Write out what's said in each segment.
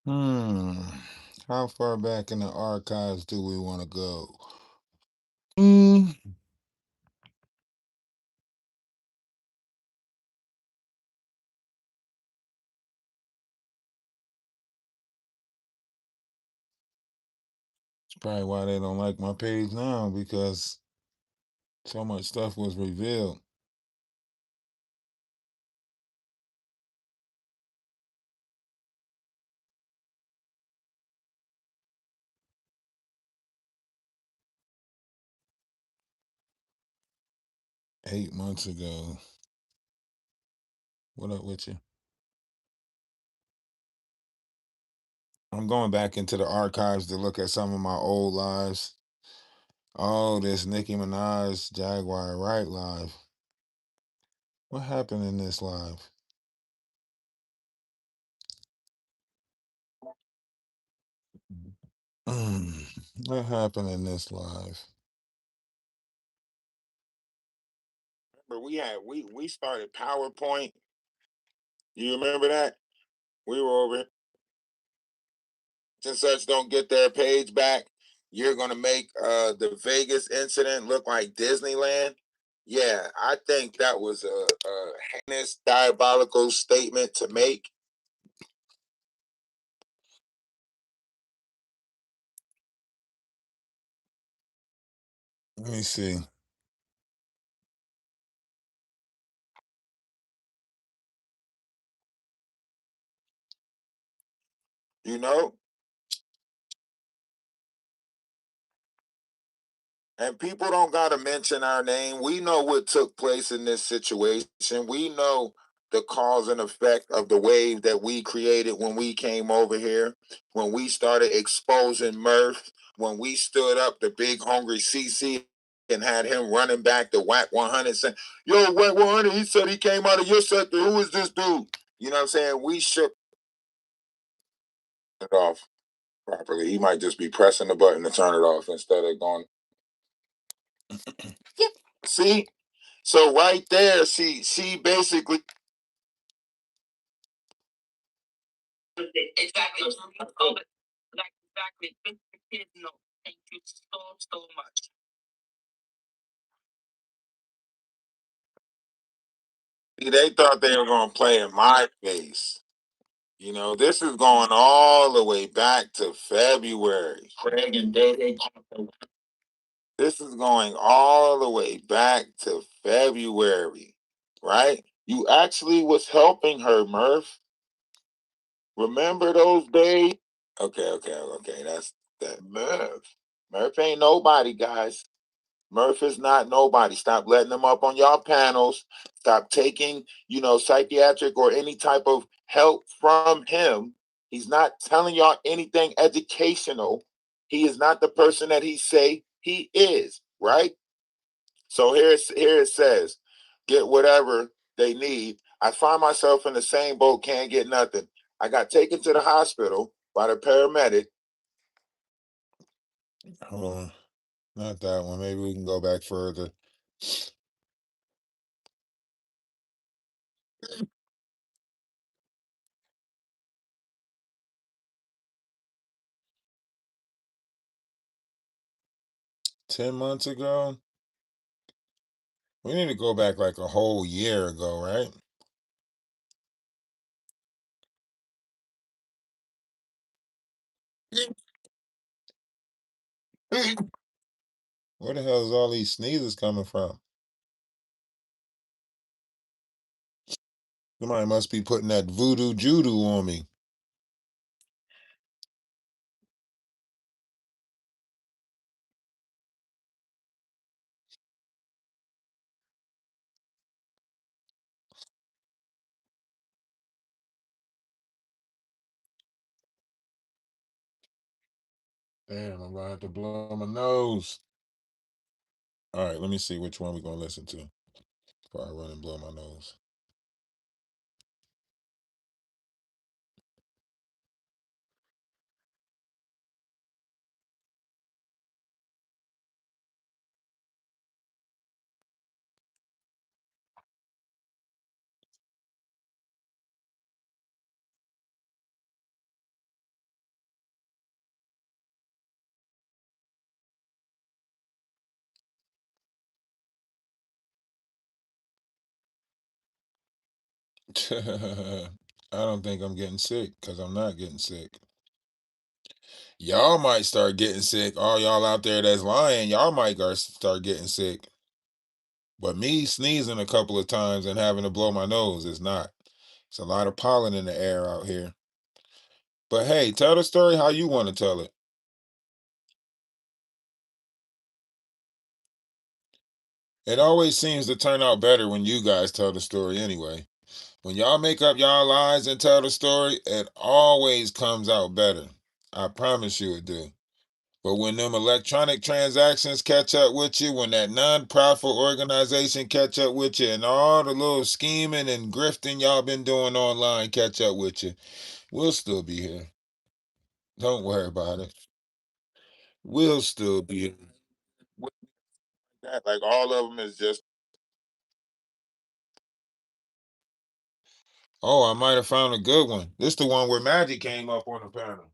Hmm. How far back in the archives do we want to go? Mm, it's probably why they don't like my page now because so much stuff was revealed. Eight months ago. What up with you? I'm going back into the archives to look at some of my old lives. Oh, this Nicki Minaj Jaguar Right live. What happened in this live? What happened in this live? Remember, we started PowerPoint. You remember that? We were over and such don't get their page back. You're gonna make the Vegas incident look like Disneyland. Yeah, I think that was a heinous, diabolical statement to make. Let me see. You know, and people don't got to mention our name. We know what took place in this situation. We know the cause and effect of the wave that we created when we came over here, when we started exposing Murph, when we stood up the big hungry CC and had him running back the whack 100 saying, yo, whack 100, he said he came out of your sector. Who is this dude? You know what I'm saying? We shook it off properly. He might just be pressing the button to turn it off instead of going, see? So right there, she basically exactly. Oh, like exactly. The kids know. Thank you so much. See, they thought they were gonna play in my face. You know, this is going all the way back to February. Craig and Day. This is going all the way back to February, right? You actually was helping her, Murph. Remember those days? Okay. That's that Murph. Murph ain't nobody, guys. Murph is not nobody. Stop letting him up on y'all panels. Stop taking, psychiatric or any type of help from him. He's not telling y'all anything educational. He is not the person that he say he is, right? So here it says, get whatever they need. I find myself in the same boat, can't get nothing. I got taken to the hospital by the paramedic. Hold on. Not that one. Maybe we can go back further. 10 months ago? We need to go back like a whole year ago, right? Where the hell is all these sneezes coming from? Somebody must be putting that voodoo judo on me. Damn, I'm gonna have to blow my nose. All right, let me see which one we're gonna listen to before I run and blow my nose. I don't think I'm getting sick because I'm not getting sick. Y'all might start getting sick. All y'all out there that's lying, y'all might start getting sick. But me sneezing a couple of times and having to blow my nose is not. It's a lot of pollen in the air out here. But hey, tell the story how you want to tell it. It always seems to turn out better when you guys tell the story anyway. When y'all make up y'all lies and tell the story, it always comes out better. I promise you it do. But when them electronic transactions catch up with you, when that non-profit organization catch up with you, and all the little scheming and grifting y'all been doing online catch up with you, we'll still be here. Don't worry about it. We'll still be here. Like all of them is just. Oh, I might have found a good one. This the one where Magic came up on the panel.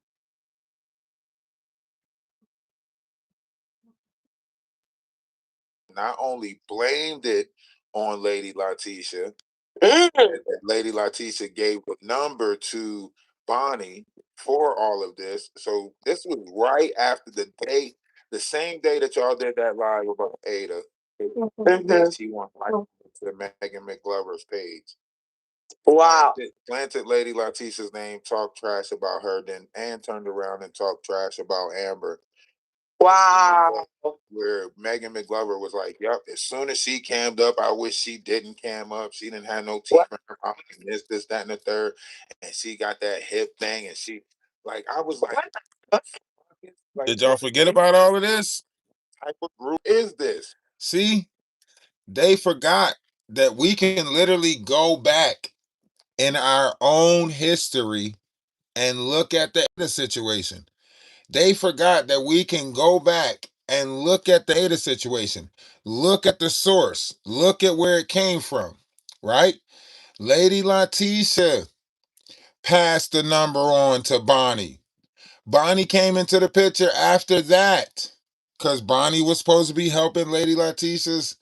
Not only blamed it on Lady Letitia, Lady Letitia gave the number to Bonnie for all of this. So this was right after the day, the same day that y'all did that live about Ada. That she went right to Megan McGlover's page. Wow. Planted Lady Letitia's name, talked trash about her, then Ann turned around and talked trash about Amber. Wow. Where Megan McGlover was like, "Yep, as soon as she cammed up, I wish she didn't cam up. She didn't have no teeth in her mouth, and this, that, and the third. And she got that hip thing, and she, like, I was like, like, did y'all forget about all of this? What type of group is this? See, they forgot that we can literally go back in our own history and look at the situation. They forgot that we can go back and look at the data situation, look at the source, look at where it came from, right? Lady Letitia passed the number on to Bonnie. Bonnie came into the picture after that because Bonnie was supposed to be helping Lady Letitia's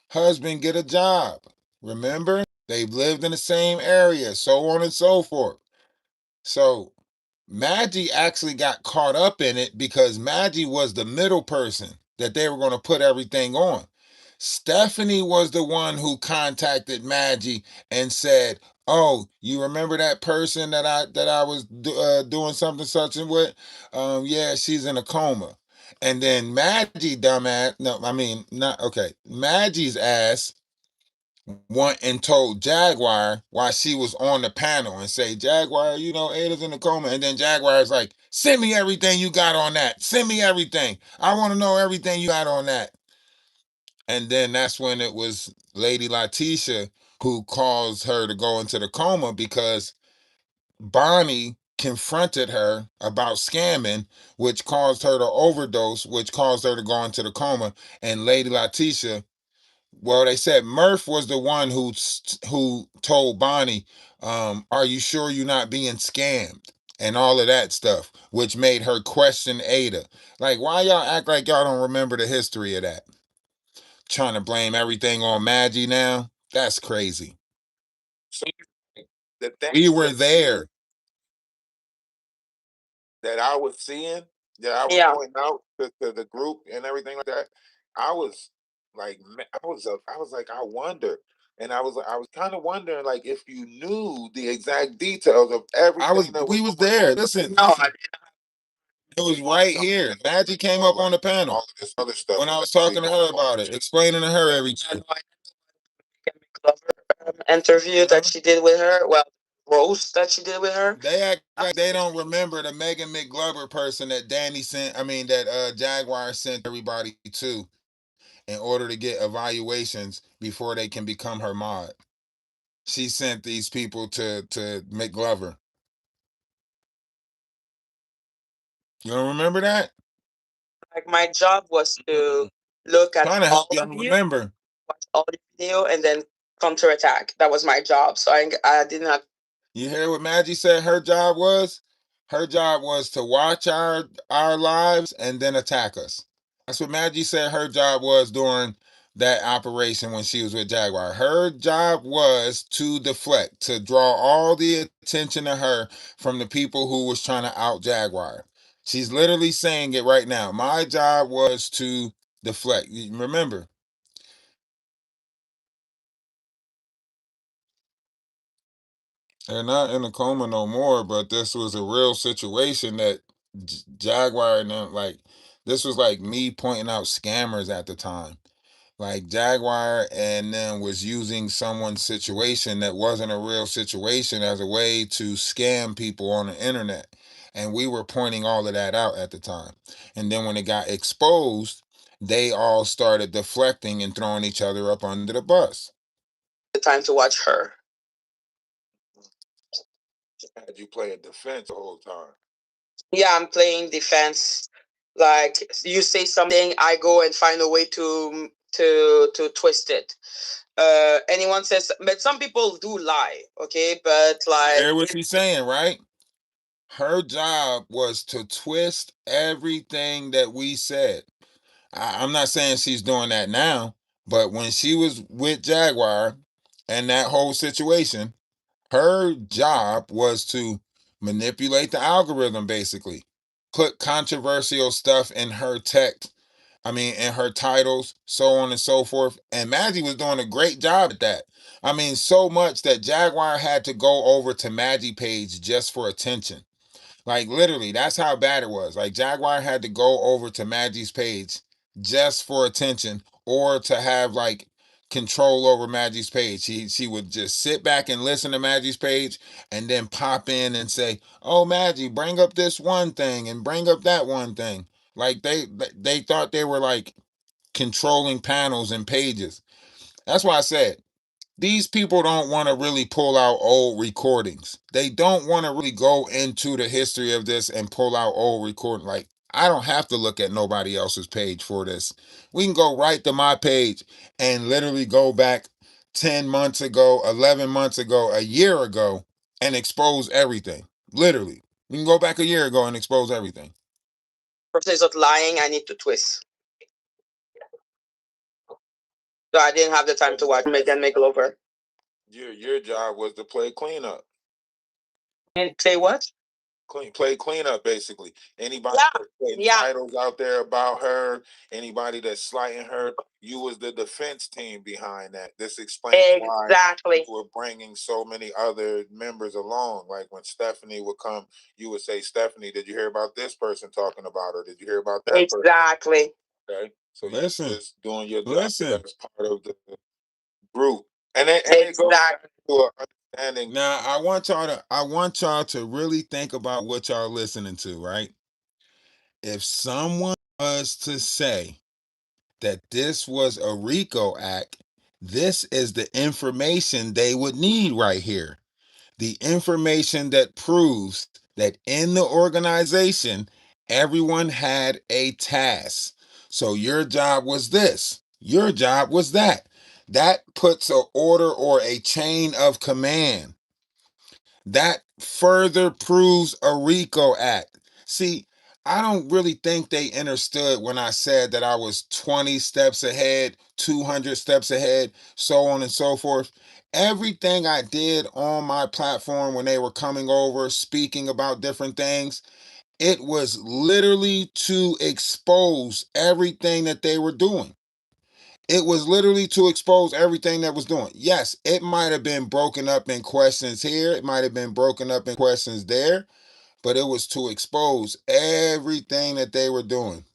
husband get a job. Remember? They've lived in the same area, so on and so forth. So Maggie actually got caught up in it because Maggie was the middle person that they were going to put everything on. Stephanie was the one who contacted Maggie and said, "Oh, you remember that person that I was doing something such and with? Yeah, she's in a coma." And then Maggie, dumbass, no, I mean not okay. Maggie's ass went and told Jaguar while she was on the panel and say, "Jaguar, you know, Ada's in a coma." And then Jaguar's like, "Send me everything you got on that. Send me everything. I want to know everything you got on that." And then that's when it was Lady Letitia who caused her to go into the coma because Bonnie confronted her about scamming, which caused her to overdose, which caused her to go into the coma. And Lady Letitia, well, they said Murph was the one who told Bonnie, "Are you sure you're not being scammed?" and all of that stuff, which made her question Ada. Like, why y'all act like y'all don't remember the history of that? Trying to blame everything on Maggie now? That's crazy. So we were there. That I was seeing, that I was pointing out to the group and everything like that. I was like, I was like, I wonder, and I was kind of wondering, like, if you knew the exact details of everything. We was there. Listen, no, it was right here. Magic came up on the panel. All of this other stuff. When I was talking to her about it, explaining to her everything. Interview that she did with her. Well, roast that she did with her. They act like they don't remember the Megan McGlover person that Danny sent. I mean, that Jaguar sent everybody to in order to get evaluations before they can become her mod. She sent these people to McGlover. You don't remember that? Like my job was to look at trying to help y'all remember, watch all the video, and then counterattack. That was my job. So I didn't have. You hear what Maggie said her job was? Her job was to watch our lives and then attack us. That's what Maggie said her job was during that operation when she was with Jaguar. Her job was to deflect, to draw all the attention to her from the people who was trying to out Jaguar. She's literally saying it right now. My job was to deflect. Remember, they're not in a coma no more, but this was a real situation that Jaguar and them, like, this was like me pointing out scammers at the time. Like Jaguar and them was using someone's situation that wasn't a real situation as a way to scam people on the internet. And we were pointing all of that out at the time. And then when it got exposed, they all started deflecting and throwing each other up under the bus. The time to watch her. Had you play a defense the whole time? Yeah, I'm playing defense. Like you say something, I go and find a way to twist it. Anyone says, but some people do lie, okay? But like, hear what she's saying, right? Her job was to twist everything that we said. I'm not saying she's doing that now, but when she was with Jaguar and that whole situation, her job was to manipulate the algorithm, basically. Put controversial stuff in her text, in her titles, so on and so forth. And Maggie was doing a great job at that. So much that Jaguar had to go over to Maggie page just for attention. Like literally, that's how bad it was. Like Jaguar had to go over to Maggie's page just for attention or to have like control over Maggie's page. She would just sit back and listen to Maggie's page and then pop in and say, "Oh, Maggie, bring up this one thing and bring up that one thing." Like they thought they were like controlling panels and pages. That's why I said these people don't want to really pull out old recordings. They don't want to really go into the history of this and pull out old recording. Like, I don't have to look at nobody else's page for this. We can go right to my page and literally go back 10 months ago, 11 months ago, a year ago, and expose everything. Literally. We can go back a year ago and expose everything. Person is not lying, I need to twist. So I didn't have the time to watch make it over. Your job was to play cleanup. And say what? Play cleanup, basically. Anybody putting titles out there about her, anybody that's slighting her, you was the defense team behind that. This explains why you were bringing so many other members along. Like when Stephanie would come, you would say, "Stephanie, did you hear about this person talking about her? Did you hear about that person?" Exactly. Okay. So you're just doing your job as part of the group. And it goes back to an understanding. Now I want y'all to really think about what y'all listening to, right? If someone was to say that this was a RICO act, this is the information they would need right here. The information that proves that in the organization, everyone had a task. So your job was this, your job was that. That puts an order or a chain of command. That further proves a RICO act. See, I don't really think they understood when I said that I was 20 steps ahead, 200 steps ahead, so on and so forth. Everything I did on my platform when they were coming over, speaking about different things, it was literally to expose everything that they were doing. It was literally to expose everything that was doing. Yes, it might have been broken up in questions here. It might have been broken up in questions there, but it was to expose everything that they were doing.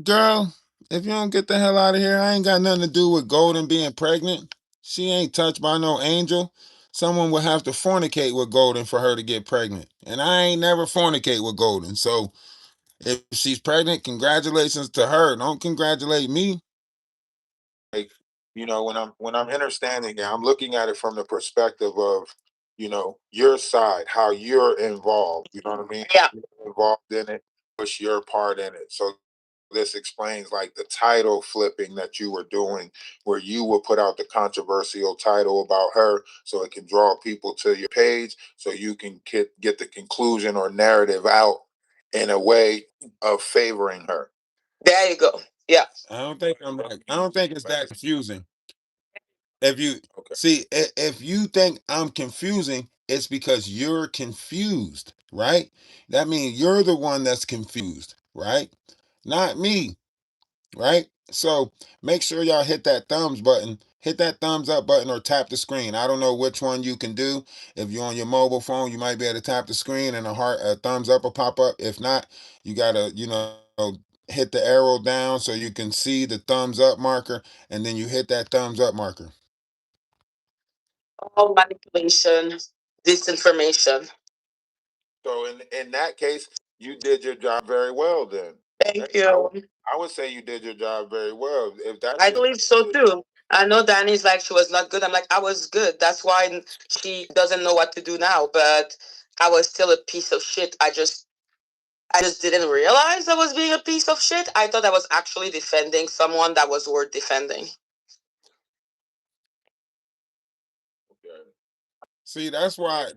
Girl, if you don't get the hell out of here, I ain't got nothing to do with Golden being pregnant. She ain't touched by no angel. Someone would have to fornicate with Golden for her to get pregnant. And I ain't never fornicate with Golden. So if she's pregnant, congratulations to her. Don't congratulate me. Like, when I'm understanding it, I'm looking at it from the perspective of, your side, how you're involved. You know what I mean? Yeah. You're involved in it, push your part in it. So this explains like the title flipping that you were doing, where you will put out the controversial title about her so it can draw people to your page so you can get the conclusion or narrative out in a way of favoring her. There you go. Yeah. I don't think it's that confusing. If you see, if you think I'm confusing, it's because you're confused, right? That means you're the one that's confused, right? Not me, right? So make sure y'all hit that thumbs button, hit that thumbs up button, or tap the screen. I don't know which one you can do. If you're on your mobile phone, you might be able to tap the screen and a thumbs up will pop up. If not, you gotta, hit the arrow down so you can see the thumbs up marker, and then you hit that thumbs up marker. All manipulation, disinformation. So in that case, you did your job very well. Then Thank you. I would say you did your job very well. If that's I believe so too. I know Danny's like she was not good. I'm like I was good. That's why she doesn't know what to do now. But I was still a piece of shit. I just didn't realize I was being a piece of shit. I thought I was actually defending someone that was worth defending. See, that's why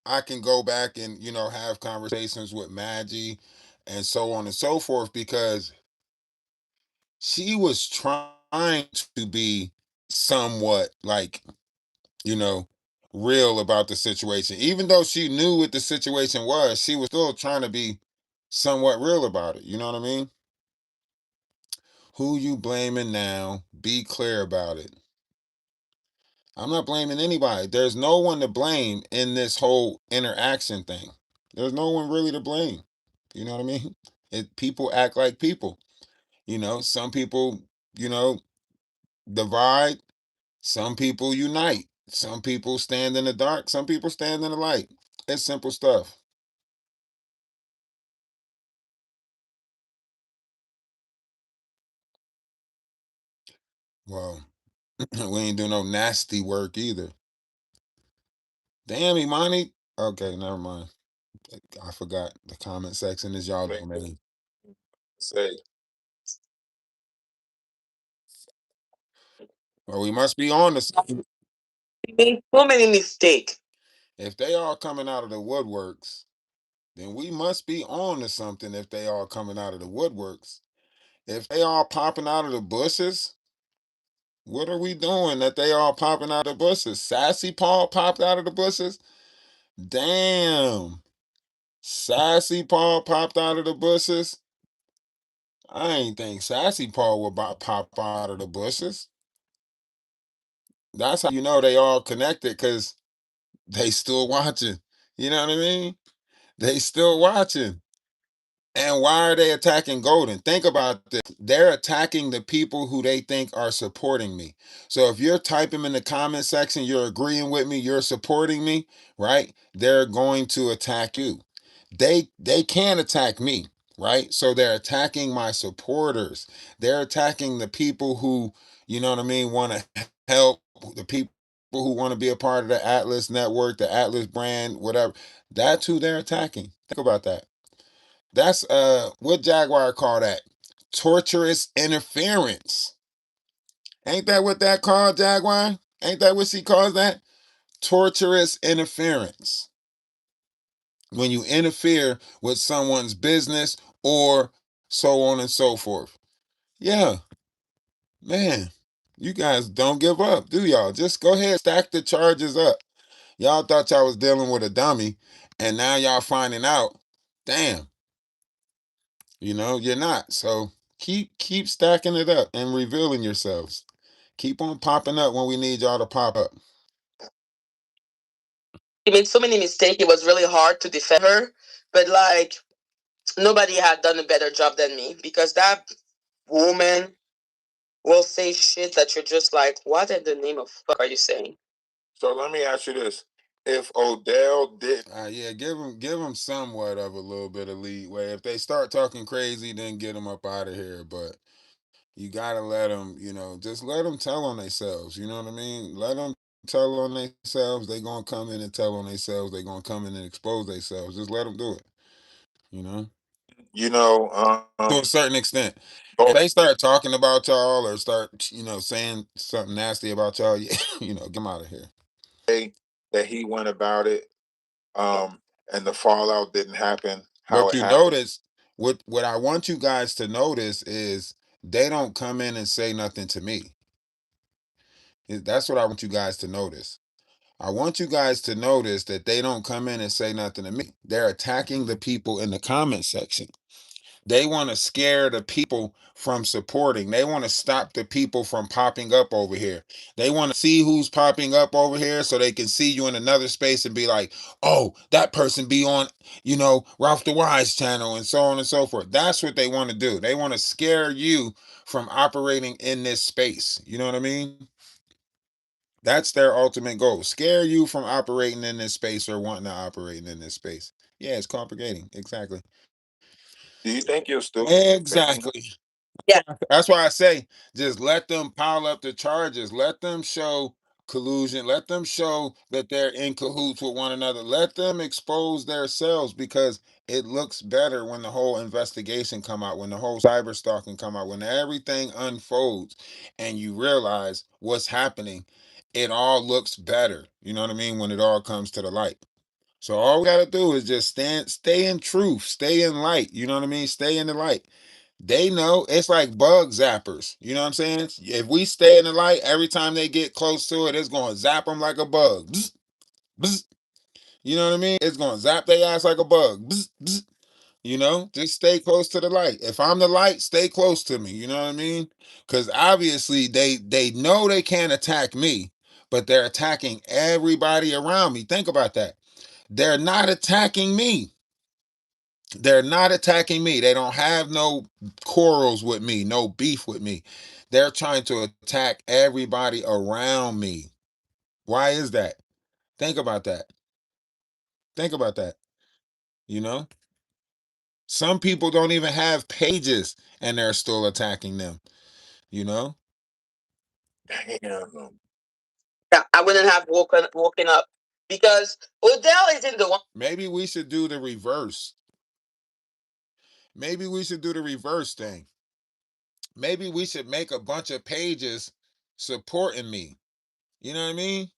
I can go back and have conversations with Maggie and so on and so forth, because she was trying to be somewhat like, you know, real about the situation. Even though she knew what the situation was, she was still trying to be somewhat real about it. You know what I mean? Who you blaming now? Be clear about it. I'm not blaming anybody. There's no one to blame in this whole interaction thing. There's no one really to blame. You know what I mean? People act like people. Some people, you know, divide. Some people unite. Some people stand in the dark. Some people stand in the light. It's simple stuff. Well, we ain't do no nasty work either. Damn, Imani. Okay, never mind. I forgot. The comment section is y'all domain. Say, well, we must be on this. We made so many mistakes. If they all coming out of the woodworks, then we must be on to something. If they all coming out of the woodworks, if they all popping out of the bushes, what are we doing that they all popping out of the bushes? Sassy Paul popped out of the bushes. Damn, Sassy Paul popped out of the bushes. I ain't think Sassy Paul would pop out of the bushes. That's how you know they all connected, because they still watching. You know what I mean? They still watching. And why are they attacking Golden? Think about this. They're attacking the people who they think are supporting me. So if you're typing in the comment section, you're agreeing with me, you're supporting me, right? They're going to attack you. They can attack me, right? So they're attacking my supporters. They're attacking the people who, you know what I mean, want to help, the people who want to be a part of the Atlas network, the Atlas brand, whatever. That's who they're attacking. Think about that. That's what Jaguar call that? Torturous interference. Ain't that what that called, Jaguar? Ain't that what she calls that? Torturous interference. When you interfere with someone's business or so on and so forth. Yeah, man. You guys don't give up, do y'all? Just go ahead, stack the charges up. Y'all thought y'all was dealing with a dummy, and now y'all finding out, damn, you're not. So keep stacking it up and revealing yourselves. Keep on popping up when we need y'all to pop up. She made so many mistakes. It was really hard to defend her. But like nobody had done a better job than me because that woman will say shit that you're just like, what in the name of fuck are you saying? So let me ask you this: if Odell did, yeah, give him somewhat of a little bit of leeway. If they start talking crazy, then get them up out of here. But you gotta let them, just let them tell on themselves. You know what I mean? Let them tell on themselves. They gonna come in and tell on themselves. They gonna come in and expose themselves. Just let them do it. You know. You know, to a certain extent. If they start talking about y'all or start, saying something nasty about y'all, yeah, get them out of here. Way that he went about it, and the fallout didn't happen how it happened. What I want you guys to notice is they don't come in and say nothing to me. That's what I want you guys to notice. I want you guys to notice that they don't come in and say nothing to me. They're attacking the people in the comment section. They want to scare the people from supporting. They want to stop the people from popping up over here. They want to see who's popping up over here so they can see you in another space and be like, oh, that person be on, Ralphdawise channel and so on and so forth. That's what they want to do. They want to scare you from operating in this space. You know what I mean? That's their ultimate goal. Scare you from operating in this space or wanting to operate in this space. Yeah, it's complicating. Exactly. Do you think you're still Exactly. Yeah. That's why I say just let them pile up the charges. Let them show collusion. Let them show that they're in cahoots with one another. Let them expose themselves because it looks better when the whole investigation come out, when the whole cyber stalking come out, when everything unfolds and you realize what's happening. It all looks better. You know what I mean? When it all comes to the light. So all we gotta do is just stay in truth, stay in light. You know what I mean? Stay in the light. They know it's like bug zappers. You know what I'm saying? If we stay in the light, every time they get close to it, it's going to zap them like a bug. Bzz, bzz. You know what I mean? It's going to zap their ass like a bug. Bzz, bzz. Just stay close to the light. If I'm the light, stay close to me. You know what I mean? Because obviously they know they can't attack me, but they're attacking everybody around me. Think about that. They're not attacking me. They're not attacking me. They don't have no quarrels with me, no beef with me. They're trying to attack everybody around me. Why is that? Think about that. Think about that. You know? Some people don't even have pages and they're still attacking them, you know? Damn. Yeah, I wouldn't have woken up because Odell isn't the one. Maybe we should do the reverse. Maybe we should do the reverse thing. Maybe we should make a bunch of pages supporting me. You know what I mean?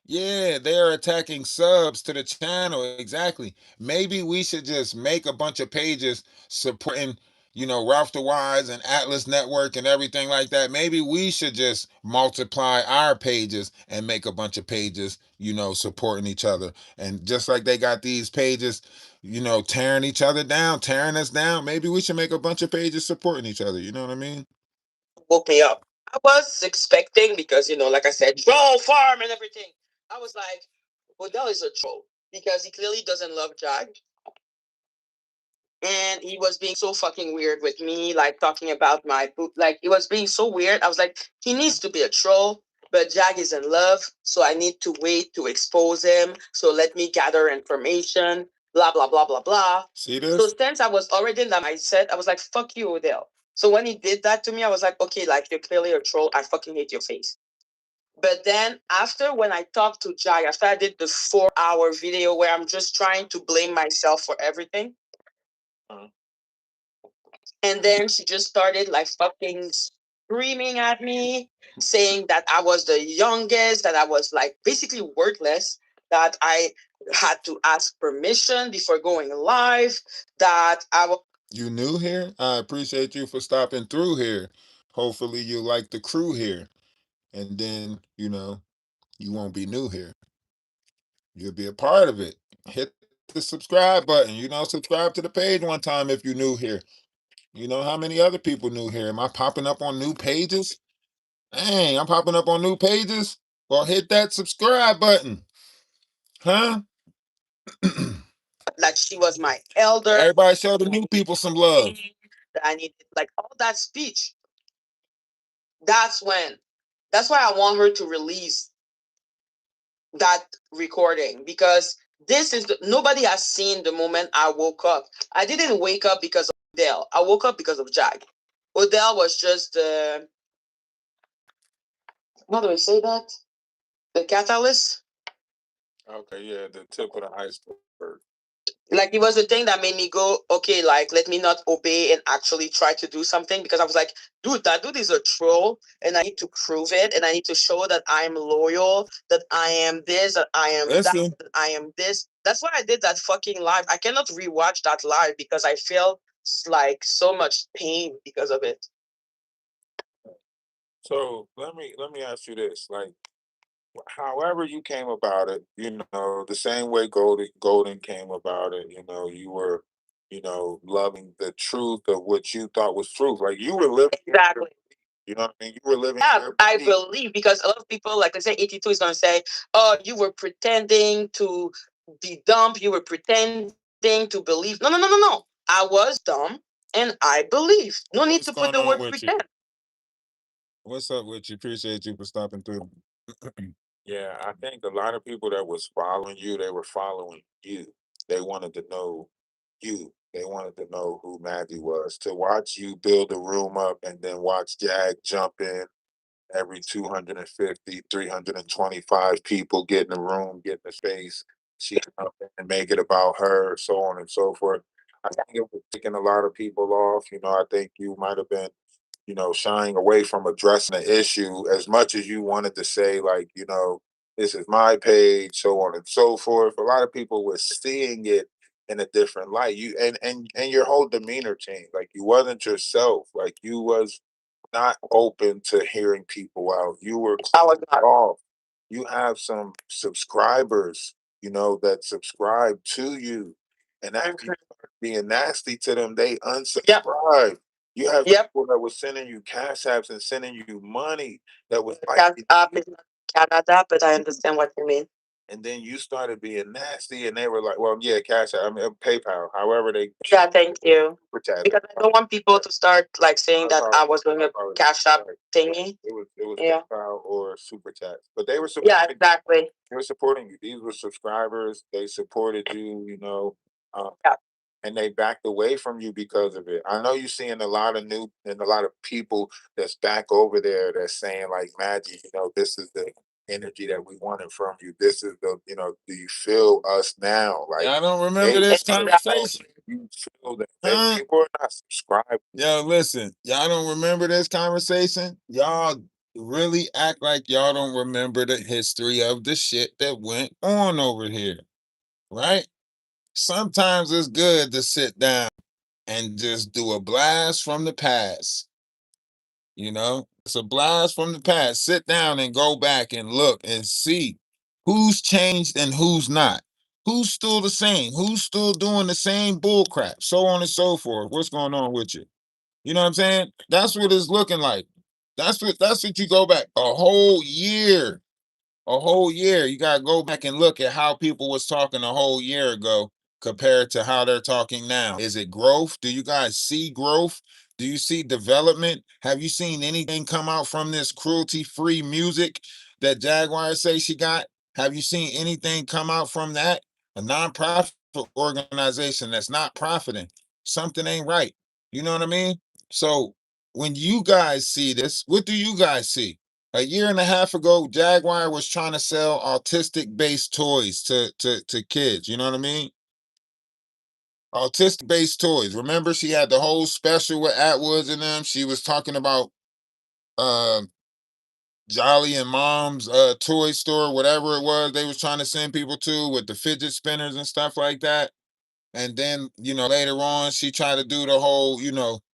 Yeah, they're attacking subs to the channel. Exactly. Maybe we should just make a bunch of pages supporting, Ralph the Wise and Atlas Network and everything like that. Maybe we should just multiply our pages and make a bunch of pages, supporting each other. And just like they got these pages, tearing each other down, tearing us down, maybe we should make a bunch of pages supporting each other. You know what I mean? Woke me up. I was expecting because like I said, troll farm and everything. I was like, Odell is a troll because he clearly doesn't love Jag, and he was being so fucking weird with me, like talking about my book. Like it was being so weird. I was like, he needs to be a troll, but Jag is in love, so I need to wait to expose him. So let me gather information. Blah blah blah blah blah. See this? So since I was already in that mindset, I was like, fuck you, Odell. So when he did that to me, I was like, okay, like you're clearly a troll. I fucking hate your face. But then after when I talked to Jag, after I did the 4-hour video where I'm just trying to blame myself for everything, and then she just started like fucking screaming at me, saying that I was the youngest, that I was like basically worthless, that I had to ask permission before going live, that I was. You new here? I appreciate you for stopping through here. Hopefully you like the crew here. And then, you won't be new here. You'll be a part of it. Hit the subscribe button. Subscribe to the page one time if you're new here. How many other people new here? Am I popping up on new pages? Dang, I'm popping up on new pages? Well, hit that subscribe button. Huh? Like she was my elder. Everybody show the new people some love. That I needed like all that speech. That's when. That's why I want her to release that recording because nobody has seen the moment I woke up. I didn't wake up because of Odell. I woke up because of Jag. Odell was just how do I say that? The catalyst. Okay, yeah, the tip of the iceberg. Like it was the thing that made me go, okay, like let me not obey and actually try to do something because I was like, dude, that dude is a troll and I need to prove it and I need to show that I am loyal, that I am this, that I am that, that I am this. That's why I did that fucking live. I cannot rewatch that live because I feel like so much pain because of it. So let me ask you this: like, however you came about it, the same way Golden came about it. You were, loving the truth of what you thought was truth. Like you were living. Exactly. You know what I mean? You were living. Yeah, I believe because a lot of people, like they say, 82 is going to say, "Oh, you were pretending to be dumb. You were pretending to believe." No, no, no, no, no. I was dumb and I believed. No need to What's put the going word on with you? pretend. What's up with you? Appreciate you for stopping through. Yeah, I think a lot of people that was following you, they were following you. They wanted to know you. They wanted to know who Maggie was. To watch you build a room up and then watch Jag jump in every 250, 325 people get in the room, get in the space, she up and make it about her, so on and so forth. I think it was taking a lot of people off. I think you might have been shying away from addressing the issue as much as you wanted to say, like, this is my page, so on and so forth. A lot of people were seeing it in a different light. You and your whole demeanor changed. Like you wasn't yourself. Like you was not open to hearing people out. You were I was not. off. You have some subscribers, that subscribe to you. And after you start being nasty to them, they Yep. unsubscribe. You have Yep. people that was sending you cash apps and sending you money that was Cash like, App is not Canada, but I understand what you mean. and then you started being nasty, and they were like, "Well, yeah, cash app, I mean, PayPal, however they Yeah, thank you. super chat." Because I don't want people to start like saying that I was doing a cash app Right. thingy. It was Yeah. PayPal or super chats, but they were Yeah, supporting. exactly. They were supporting you. These were subscribers. They supported you. Um, Yeah. and they backed away from you because of it. I know you're seeing a lot of new and a lot of people that's back over there that's saying like, Maggie, this is the energy that we wanted from you. This is do you feel us now? Like Y'all don't remember they this Exactly. conversation? you feel that Huh? people are not subscribing. Yo, listen, y'all don't remember this conversation? Y'all really act like y'all don't remember the history of the shit that went on over here, right? Sometimes it's good to sit down and just do a blast from the past. It's a blast from the past. Sit down and go back and look and see who's changed and who's not. Who's still the same? Who's still doing the same bullcrap? So on and so forth. What's going on with you? You know what I'm saying? That's what it's looking like. That's what you go back a whole year. A whole year. You gotta go back and look at how people was talking a whole year ago compared to how they're talking now. Is it growth? Do you guys see growth? Do you see development? Have you seen anything come out from this cruelty-free music that Jaguar say she got? Have you seen anything come out from that? A nonprofit organization that's not profiting. Something ain't right. You know what I mean? So when you guys see this, what do you guys see? A year and a half ago, Jaguar was trying to sell autistic-based toys to kids. You know what I mean? Autistic-based toys. Remember, she had the whole special with Atwoods and them. She was talking about uh, Jolly and Mom's toy store, whatever it was they was trying to send people to with the fidget spinners and stuff like that. And then, later on, she tried to do the whole,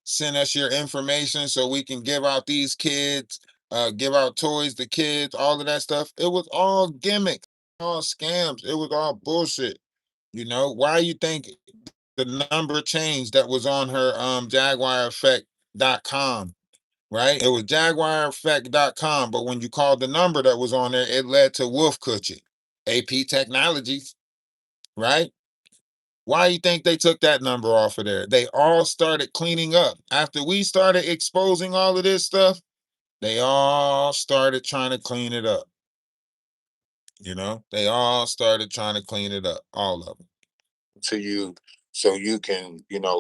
send us your information so we can give out these kids, give out toys to kids, all of that stuff. It was all gimmicks, all scams. It was all bullshit. Why you think the number changed that was on her jaguareffect.com, right? It was jaguareffect.com, but when you called the number that was on there, it led to Wolf Coochie, AP Technologies, right? Why you think they took that number off of there? They all started cleaning up. After we started exposing all of this stuff, they all started trying to clean it up. They all started trying to clean it up, all of them. To you so you can,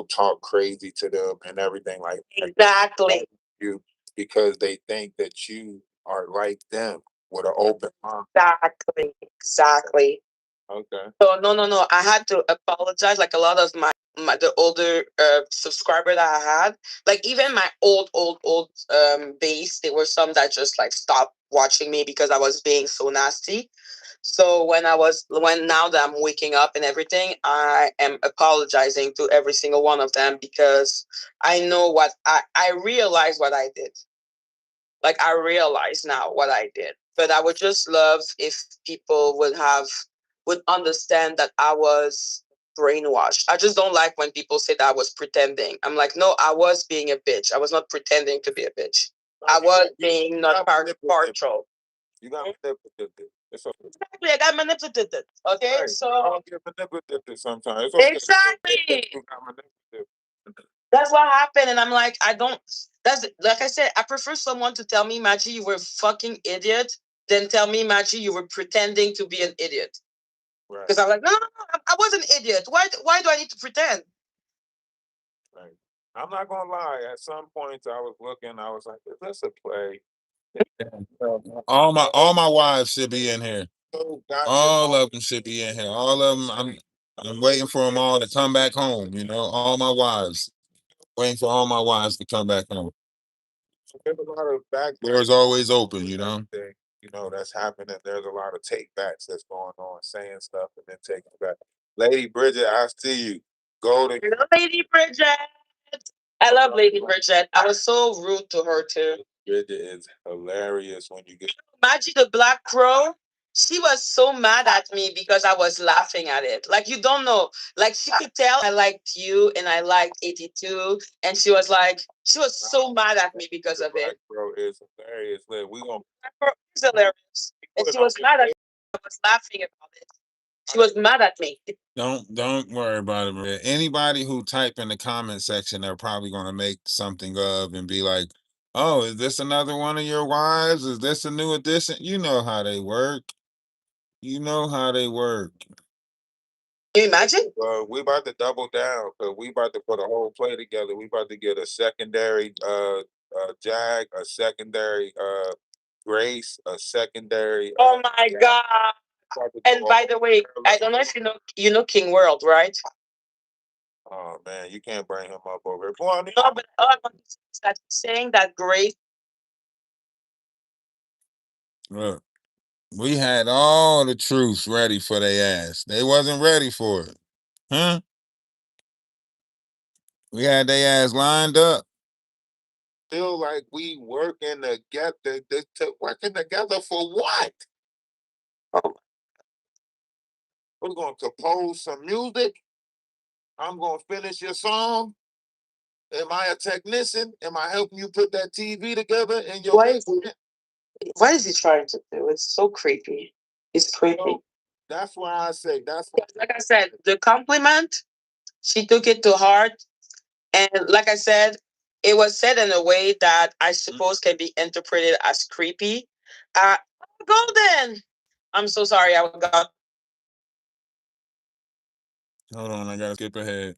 talk crazy to them and everything like that. Exactly. You because they think that you are like them with an open mind. Exactly. Exactly. Okay. So no, no, no. I had to apologize. Like a lot of my the older subscriber that I had, like even my old base, there were some that just like stopped watching me because I was being so nasty. So when now that I'm waking up and everything, I am apologizing to every single one of them because I know I realize what I did. Like I realize now what I did. But I would just love if people would understand that I was brainwashed. I just don't like when people say that I was pretending. I'm like, no, I was being a bitch. I was not pretending to be a bitch. I was being not partial. You got manipulative. It's okay. Exactly, I got manipulated. Okay, Right. so I'll get manipulative sometimes. It's okay. exactly. You got manipulative. That's what happened, and I'm like, I don't. That's like I said. I prefer someone to tell me, Maggie, you were a fucking idiot, than tell me, Maggie, you were pretending to be an idiot. Right. Because I'm like, no, no, no, I was an idiot. Why do I need to pretend? Right. I'm not gonna lie. At some points, I was looking. I was like, "Is this a play?" All my wives should be in here. So got All of them should be in here. All of them. I'm waiting for them all to come back home. You know, all my wives. Waiting for all my wives to come back home. there's a lot of back. Doors always open. You know. Thing, that's happening. There's a lot of take backs that's going on, saying stuff and then taking it back. Lady Bridget, I see you. Go to Hello, Lady Bridget. I love Lady Bridget. I was so rude to her too. Bridget is hilarious when you get. Maggie the Black Crow, she was so mad at me because I was laughing at it. Like you don't know. Like she could tell I liked you and I liked 82. And she was so mad at me because of it. Bro is hilarious. Look, we gonna. It's hilarious. And she was mad at me. I was laughing about it. She was mad at me. Don't worry about it, Maria. Anybody who type in the comment section, they're probably going to make something of and be like, "Oh, is this another one of your wives? Is this a new addition?" You know how they work. You know how they work. Can you imagine? We about to double down because we about to put a whole play together. We about to get a secondary Jag, a secondary Grace, a secondary. Oh my God. And by the way, I don't know if you know King World, right? Oh man, you can't bring him up over here. Boy, No, but all I want to say is that he's saying that Grace. Look, we had all the truths ready for their ass. They wasn't ready for it, huh? We had their ass lined up. feel like we working together, working together for what? We're gonna compose some music. I'm gonna finish your song. Am I a technician? Am I helping you put that TV together in your basement? What is he trying to do? It's so creepy. It's creepy. So that's why I say that's Like I said, the compliment, she took it to heart. And like I said, it was said in a way that I suppose can be interpreted as creepy. Golden. I'm so sorry. I got. Hold on, I gotta skip ahead.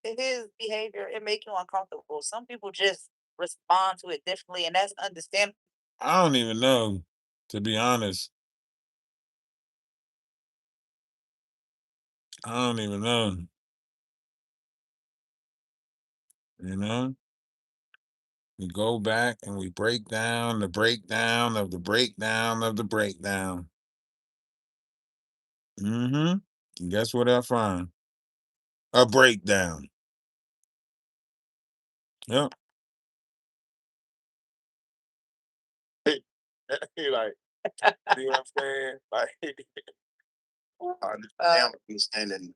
his behavior, it make you uncomfortable. Some people just respond to it differently, and that's understandable. I don't even know, to be honest. I don't even know. You know, we go back and we break down the breakdown of the breakdown of the breakdown. Mm-hmm. And guess what I find? A breakdown. Yep. he like, you know what I'm saying? Like, understanding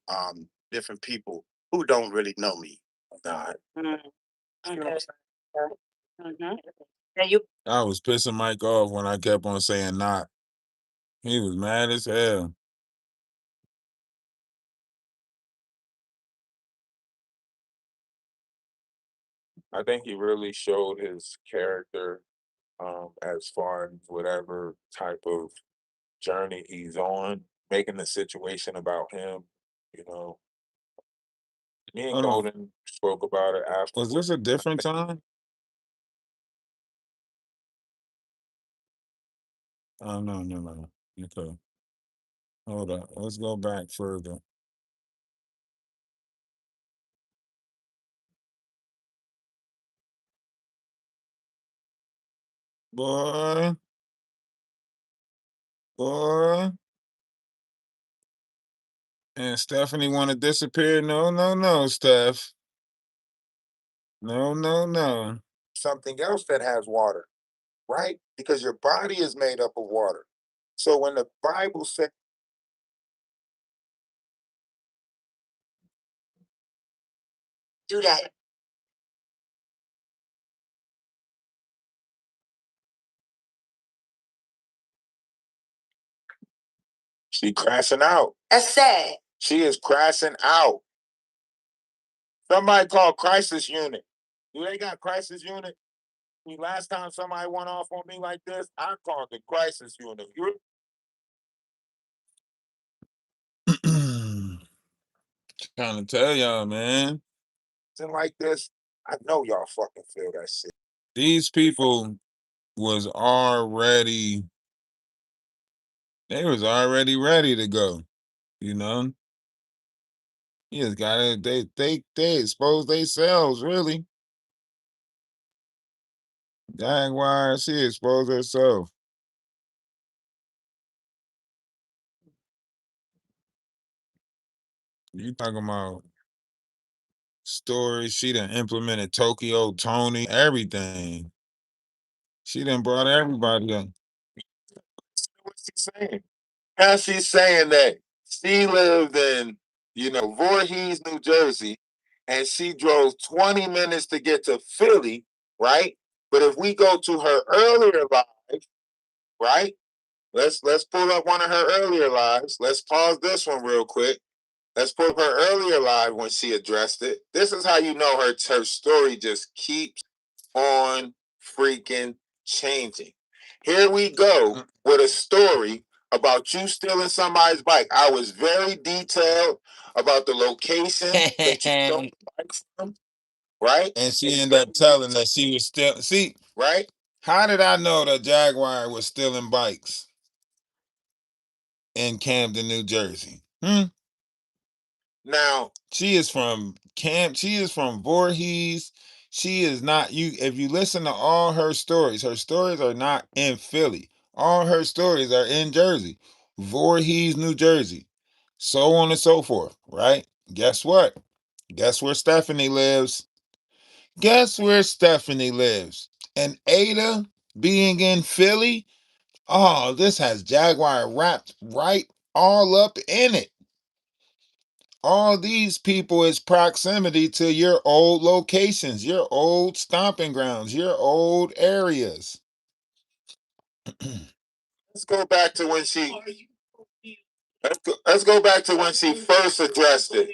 different people who don't really know me. God. Okay. Mhm. And you I was pissing Mike off when I kept on saying not. He was mad as hell. I think he really showed his character as far as whatever type of journey he's on, making the situation about him. You know, me and Hold on. Golden spoke about it Was afterwards. this a different time? Oh no, no, no. Okay. Hold up. Let's go back further. Boy. Boy. And Stephanie want to disappear? No, no, no, Steph. No, no, no. Something else that has water, right? Because your body is made up of water. So when the Bible says, Do that. she crashing out. That's sad. She is crashing out. Somebody call crisis unit. Do they got crisis unit? Last time somebody went off on me like this, I called the crisis unit. You're Trying to tell y'all, man. like this. I know y'all fucking feel that shit. These people was already, they was already ready to go. You know? You just gotta, they expose themselves, really. DaWise, she exposed herself. You talking about stories? She done implemented Tokyo Tony, everything. She done brought everybody up. What's she saying? Now she's saying that she lived in, Voorhees, New Jersey, and she drove 20 minutes to get to Philly, right? But if we go to her earlier life, right? Let's pull up one of her earlier lives. Let's pause this one real quick. Let's pull up her earlier live when she addressed it. This is how you know her story just keeps on freaking changing. Here we go with a story about you stealing somebody's bike. I was very detailed about the location that you stole the bike from, right? And she ended up telling that she was still, see, right? How did I know that Jaguar was stealing bikes in Camden, New Jersey? Now she is from she is from Voorhees. She is not you. If you listen to all her stories are not in Philly. All her stories are in Jersey, Voorhees, New Jersey, so on and so forth. Right? Guess what? Guess where Stephanie lives? Guess where Stephanie lives? And Ada being in Philly. Oh, this has Jaguar wrapped right all up in it. All these people is proximity to your old locations, your old stomping grounds, your old areas. Let's go back to when she. Let's go back to when she first addressed it.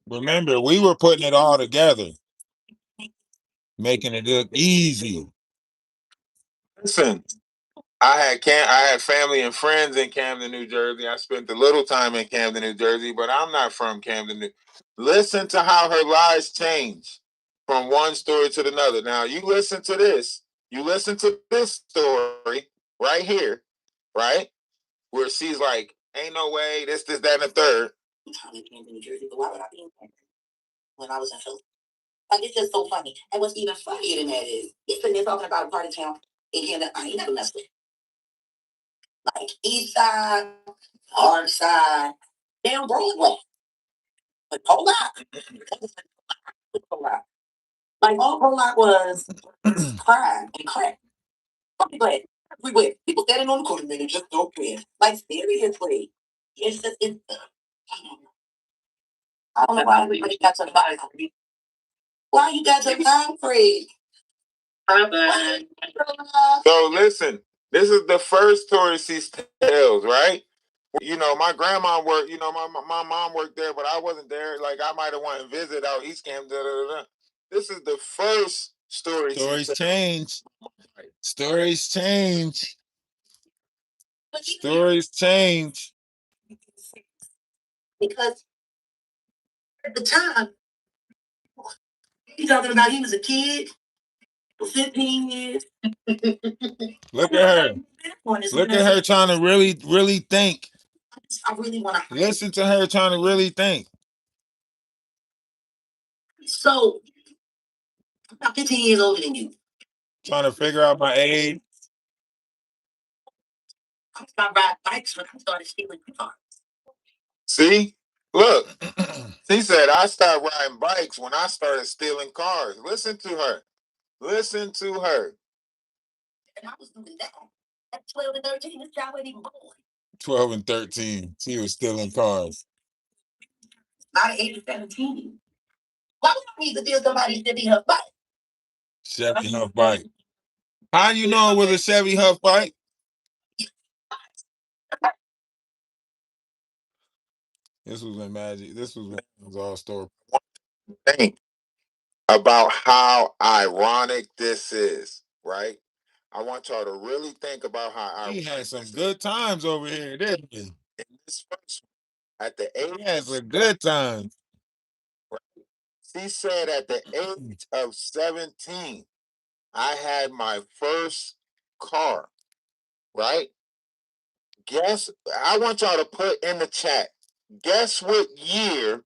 Remember, we were putting it all together, making it look easy. Listen, I had family and friends in Camden, New Jersey. I spent a little time in Camden, New Jersey, but I'm not from Camden. Listen to how her lies change from one story to another. Now you listen to this. You listen to this story right here, right? Where she's like, "Ain't no way, this, that, and the third." I'm in Camden, New Jersey, but why would I be in Camden when I was in Philly? Like, it's just so funny. And what's even funnier than that is he's sitting there talking about a part of town in Camden I ain't never messed with. Like East Side, Hard Side, down Broadway. But Pollock, like all Pollock was crime and crack. But we went. People standing on the corner, man, just don't care. Like seriously, it's just it's. I don't know why everybody got to buy it. Why you got your mind free? So listen, this is the first story she tells, right? My grandma worked, my mom worked there, but I wasn't there. Like, I might have went and visit out East Camp. This is the first story. Stories change. Stories change. Stories change. Because at the time, he's talking about he was a kid for 15 years. Look at her. Look at her trying to really, really think. I really want to listen to her trying to really think. So I'm about 15 years older than you. Trying to figure out my age. I started riding bikes when I started stealing cars. See, look, she said I started riding bikes when I started stealing cars. Listen to her. Listen to her. And I was doing that. At 12 and 13, this child wasn't even born. 12 and 13. She was stealing cars. By the age of 17. Why would I need to steal somebody's Chevy Huff bike? Chevy Huff bike. How you know it was a Chevy Huff bike? This was when Magic. This was when it was all story. Think about how ironic this is, right? I want y'all to really think about how He had some good times over here, didn't he? in this first one, at the age He had some good times. she said at the age of 17, I had my first car, right? Guess, I want y'all to put in the chat, guess what year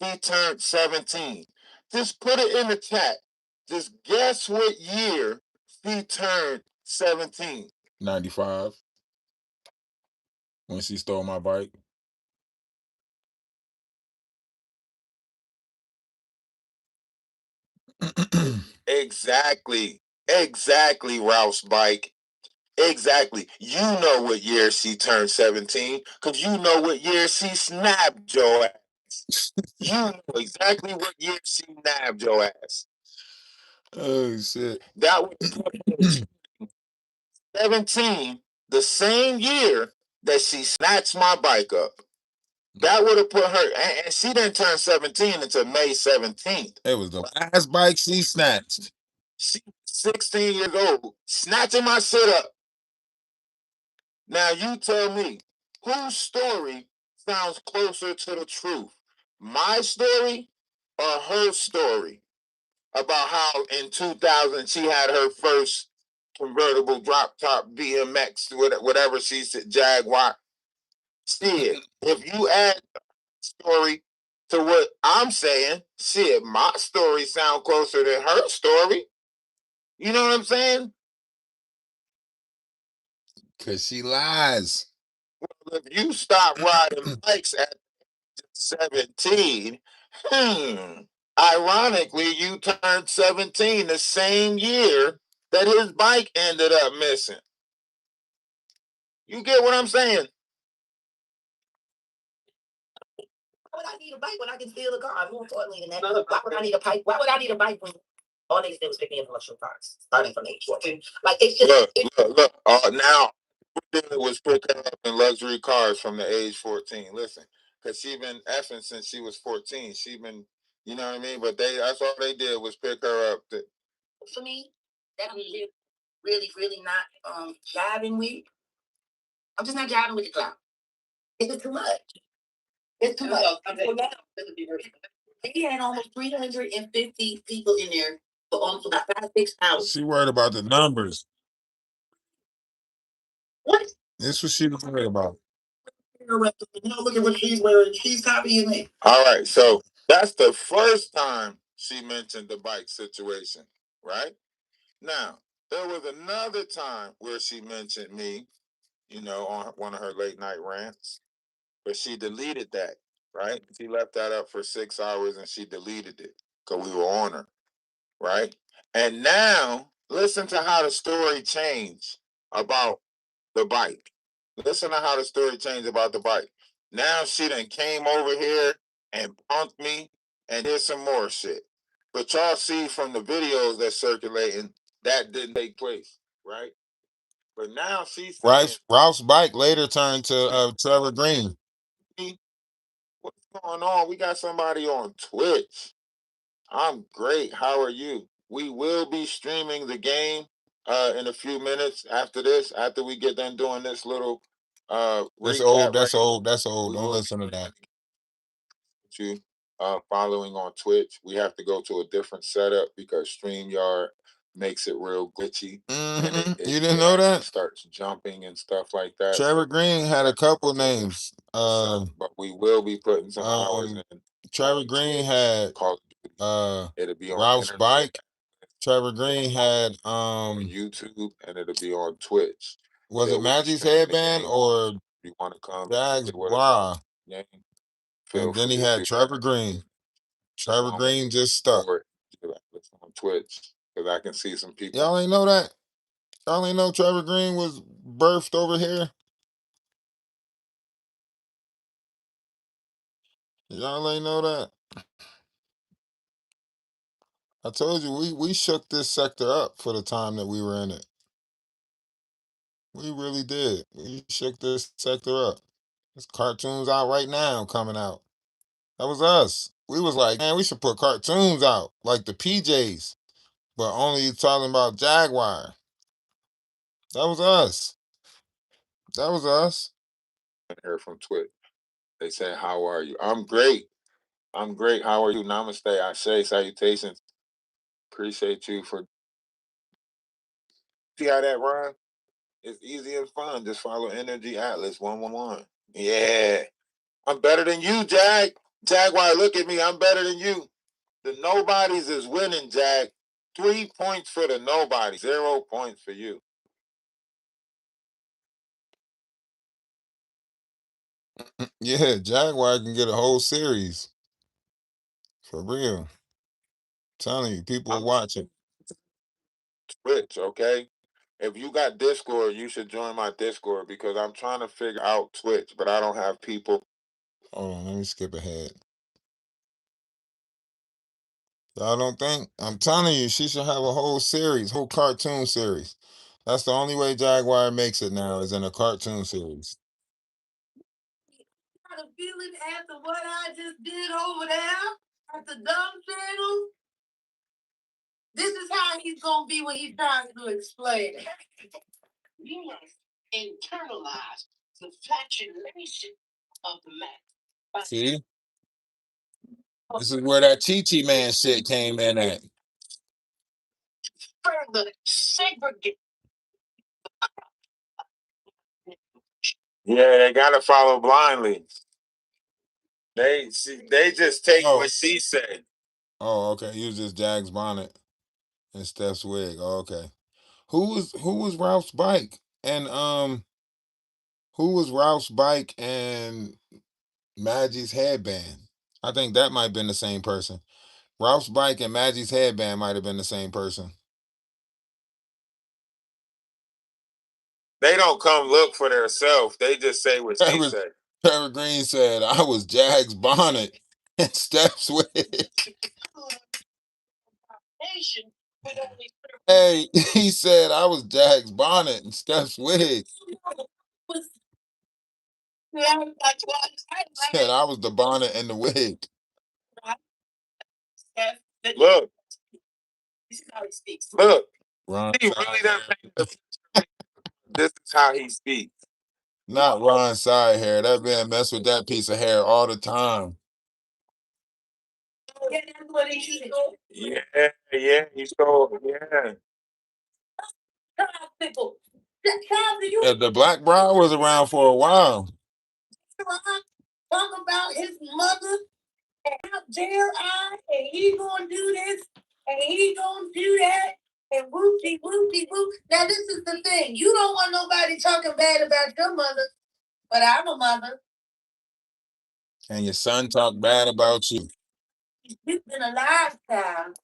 she turned 17? Just put it in the chat. Just guess what year she turned 17. 95. When she stole my bike. Exactly. Exactly, Ralph's bike. Exactly. You know what year she turned 17 because you know what year she snapped your ass. You know exactly what year she nabbed your ass. Oh, shit. That was 17, the same year that she snatched my bike up. That would have put her, and she didn't turn 17 until May 17th. It was the last bike she snatched. She 16 years old, snatching my shit up. Now you tell me, whose story sounds closer to the truth? My story or her story? About how in 2000 she had her first convertible drop top BMX, whatever she said, Jaguar. Shit, if you add story to what I'm saying, shit, my story sound closer to her story. You know what I'm saying? Cause she lies. Well, if you stop riding bikes at 17, ironically, you turned 17 the same year that his bike ended up missing. You get what I'm saying? Why would I need a bike when I can steal a car? More importantly than that, why would I need a bike? Why would I need a bike when all they did was pick me up luxury cars, starting from age 14? Like, it's just look. Now it was put up in luxury cars from the age 14. Listen, because she been effing since she was 14. She been, you know what I mean? But that's all they did was pick her up. For me, that I'm really not jiving with. I'm just not jiving with the cloud. It's just too much. It's too much. They had almost 350 people in there for almost about 5-6 hours. She worried about the numbers. What? This what she was worried about. Now look at what she's wearing. She's copying me. All right, so that's the first time she mentioned the bike situation, right? Now, there was another time where she mentioned me, you know, on one of her late night rants, but she deleted that, right? She left that up for 6 hours and she deleted it because we were on her, right? And now, listen to how the story changed about the bike. Listen to how the story changed about the bike. Now she done came over here and punked me and did some more shit. But y'all see from the videos that's circulating, that didn't take place, right? But now she's saying, Ralph's bike later turned to Trevor Green. what's going on? We got somebody on Twitch. I'm great. How are you? We will be streaming the game in a few minutes after this, after we get done doing this little That's recap. old. That's old. That's old. Don't listen to that. You following on Twitch. We have to go to a different setup because StreamYard makes it real glitchy. You didn't know that? Starts jumping and stuff like that. Trevor Green had a couple names. But we will be putting some hours in. Trevor Green had It'll be on Ralph's internet, bike. Trevor Green had on YouTube, and it'll be on Twitch. was it They'll be Magic's streaming the headband game. or If you want to come Jags play with us bra? game, feel And then he free had to. Trevor Green. Trevor I'm Green just stuck. forward to that on Twitch because I can see some people. Y'all ain't know that? Y'all ain't know Trevor Green was birthed over here? Y'all ain't know that? I told you we shook this sector up for the time that we were in it. We really did. We shook this sector up. There's cartoons out right now coming out. That was us. We was like, man, we should put cartoons out like the PJs, but only talking about Jaguar. That was us. That was us. Here from Twitch. They say, "How are you?" I'm great. I'm great. How are you? Namaste. I say salutations. Appreciate you for. See how that rhyme? It's easy and fun. Just follow Energy Atlas 111. Yeah. I'm better than you, Jag. Jaguar, look at me. I'm better than you. The nobodies is winning, Jag. 3 points for the nobody. 0 points for you. Yeah, Jaguar can get a whole series. For real. Telling you, people are watching. Twitch, okay? If you got Discord, you should join my Discord because I'm trying to figure out Twitch, but I don't have people. Hold on, let me skip ahead. Y'all don't think? I'm telling you, she should have a whole series, whole cartoon series. That's the only way Jaguar makes it now is in a cartoon series. Got a feeling after what I just did over there at the dumb channel. This is how he's gonna be when he tries to explain it. You must internalize the fluctuation of the matter. See? This is where that Chi Man shit came in at. Further segregate. Yeah, they gotta follow blindly. They just take what she said. Oh, okay. He was just Jag's bonnet and Steph's wig. Oh, okay. Who was Ralph's bike? And who was Ralph's bike and Maggie's headband? I think that might have been the same person. Ralph's bike and Maggie's headband might have been the same person. They don't come look for themselves. They just say what she said. Trevor Green said, I was Jag's bonnet and Steph's wig. Hey, he said, I was Jag's bonnet and Steph's wig. Said I was the bonnet and the wig. Look. Look. Ron, He really doesn't. This is how he speaks. not Ron side hair. That man mess with that piece of hair all the time. Yeah, yeah, he stole. Yeah. Yeah, the black bra was around for a while. Talk about his mother and how dare I, and he gonna do this, and he gonna do that, and whoopty whoopty whoop. Now this is the thing: you don't want nobody talking bad about your mother, but I'm a mother. And your son talked bad about you. You've been alive, child.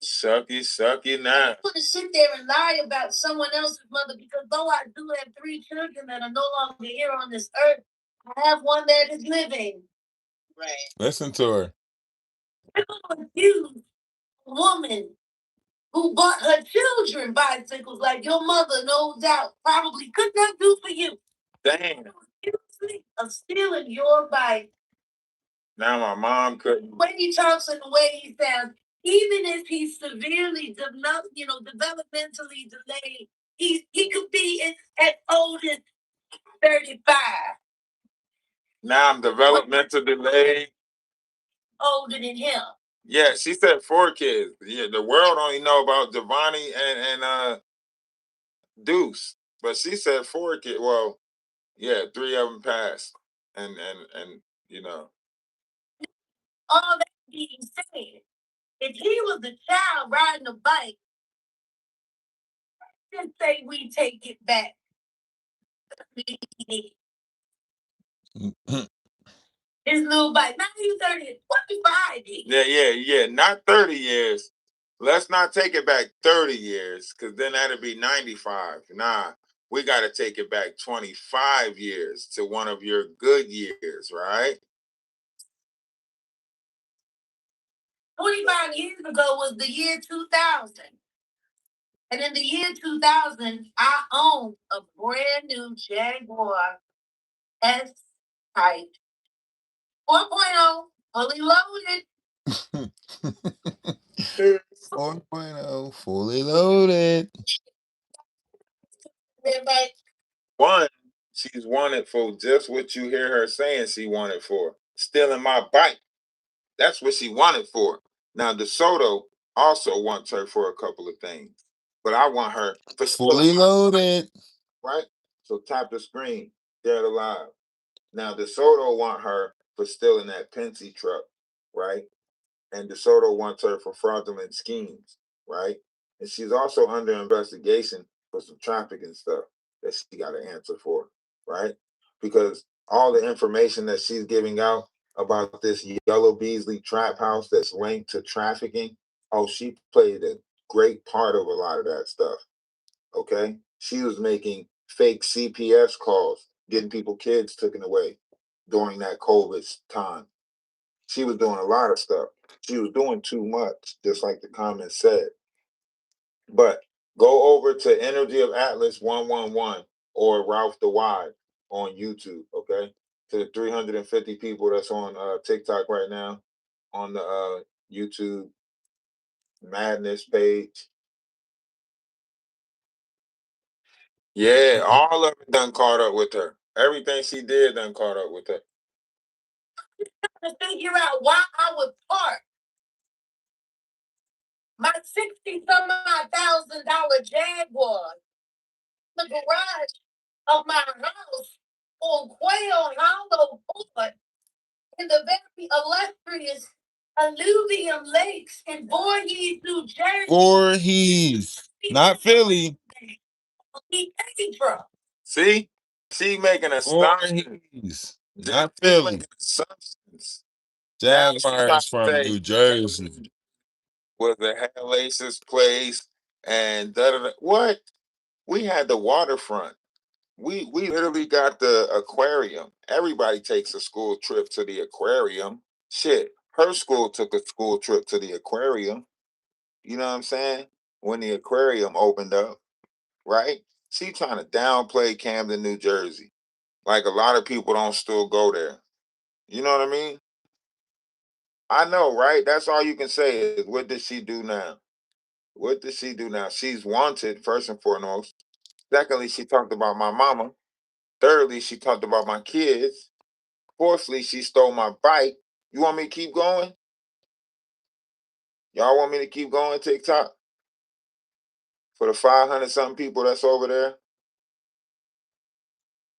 Sucky now. I'm gonna sit there and lie about someone else's mother because though I do have 3 children that are no longer here on this earth, I have one that is living. Right. Listen to her. I'm gonna accuse a woman who bought her children bicycles like your mother, no doubt, probably could not do for you. Damn. Of stealing your bike. Now my mom couldn't. When he talks and the way he sounds, even if he's severely, developmentally delayed, he could be as old as 35. Now I'm developmental delayed. Older than him. Yeah, she said 4 kids. Yeah, the world only know about Giovanni and Deuce, but she said 4 kids. Well, yeah, 3 of them passed, and you know. All that He said, if he was a child riding a bike, just say we take it back. His little bike. Now he's 30, 25 years. Yeah. Not 30 years. Let's not take it back 30 years, because then that'd be 95. Nah, we got to take it back 25 years to one of your good years, right? 25 years ago was the year 2000. And in the year 2000, I owned a brand new Jaguar S Type 4.0, fully loaded. 4.0, fully loaded. One, she's wanted for just what you hear her saying she wanted for. Stealing my bike. That's what she wanted for. Now, DeSoto also wants her for a couple of things, but I want her for Fully loaded. right? So tap the screen, dead alive. Now, DeSoto want her for stealing that Pensy truck, right? And DeSoto wants her for fraudulent schemes, right? And she's also under investigation for some trafficking stuff that she got to answer for, right? Because all the information that she's giving out about this Yellow Beasley trap house that's linked to trafficking, oh, she played a great part of a lot of that stuff. Okay, she was making fake CPS calls, getting people kids taken away during that COVID time. She was doing a lot of stuff. She was doing too much, just like the comments said. But go over to Energy of Atlas 111 or Ralphdawise on YouTube, okay? To the 350 people that's on TikTok right now, on the YouTube Madness page. Yeah, all of it done caught up with her. Everything she did done caught up with her. To figure out why I would park my $60-some-odd-thousand Jaguar in the garage of my house on Quail Hollow Court in the very illustrious alluvium lakes in Voorhees, New Jersey. Voorhees, not Philly. See? She making Voorhees, not She's Philly. making assumptions. Jaguars from New Jersey. Was the hellacious place and da-da-da. What? We had the waterfront. We literally got the aquarium. Everybody takes a school trip to the aquarium. Shit, her school took a school trip to the aquarium. You know what I'm saying? When the aquarium opened up, right? She trying to downplay Camden, New Jersey. Like a lot of people don't still go there. You know what I mean? I know, right? That's all you can say is, what did she do now? What did she do now? She's wanted, first and foremost. Secondly, she talked about my mama. Thirdly, she talked about my kids. Fourthly, she stole my bike. You want me to keep going? Y'all want me to keep going, TikTok? For the 500 something people that's over there?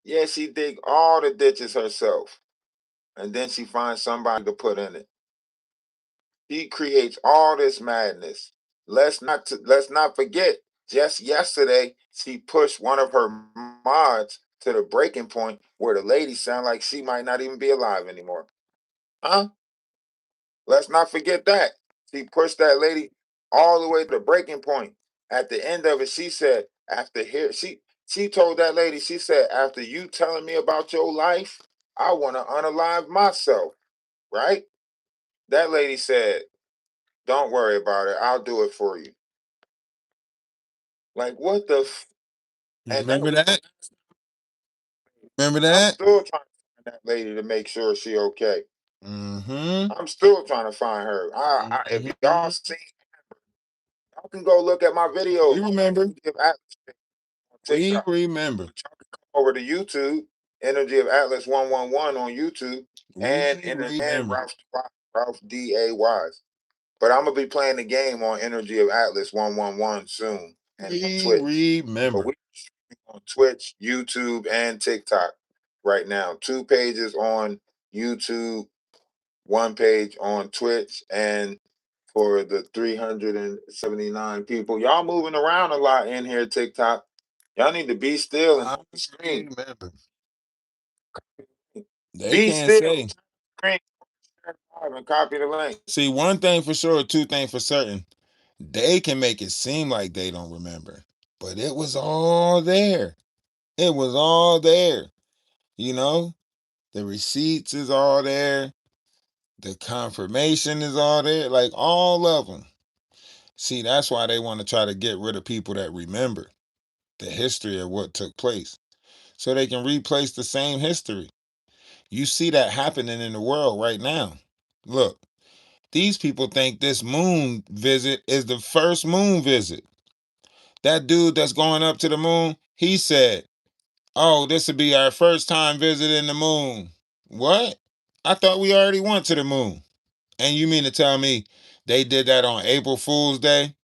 Yeah, she dig all the ditches herself. And then she finds somebody to put in it. He creates all this madness. Let's not forget. Just yesterday, she pushed one of her mods to the breaking point where the lady sound like she might not even be alive anymore. Huh? Let's not forget that. She pushed that lady all the way to the breaking point. At the end of it, she said, after here, she told that lady, she said, after you telling me about your life, I want to unalive myself. Right? That lady said, don't worry about it. I'll do it for you. Like, what the? Remember that? Remember I'm that? still trying to find that lady to make sure she okay. Mm-hmm. I'm still trying to find her. If y'all seen, y'all can go look at my videos. We remember. We remember. Over to YouTube, Energy of Atlas 111 on YouTube, and Ralph DaWise. But I'm gonna be playing the game on Energy of Atlas 111 soon, and we Twitch. remember. But we're on Twitch, YouTube, and TikTok right now. 2 pages on YouTube, one page on Twitch, and for the 379 people. Y'all moving around a lot in here, TikTok. Y'all need to be still and screen. They Be can't still. say. Screen and copy the link. See, one thing for sure, two things for certain. They can make it seem like they don't remember, but it was all there. It was all there. You know, the receipts is all there. The confirmation is all there. Like all of them. See, that's why they want to try to get rid of people that remember the history of what took place so they can replace the same history. You see that happening in the world right now. Look, these people think this moon visit is the first moon visit. That dude that's going up to the moon, he said, "Oh, this would be our first time visiting the moon." What? I thought we already went to the moon. And you mean to tell me they did that on April Fool's Day?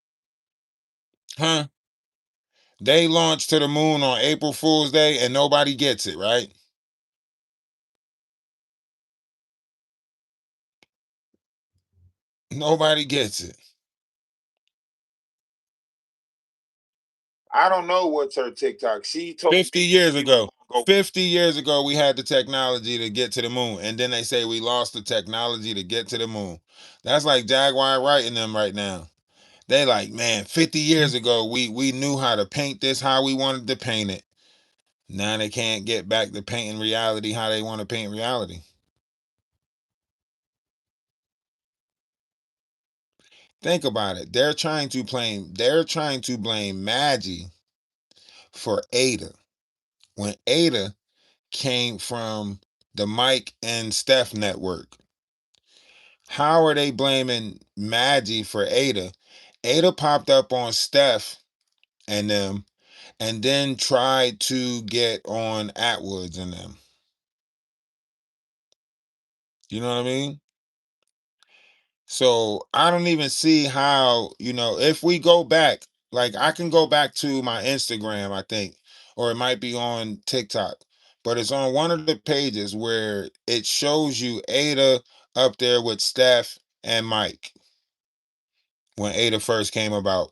Huh? They launched to the moon on April Fool's Day and nobody gets it, right? Nobody gets it. I don't know what's her TikTok. She told 50 me years she ago. was gonna 50 years ago, we had the technology to get to the moon. And then they say we lost the technology to get to the moon. That's like Jaguar writing them right now. They like, man, 50 years ago, we knew how to paint this how we wanted to paint it. Now they can't get back to painting reality how they want to paint reality. Think about it. They're trying to blame Maggie for Ada. When Ada came from the Mike and Steph network. How are they blaming Maggie for Ada? Ada popped up on Steph and them and then tried to get on Atwoods and them. You know what I mean? So I don't even see how, if we go back, like I can go back to my Instagram, I think, or it might be on TikTok, but it's on one of the pages where it shows you Ada up there with Steph and Mike when Ada first came about.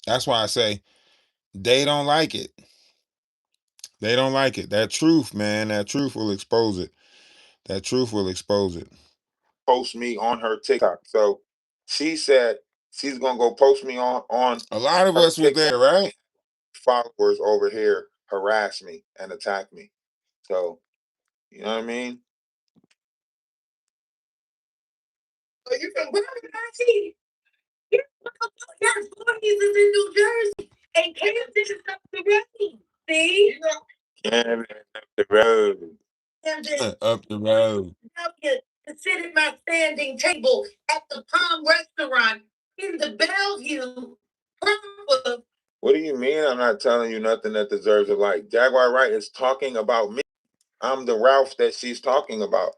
That's why I say they don't like it. They don't like it. That truth, man, that truth will expose it. That truth will expose it. post me on her TikTok. So she said she's gonna go post me on A lot of her us was TikTok. there, right? Followers over here harass me and attack me. So you know what I mean? Are you from Jersey? Yes, Boys is in New Jersey, and Kansas is up the road. See? Cannon up the road. Camden, Up the road. to sit at my standing table at the Palm Restaurant in the Bellevue. Purple. What do you mean I'm not telling you nothing that deserves a like? Jaguar Wright is talking about me. I'm the Ralph that she's talking about.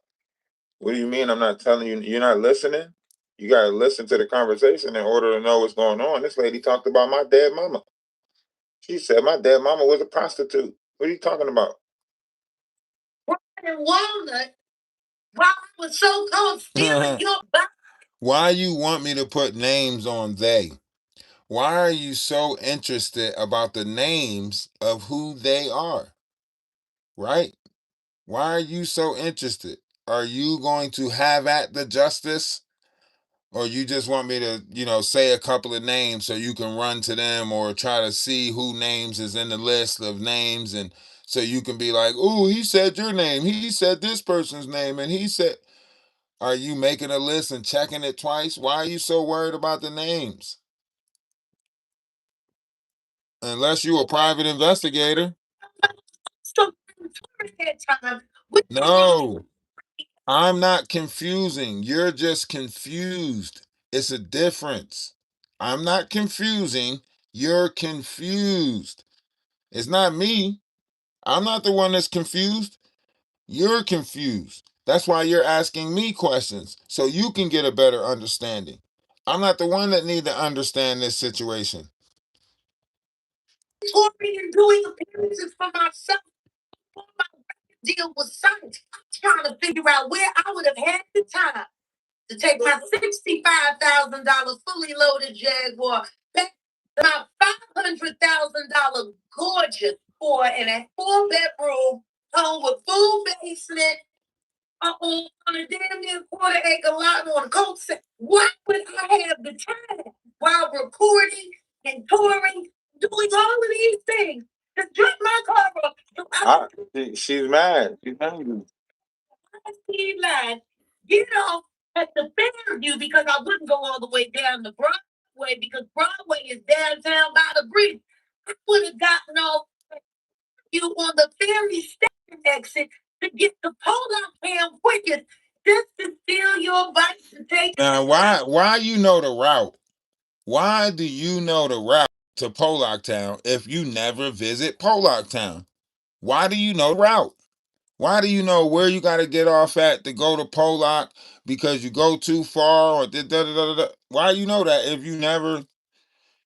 What do you mean I'm not telling you? You're not listening? You got to listen to the conversation in order to know what's going on. This lady talked about my dead mama. She said my dead mama was a prostitute. What are you talking about? And Walnut, while I was so cold stealing your back. Why you want me to put names on they? Why are you so interested about the names of who they are? Right? Why are you so interested? Are you going to have at the justice? Or you just want me to, say a couple of names so you can run to them or try to see who names is in the list of names and so you can be like, "Ooh, he said your name. He said this person's name and he said." Are you making a list and checking it twice? Why are you so worried about the names? Unless you a private investigator. So that time, No, I'm not confusing. You're just confused. It's a difference. I'm not confusing. You're confused. It's not me. I'm not the one that's confused. You're confused. That's why you're asking me questions so you can get a better understanding. I'm not the one that need to understand this situation. touring and doing appearances for myself. deal with science. I'm trying to figure out where I would have had the time to take my $65,000 fully loaded Jaguar back to my $500,000 gorgeous and a 4-bedroom home with full basement on a damn near quarter-acre lot on a cul-de-sac. Why would I have the time while recording and touring, doing all of these things to drop my car off? She's mad. She's angry. Steve line, get off at the Fairview because I wouldn't go all the way down the Broadway because Broadway is downtown by the bridge. I would have gotten off you on the ferry station exit to get the Pollock Town quickest just to steal your bike to take. Now, why you know the route? Why do you know the route to Pollock Town if you never visit Pollock Town? Why do you know the route? Why do you know where you got to get off at to go to Pollock because you go too far or da, da, da, da, da. Why you know that if you never,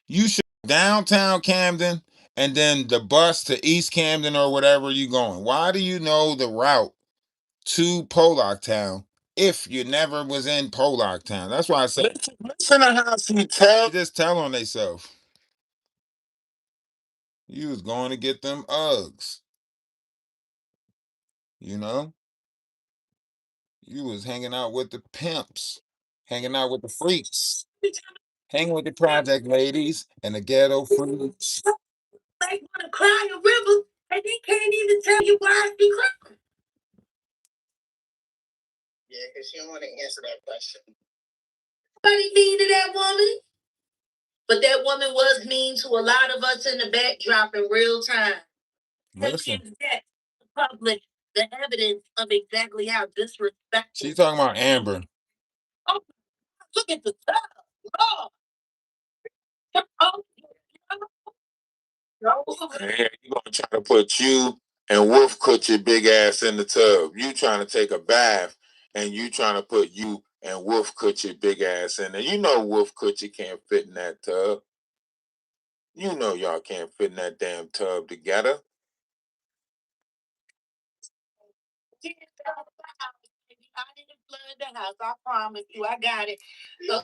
you should downtown Camden and then the bus to East Camden or whatever you going. Why do you know the route to Pollock Town if you never was in Pollock Town? That's why I said Listen to how she tells. just tell on themselves. You was going to get them Uggs. You know? You was hanging out with the pimps, hanging out with the freaks, hanging with the project ladies and the ghetto freaks. They want to cry a river and they can't even tell you why she crying. Yeah, because she don't want to answer that question. Nobody mean to that woman. But that woman was mean to a lot of us in the backdrop in real time. Listen. Publish the evidence of exactly how disrespectful. She's talking about Amber. Oh, look at the stuff. Oh, no. Man, you gonna try to put you and Wolf cut your big ass in the tub. You trying to take a bath and you trying to put you and Wolf cut your big ass in there. You know Wolf Coochie can't fit in that tub. You know y'all can't fit in that damn tub together. I didn't flood the house. I promise you, I got it. So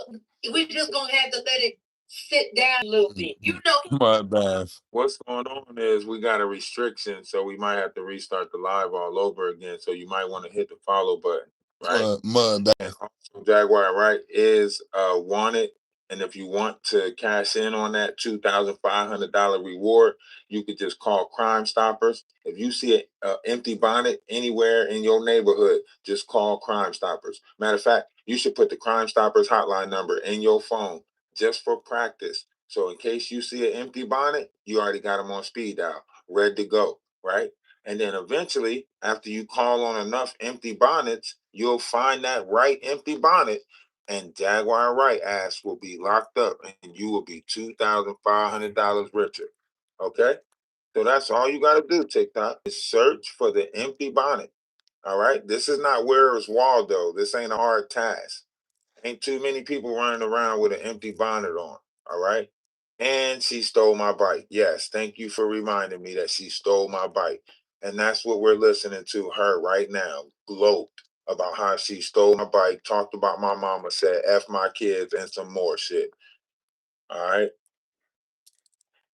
we just gonna have to let it sit down a little bit. You know. Mud bath. What's going on is we got a restriction, so we might have to restart the live all over again. So you might want to hit the follow button, right? Mud And bath. also, Jaguar right is wanted. And if you want to cash in on that $2,500 reward, you could just call Crime Stoppers. If you see an empty bonnet anywhere in your neighborhood, just call Crime Stoppers. Matter of fact, you should put the Crime Stoppers hotline number in your phone just for practice. So in case you see an empty bonnet, you already got them on speed dial, ready to go, right? And then eventually, after you call on enough empty bonnets, you'll find that right empty bonnet, and Jaguar Right ass will be locked up, and you will be $2,500 richer. Okay? So that's all you got to do, TikTok, is search for the empty bonnet. All right? This is not Where's Waldo. This ain't a hard task. Ain't too many people running around with an empty bonnet on. All right? And she stole my bike. Yes, thank you for reminding me that she stole my bike. And that's what we're listening to her right now, gloat about how she stole my bike, talked about my mama, said F my kids, and some more shit. All right.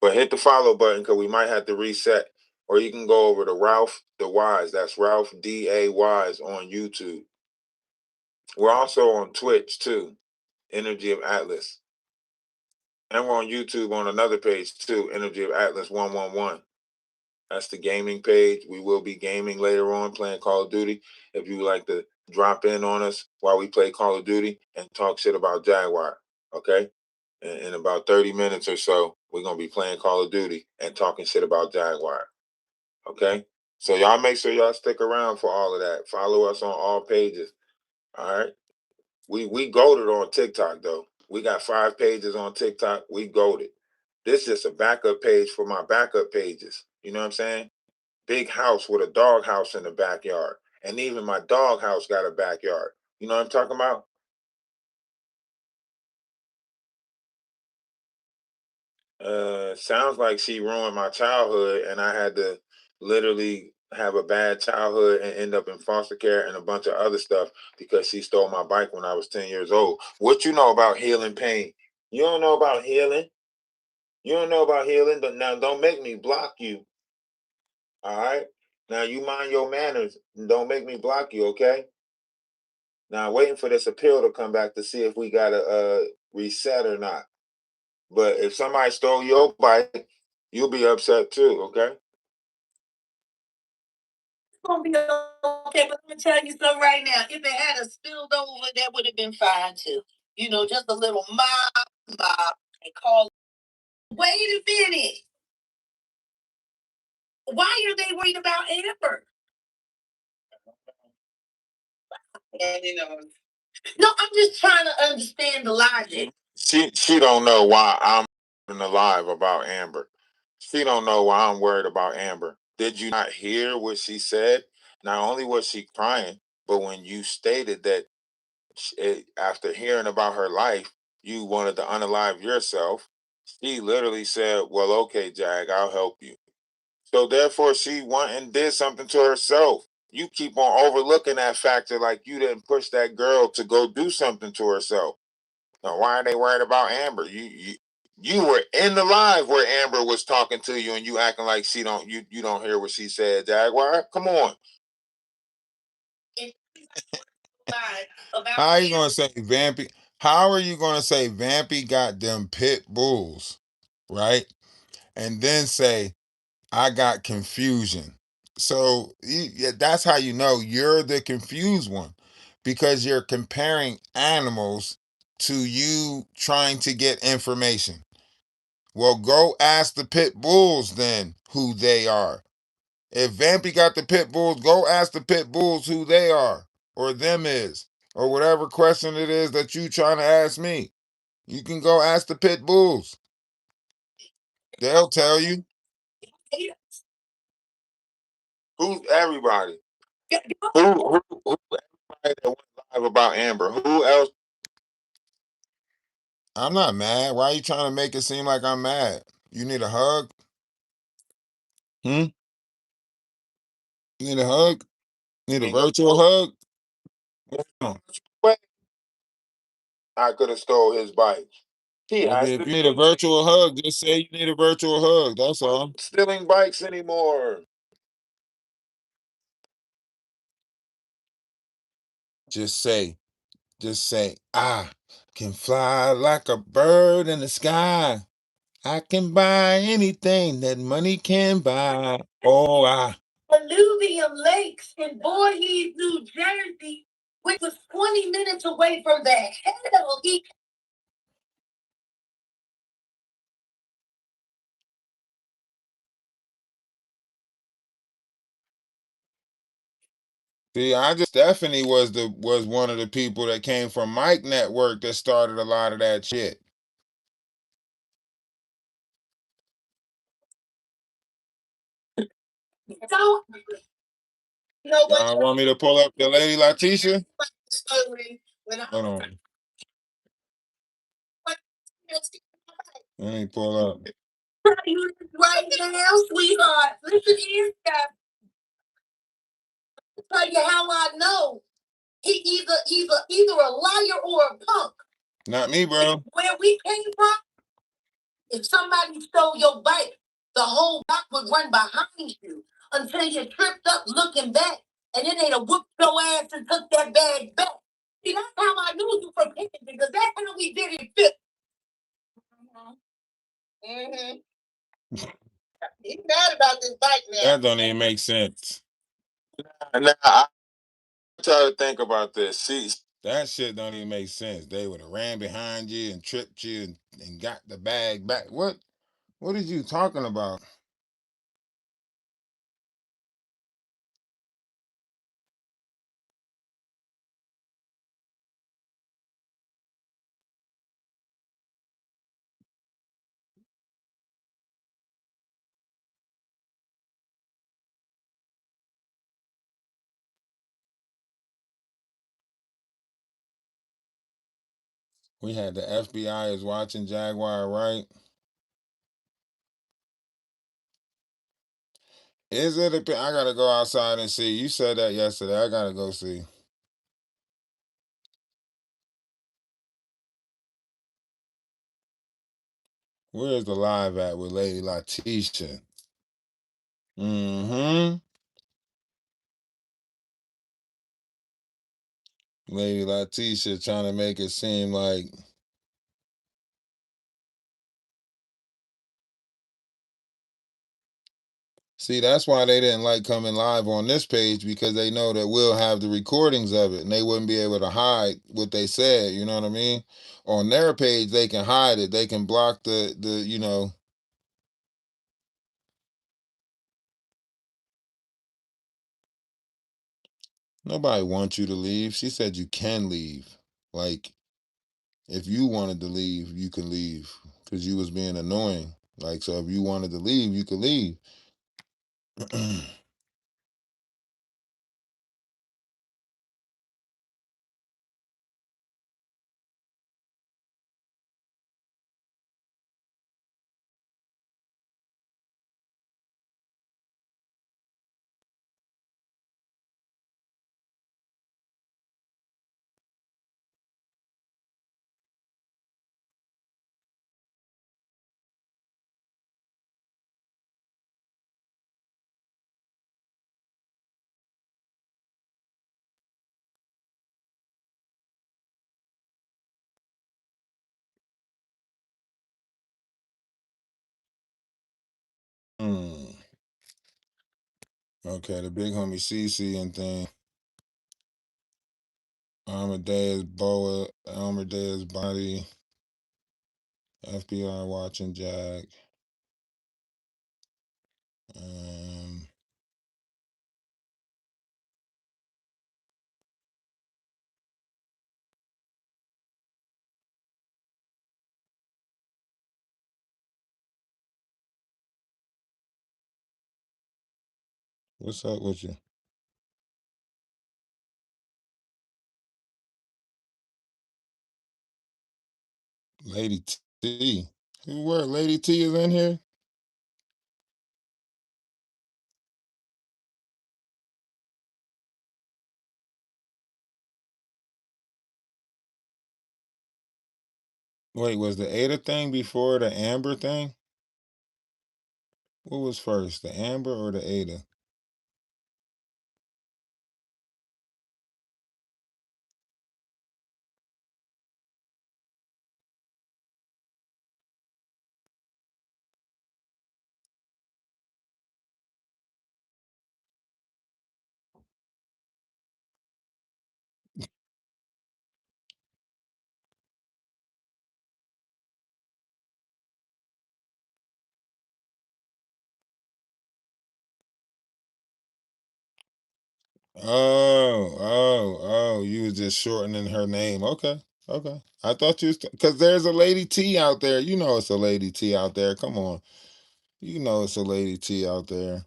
But hit the follow button because we might have to reset. Or you can go over to Ralphdawise. That's Ralph DaWise on YouTube. We're also on Twitch too, Energy of Atlas. And we're on YouTube on another page too, Energy of Atlas 111. That's the gaming page. We will be gaming later on, playing Call of Duty. If you would like to drop in on us while we play Call of Duty and talk shit about Jaguar, okay? In about 30 minutes or so, we're going to be playing Call of Duty and talking shit about Jaguar, okay? So y'all make sure y'all stick around for all of that. Follow us on all pages, all right? We goaded on TikTok, though. We got 5 pages on TikTok. We goaded. This is just a backup page for my backup pages. You know what I'm saying? Big house with a dog house in the backyard. And even my dog house got a backyard. You know what I'm talking about? Sounds like she ruined my childhood and I had to literally have a bad childhood and end up in foster care and a bunch of other stuff because she stole my bike when I was 10 years old. What you know about healing pain? You don't know about healing. You don't know about healing, but now don't make me block you. All right. Now you mind your manners and don't make me block you, okay? Now waiting for this appeal to come back to see if we gotta reset or not. But if somebody stole your bike, you'll be upset too, okay? It's gonna be okay, but let me tell you something right now. If it had a spilled over, that would have been fine too. You know, just a little mop, and call. Wait a minute. Why are they worried about Amber? And you know, no, I'm just trying to understand the logic. She don't know why I'm alive about Amber. She don't know why I'm worried about Amber. Did you not hear what she said? Not only was she crying, but when you stated that after hearing about her life, you wanted to unalive yourself, she literally said, "Well, okay, Jag, I'll help you." So therefore, she went and did something to herself. You keep on overlooking that factor like you didn't push that girl to go do something to herself. Now, why are they worried about Amber? You were in the live where Amber was talking to you, and you acting like she don't you don't hear what she said. Jaguar, come on. How are you gonna say Vampy? How are you gonna say Vampy got them pit bulls, right? And then say I got confusion. So yeah, that's how you know you're the confused one, because you're comparing animals to you trying to get information. Well, go ask the pit bulls then who they are. If Vampy got the pit bulls, go ask the pit bulls who they are or them is or whatever question it is that you trying to ask me. You can go ask the pit bulls. They'll tell you. Who's everybody? Who everybody that went live about Amber? Who else? I'm not mad. Why are you trying to make it seem like I'm mad? You need a hug? Hmm? You need a hug? Need a virtual hug? No. I could have stole his bike. He has Nigga, to if you need a virtual hug, just say you need a virtual hug. That's all. stealing bikes anymore. Just say, I can fly like a bird in the sky. I can buy anything that money can buy. Oh, Alluvium Lakes in Voorhees, New Jersey, which was 20 minutes away from the hell he. see, I just Stephanie was one of the people that came from Mike Network that started a lot of that shit. So, you know what? Y'all want me to pull up the lady Letitia? Story when I Hold on. Let me pull up. right now, sweetheart. Listen here, guys. Tell you how I know he's either a liar or a punk. Not me, bro. Where we came from, if somebody stole your bike, the whole block would run behind you until you tripped up looking back, and then they'd have whooped your ass and took that bag back. See, that's how I knew you from Pickens, because that's how we did it fit. Mm-hmm. He's mad about this bike now. That don't even make sense. Now I try to think about this. See, That shit don't even make sense. They would have ran behind you and tripped you and got the bag back. What are you talking about? We had the FBI is watching Jaguar, right? Is it a? I gotta go outside and see. You said that yesterday. I gotta go see. Where's the live at with Lady Letitia? Mm-hmm. Lady Letitia trying to make it seem like. See, that's why they didn't like coming live on this page, because they know that we'll have the recordings of it and they wouldn't be able to hide what they said. You know what I mean? On their page, they can hide it. They can block the. Nobody wants you to leave. She said you can leave. Like, if you wanted to leave, you can leave because you was being annoying. Like, so if you wanted to leave, you could leave. Hmm. Okay, the big homie CC and thing. Amadeus Boa, Amadeus Body, FBI watching Jack. Um, what's up with you? Lady T. Who were Lady T is in here? Wait, was the Ada thing before the Amber thing? What was first, the Amber or the Ada? Oh, you was just shortening her name. Okay, okay. I thought you was, because there's a Lady T out there. You know it's a Lady T out there. Come on. You know it's a Lady T out there.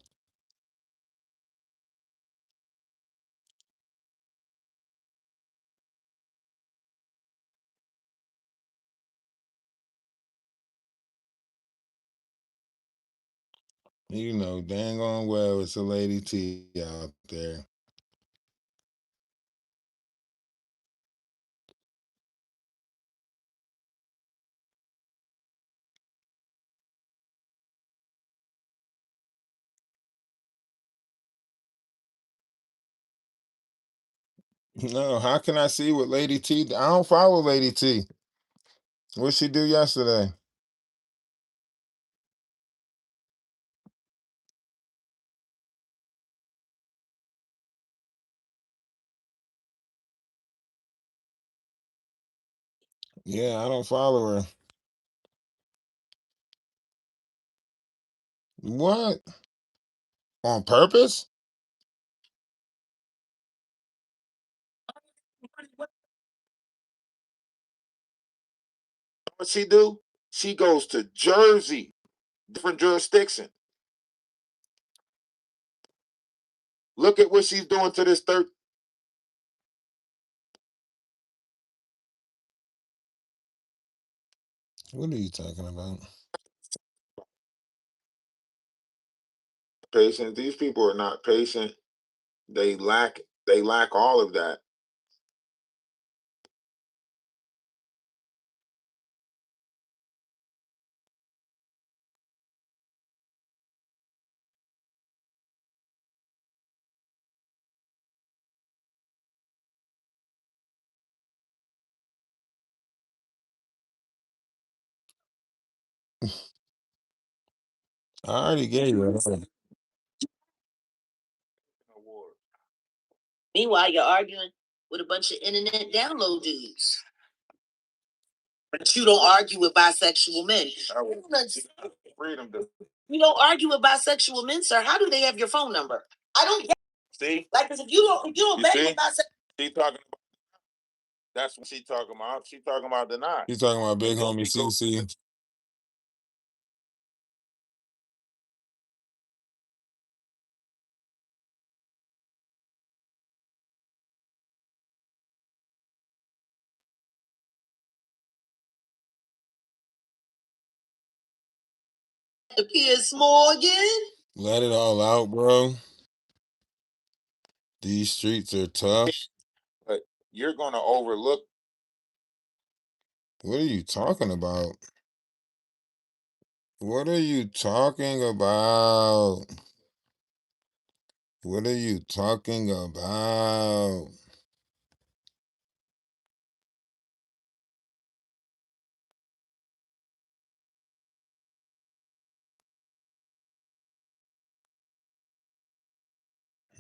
You know dang on well it's a Lady T out there. No, how can I see what Lady T? I don't follow Lady T. What she do yesterday? Yeah, I don't follow her. What? On purpose? What she do? She goes to Jersey, different jurisdiction. Look at what she's doing to this third. What are you talking about? patience. These people are not patient. They lack all of that. I already gave you that. Meanwhile, you're arguing with a bunch of internet download dudes. But you don't argue with bisexual men. Freedom. You don't argue with bisexual men, sir. How do they have your phone number? I don't get. See, Like, because if you don't bang with bisexual. She talking. That's what she talking about. She talking about deny. He's talking about big homie CC. The Piers Morgan. Let it all out, bro. These streets are tough. But you're gonna overlook. What are you talking about? What are you talking about? What are you talking about?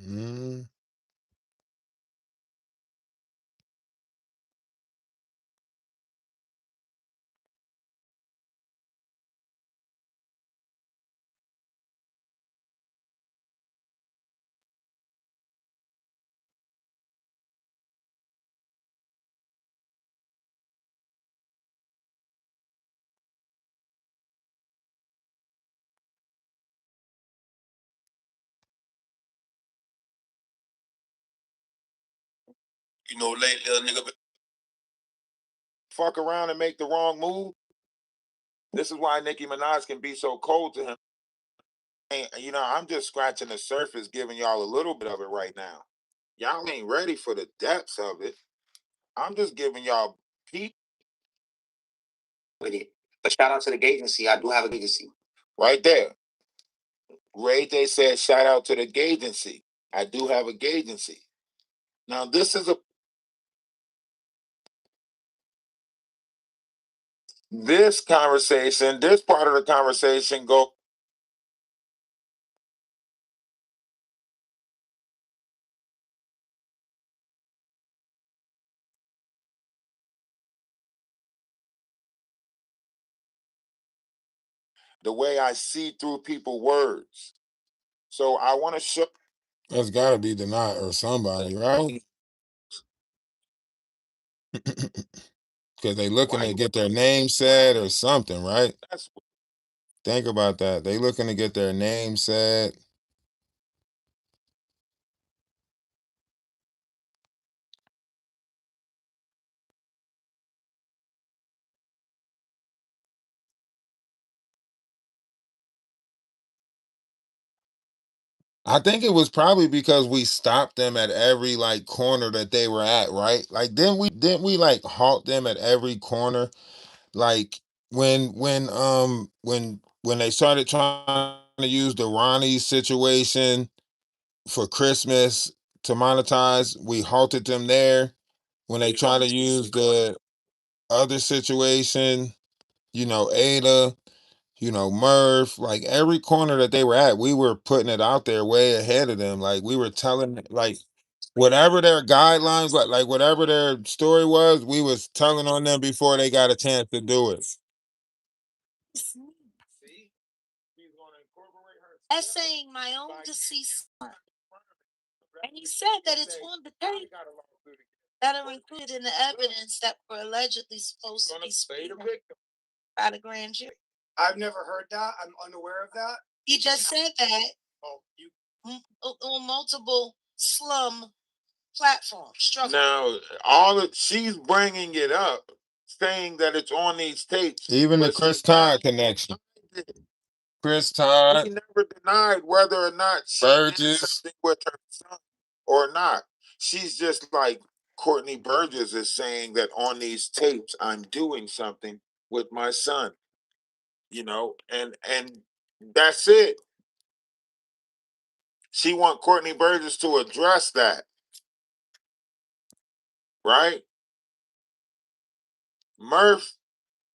Hmm? You know, late little nigga. Fuck around and make the wrong move. This is why Nicki Minaj can be so cold to him. And, you know, I'm just scratching the surface, giving y'all a little bit of it right now. Y'all ain't ready for the depths of it. I'm just giving y'all peep with it. But shout out to the agency. I do have an agency. Right there. Ray J said, shout out to the agency. I do have a agency. Now, this conversation, this part of the conversation go. The way I see through people's words. So I want to show. That's gotta be Denied or somebody, right? Because they looking to get their name said or something, right? Think about that. They looking to get their name said. I think it was probably because we stopped them at every like corner that they were at, right? Like didn't we like halt them at every corner? Like when they started trying to use the Ronnie situation for Christmas to monetize, we halted them there. When they try to use the other situation, you know, Ada, you know, Murph, like every corner that they were at, we were putting it out there way ahead of them. Like we were telling, like whatever their guidelines, like whatever their story was, we was telling on them before they got a chance to do it. Essaying my own deceased son. And he said that it's on the tape that are included in the evidence that were allegedly supposed to be speaking by the grand jury. I've never heard that. I'm unaware of that. He just said that on multiple slum platforms. Now, she's bringing it up, saying that it's on these tapes. Even the Chris Todd connection. Chris Todd, He never denied whether or not she did Burgess. something with her son or not. She's just like Courtney Burgess is saying that on these tapes, I'm doing something with my son, and that's it. She want Courtney Burgess to address that, right? Murph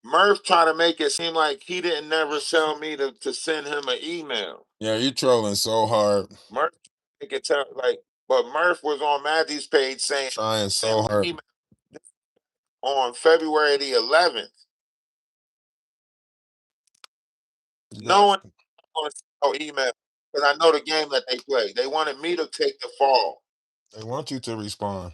Murph trying to make it seem like he didn't never tell me to send him an email. Yeah, you trolling so hard. Murph make it tell like, but Murph was on Maggie's page saying Trying so hard. On February the 11th, knowing I'm going to send no email because I know the game that they play. They wanted me to take the fall. They want you to respond.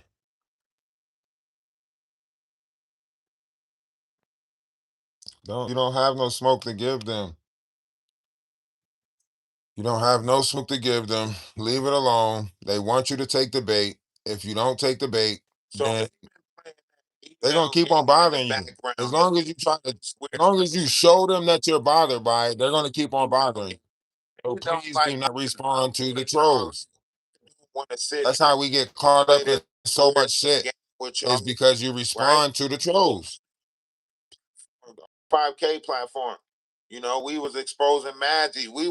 You don't have no smoke to give them. You don't have no smoke to give them. Leave it alone. They want you to take the bait. If you don't take the bait, So then they're gonna keep on bothering you. As long as you show them that you're bothered by it, they're gonna keep on bothering you. So please do not respond to the trolls. That's how we get caught up in so much shit. Is because you respond to the trolls. 5K platform. We was exposing Maggie. We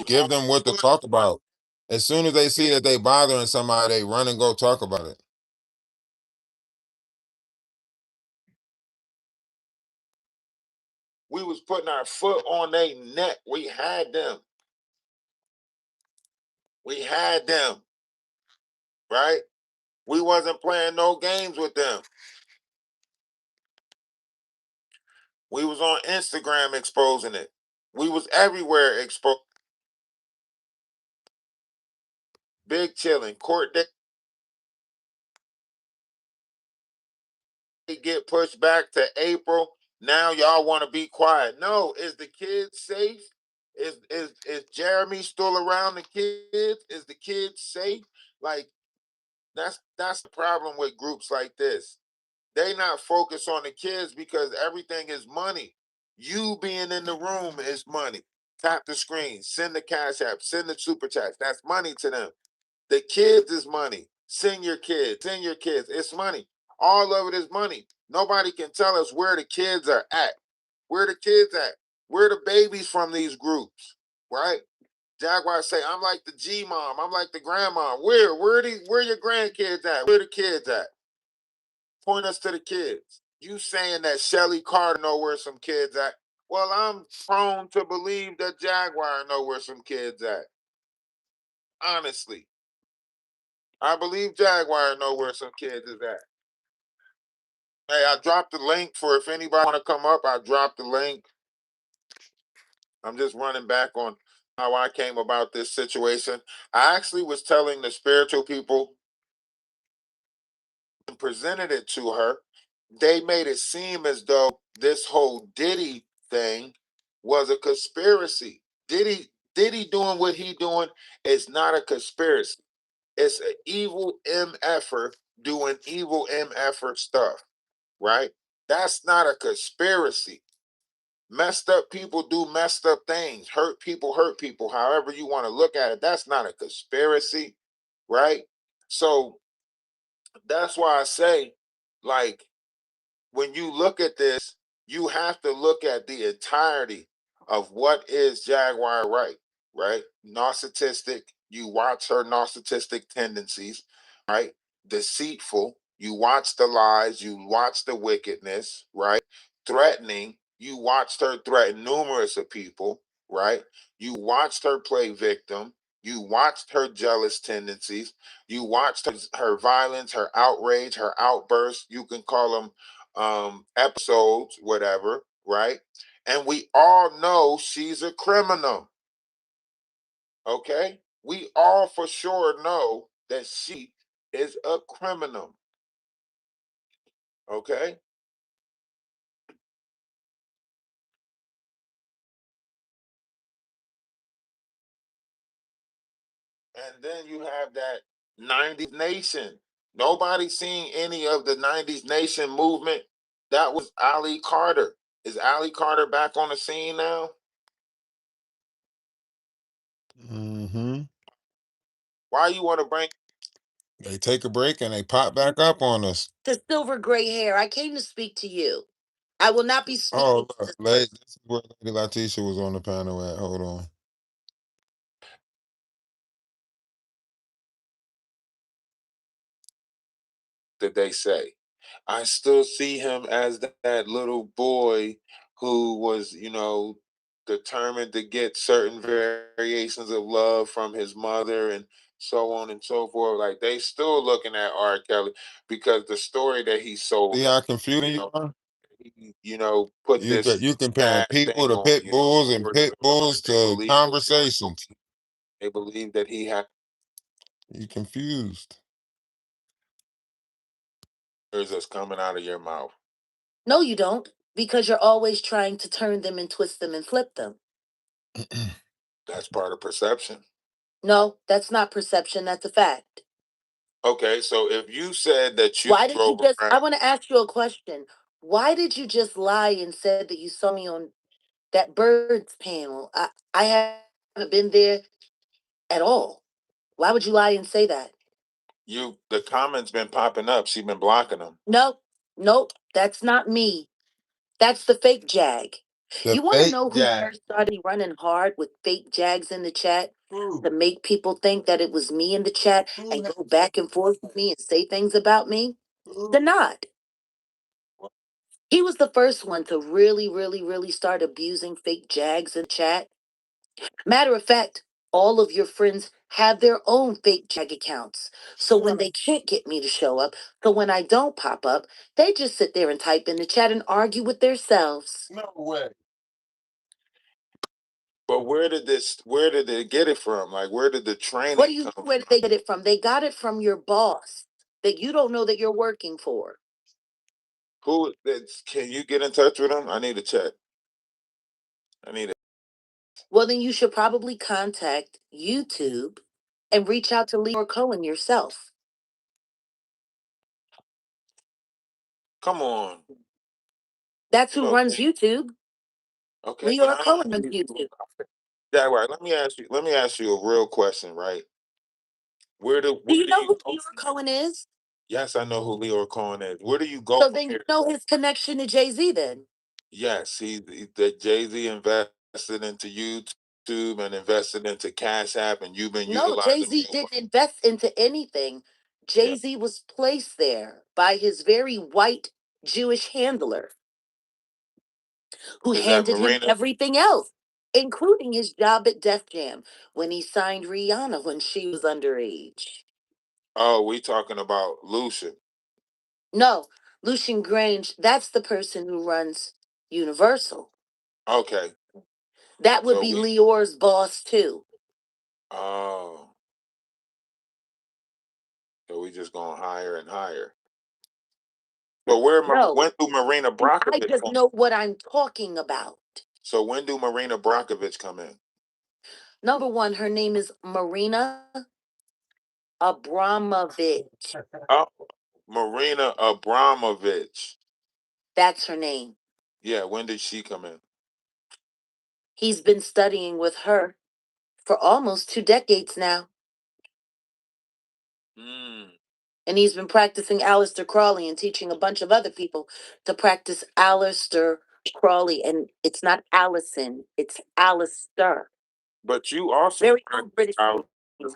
Give them what to talk about. As soon as they see that they bothering somebody, they run and go talk about it. We was putting our foot on their neck. We had them. We had them. Right? We wasn't playing no games with them. We was on Instagram exposing it. We was everywhere exposed. Big chilling. Court day get pushed back to April. Now y'all want to be quiet. No, is the kids safe? Is Jeremy still around the kids? Is the kids safe? Like that's the problem with groups like this. They not focused on the kids because everything is money. You being in the room is money. Tap the screen, send the cash app, send the super chat. That's money to them. The kids is money. Send your kids, send your kids. It's money. All of it is money. Nobody can tell us where the kids are at. Where the kids at? Where the babies from these groups, right? Jaguar say, I'm like the G mom. I'm like the grandma. Where your grandkids at? Where the kids at? Point us to the kids. You saying that Shelly Carter know where some kids at? Well, I'm prone to believe that Jaguar know where some kids at. Honestly, I believe Jaguar know where some kids is at. Hey, I dropped the link for if anybody want to come up. I dropped the link. I'm just running back on how I came about this situation. I actually was telling the spiritual people and presented it to her. They made it seem as though this whole Diddy thing was a conspiracy. Diddy doing what he doing is not a conspiracy. It's an evil MFer doing evil MFer stuff, right? That's not a conspiracy. Messed up people do messed up things. Hurt people hurt people. However you want to look at it, that's not a conspiracy, right? So that's why I say, like, when you look at this, you have to look at the entirety of what is Jaguar right? Narcissistic. You watch her narcissistic tendencies, right? Deceitful. You watch the lies. You watch the wickedness, right? Threatening. You watched her threaten numerous of people, right? You watched her play victim. You watched her jealous tendencies. You watched her violence, her outrage, her outbursts. You can call them episodes, whatever, right? And we all know she's a criminal. Okay? We all for sure know that she is a criminal. Okay? And then you have that 90s Nation. Nobody seen any of the 90s Nation movement. That was Ali Carter. Is Ali Carter back on the scene now? Mm-hmm. Why you want to bring? They take a break and they pop back up on us. The silver gray hair. I came to speak to you. I will not be Oh, speaking to look, this Lady, person. this is where Lady Letitia was on the panel at. Hold on. Did they say? I still see him as that little boy who was, determined to get certain variations of love from his mother and so on and so forth. Like they still looking at R. Kelly because the story that he sold See them, how confusing you you know, are? he, put this You comparing bad people thing to on, pit bulls and towards pit their mother. bulls They to believe conversations. they believe that he had You confused. words that's coming out of your mouth. No, you don't, because you're always trying to turn them and twist them and flip them. That's part of perception. No, that's not perception. That's a fact. Okay, so if you said that you Why did you drove just? around, I want to ask you a question. Why did you just lie and said that you saw me on that birds panel? I haven't been there at all. Why would you lie and say that? the comments been popping up. She been blocking them. No, nope, that's not me. That's the fake Jag. The You want to fake know who Jack. first started running hard with fake Jags in the chat Who? to make people think that it was me in the chat and go back and forth with me and say things about me? Who? The Nod. He was the first one to really, really, really start abusing fake Jags in the chat. Matter of fact, all of your friends have their own fake Jag accounts. So when they can't get me to show up, so when I don't pop up, they just sit there and type in the chat and argue with themselves. No way. But where did they get it from? Like, where did the What do training you come where did from? they get it from? They got it from your boss that you don't know that you're working for. Can you get in touch with them? I need to check. I need to. Well, then you should probably contact YouTube and reach out to Leor Cohen yourself. Come on. That's who Look, runs YouTube. okay, but Leor I don't. Cohen runs YouTube. Yeah, right. Let me ask you a real question, right? Do Where you do know you who go Leor from there? Cohen is? Yes, I know who Leo Cohen is. Where do you go So from then you here? know his connection to Jay-Z then. Yes, that Jay-Z invested into YouTube and invested into Cash App, and you've been No, utilizing Jay-Z both of didn't them. invest into anything. Yeah. Jay-Z was placed there by his very white Jewish handler who Is that handed him Marina? everything else, including his job at Def Jam when he signed Rihanna when she was underage. Oh, we talking about Lucian. No, Lucian Grange, that's the person who runs Universal. Okay. That would So be we Leor's boss too. oh, so we just going higher and higher. So No, when do Marina I Brockovich just come? know what I'm talking about. So when do Marina Brockovich come in? Number one, her name is Marina Abramovich. Oh, Marina Abramovich. That's her name. Yeah, when did she come in? He's been studying with her for almost 2 decades now. Mm. And he's been practicing Aleister Crowley and teaching a bunch of other people to practice Aleister Crowley. And it's not Allison, it's Alistair. But you also Very old practice British out. name.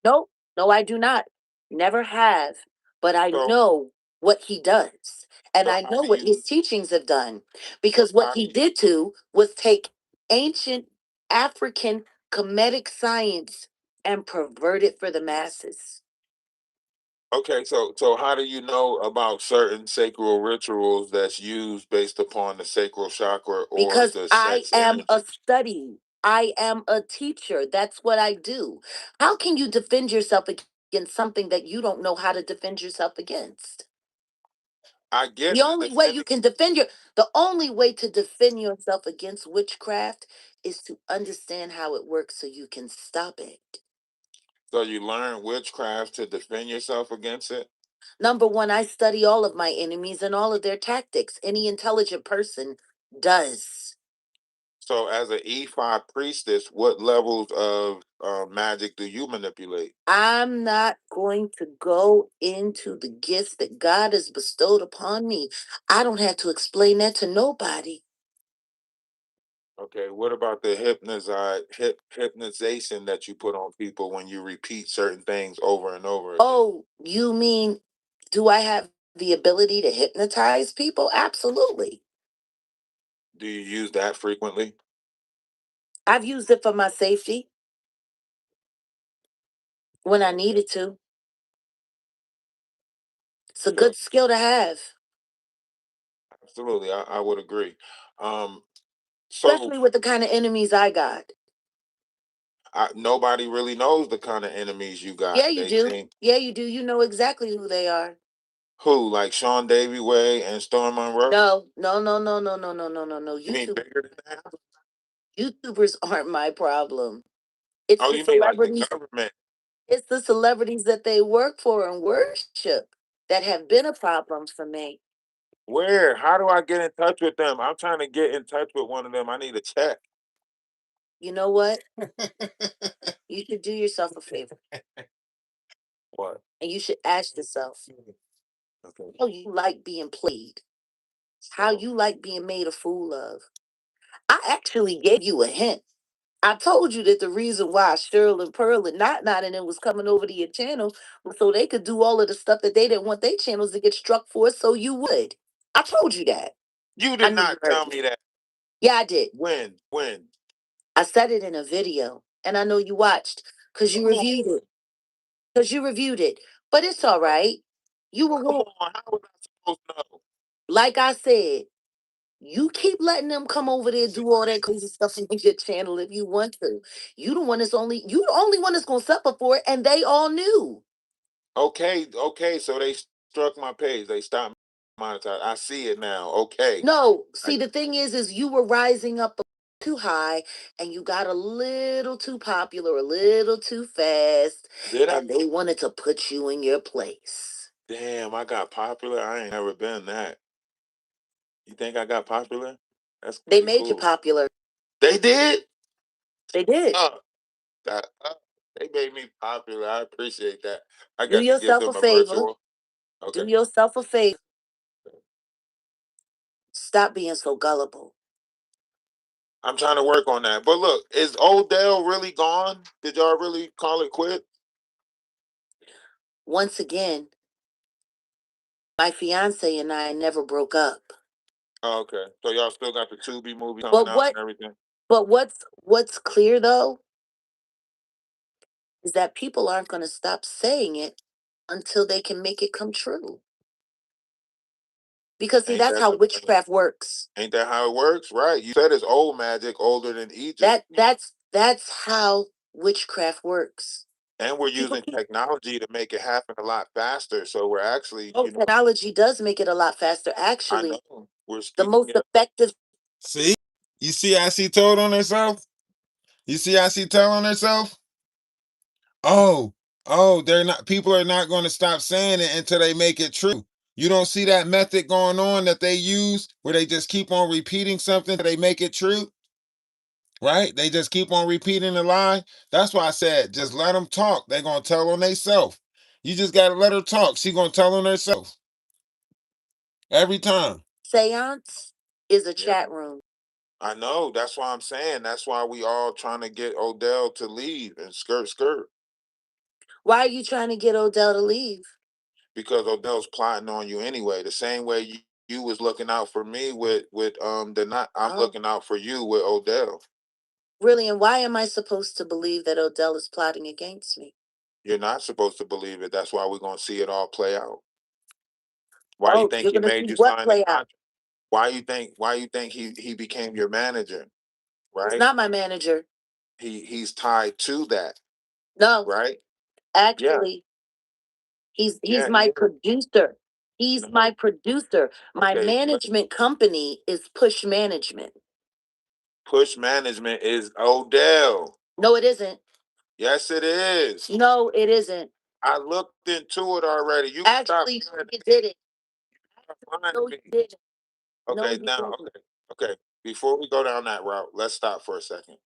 No, no, I do not. Never have. But I So know what he does. And so I how know do what you his teachings have done. so Because what how do he you did to was take ancient African Kemetic science and pervert it for the masses. Okay, so how do you know about certain sacral rituals that's used based upon the sacral chakra or Because the I sex am a energy? study. I am a teacher. That's what I do. How can you defend yourself against something that you don't know how to defend yourself against? I The get the only way you defending. can defend your the only way to defend yourself against witchcraft is to understand how it works so you can stop it. So you learn witchcraft to defend yourself against it. Number one, I study all of my enemies and all of their tactics. Any intelligent person does. So, as an E5 priestess, what levels of magic do you manipulate? I'm not going to go into the gifts that God has bestowed upon me. I don't have to explain that to nobody. Okay, what about the hypnotization that you put on people when you repeat certain things over and over again? Oh, you mean, do I have the ability to hypnotize people? Absolutely. Do you use that frequently? I've used it for my safety when I Okay, needed to. It's a so good skill to have, absolutely, I would agree. Um, so especially with the kind of enemies I got. nobody really knows the kind of enemies you Yeah, got. you They do. think Yeah, you do. You know exactly who they are. who, like Sean Davy Way and Storm Monroe? No, no, no, no, no, no, no, no, no, no. You mean YouTube bigger than that? YouTubers aren't my problem. It's Oh, the you mean like the celebrities. government? It's the celebrities that they work for and worship that have been a problem for me. Where? How do I get in touch with them? I'm trying to get in touch with one of them. I need a check. You know what? You should do yourself a favor What? and you should ask yourself Okay. how you like being played, how So you like being made a fool of. I actually gave you a hint. I told you that the reason why Cheryl and Pearl and Not and it was coming over to your channel was so they could do all of the stuff that they didn't want their channels to get struck for, so you would. I told you that. you I did knew you not heard tell me. me that. Yeah, I did. When? When? I said it in a video, and I know you watched because you Come on. reviewed it. Because you reviewed it. But it's all right. You were Come wrong. on. How was I supposed to know? Like I said, you keep letting them come over there and See, do all that crazy stuff on your channel if you want to. You the only one that's gonna suffer for it, and they all knew. okay, okay. So they struck my page. They stopped monetizing. I see it now. Okay. No, I, see the thing is you were rising up too high and you got a little too popular, a little too fast, did I? and they wanted to put you in your place. Damn, I got popular. I ain't never been that. You think I got popular? That's They pretty made you cool. popular. They did? They did. Oh, that, they made me popular. I appreciate that. I Do got to give yourself a them a favor. virtual. Do Okay. yourself a favor. Stop being so gullible. I'm trying to work on that. But look, is Odell really gone? Did y'all really call it quit? Once again, my fiance and I never broke up. Oh, okay. So y'all still got the Tubi movie coming But out what and everything? but what's clear though is that people aren't going to stop saying it until they can make it come true. Because see, Ain't that's that how the witchcraft works. ain't that how it works? Right. You said it's old magic, older than Egypt. That's how witchcraft works. And we're People using keep technology to make it happen a lot faster. So we're actually, oh, technology does make it a lot faster. I Actually, know we're the speeding most it up. effective. See? You see how she told on herself? You see how she tell on herself? Oh, oh, they're not people are not going to stop saying it until they make it true. You don't see that method going on that they use where they just keep on repeating something till they make it true, right? They just keep on repeating the lie. That's why I said just let them talk. They're going to tell on themselves. You just got to let her talk. She going to tell on herself every time. Seance is a Yeah. chat room. I know. That's why I'm saying. That's why we all trying to get Odell to leave and skirt Why are you trying to get Odell to leave? because Odell's plotting on you anyway. The same way you was looking out for me with the not. I'm Oh, looking out for you with Odell. really? And why am I supposed to believe that Odell is plotting against me? You're not supposed to believe it. That's why we're gonna see it all play out. Why you Oh, think you're he gonna made see you what sign the play out? contract? Why you think he became your manager? He's Right? not my manager. He's tied to that, No, right? Yeah, actually, he's yeah, he my is. producer. He's No. my producer. My Okay, management company is Push Management. push management is Odell. No, it isn't. Yes, it is. No, it isn't. I looked into it already. You can stop Actually, you did it. lying No, to you me. didn't. No, Okay, you now, didn't. okay, okay. before we go down that route, let's stop for a second.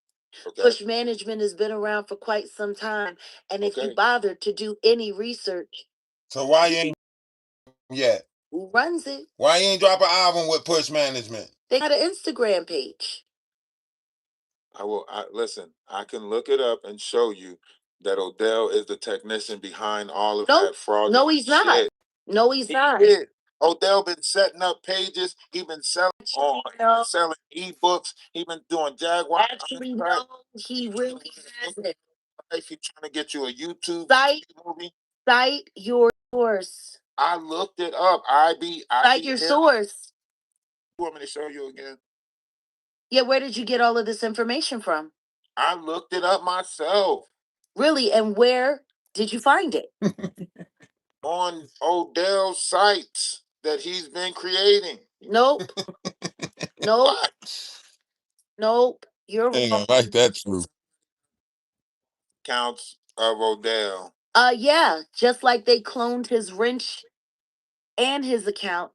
Okay. Push management has been around for quite some time, and if you Okay. bother to do any research, So why you ain't yet? who runs it? Why you ain't drop an album with Push Management? They got an Instagram page. Listen. I can look it up and show you that Odell is the technician behind all of No, that fraud. no, he's not. Shit. No, he's not. Did. Odell been setting up pages. He been selling selling ebooks. He been doing Jaguar. Actually, no, he really hasn't. If you're trying to get you a YouTube movie, Cite your source. I looked it up. Cite your source. You want me to show you again? Yeah, where did you get all of this information from? I looked it up myself. Really? And where did you find it? On Odell's sites that he's been creating. Nope. Nope. What? Nope. You're Ain't wrong. gonna like that truth. Counts of Odell. Yeah, just like they cloned his wrench and his account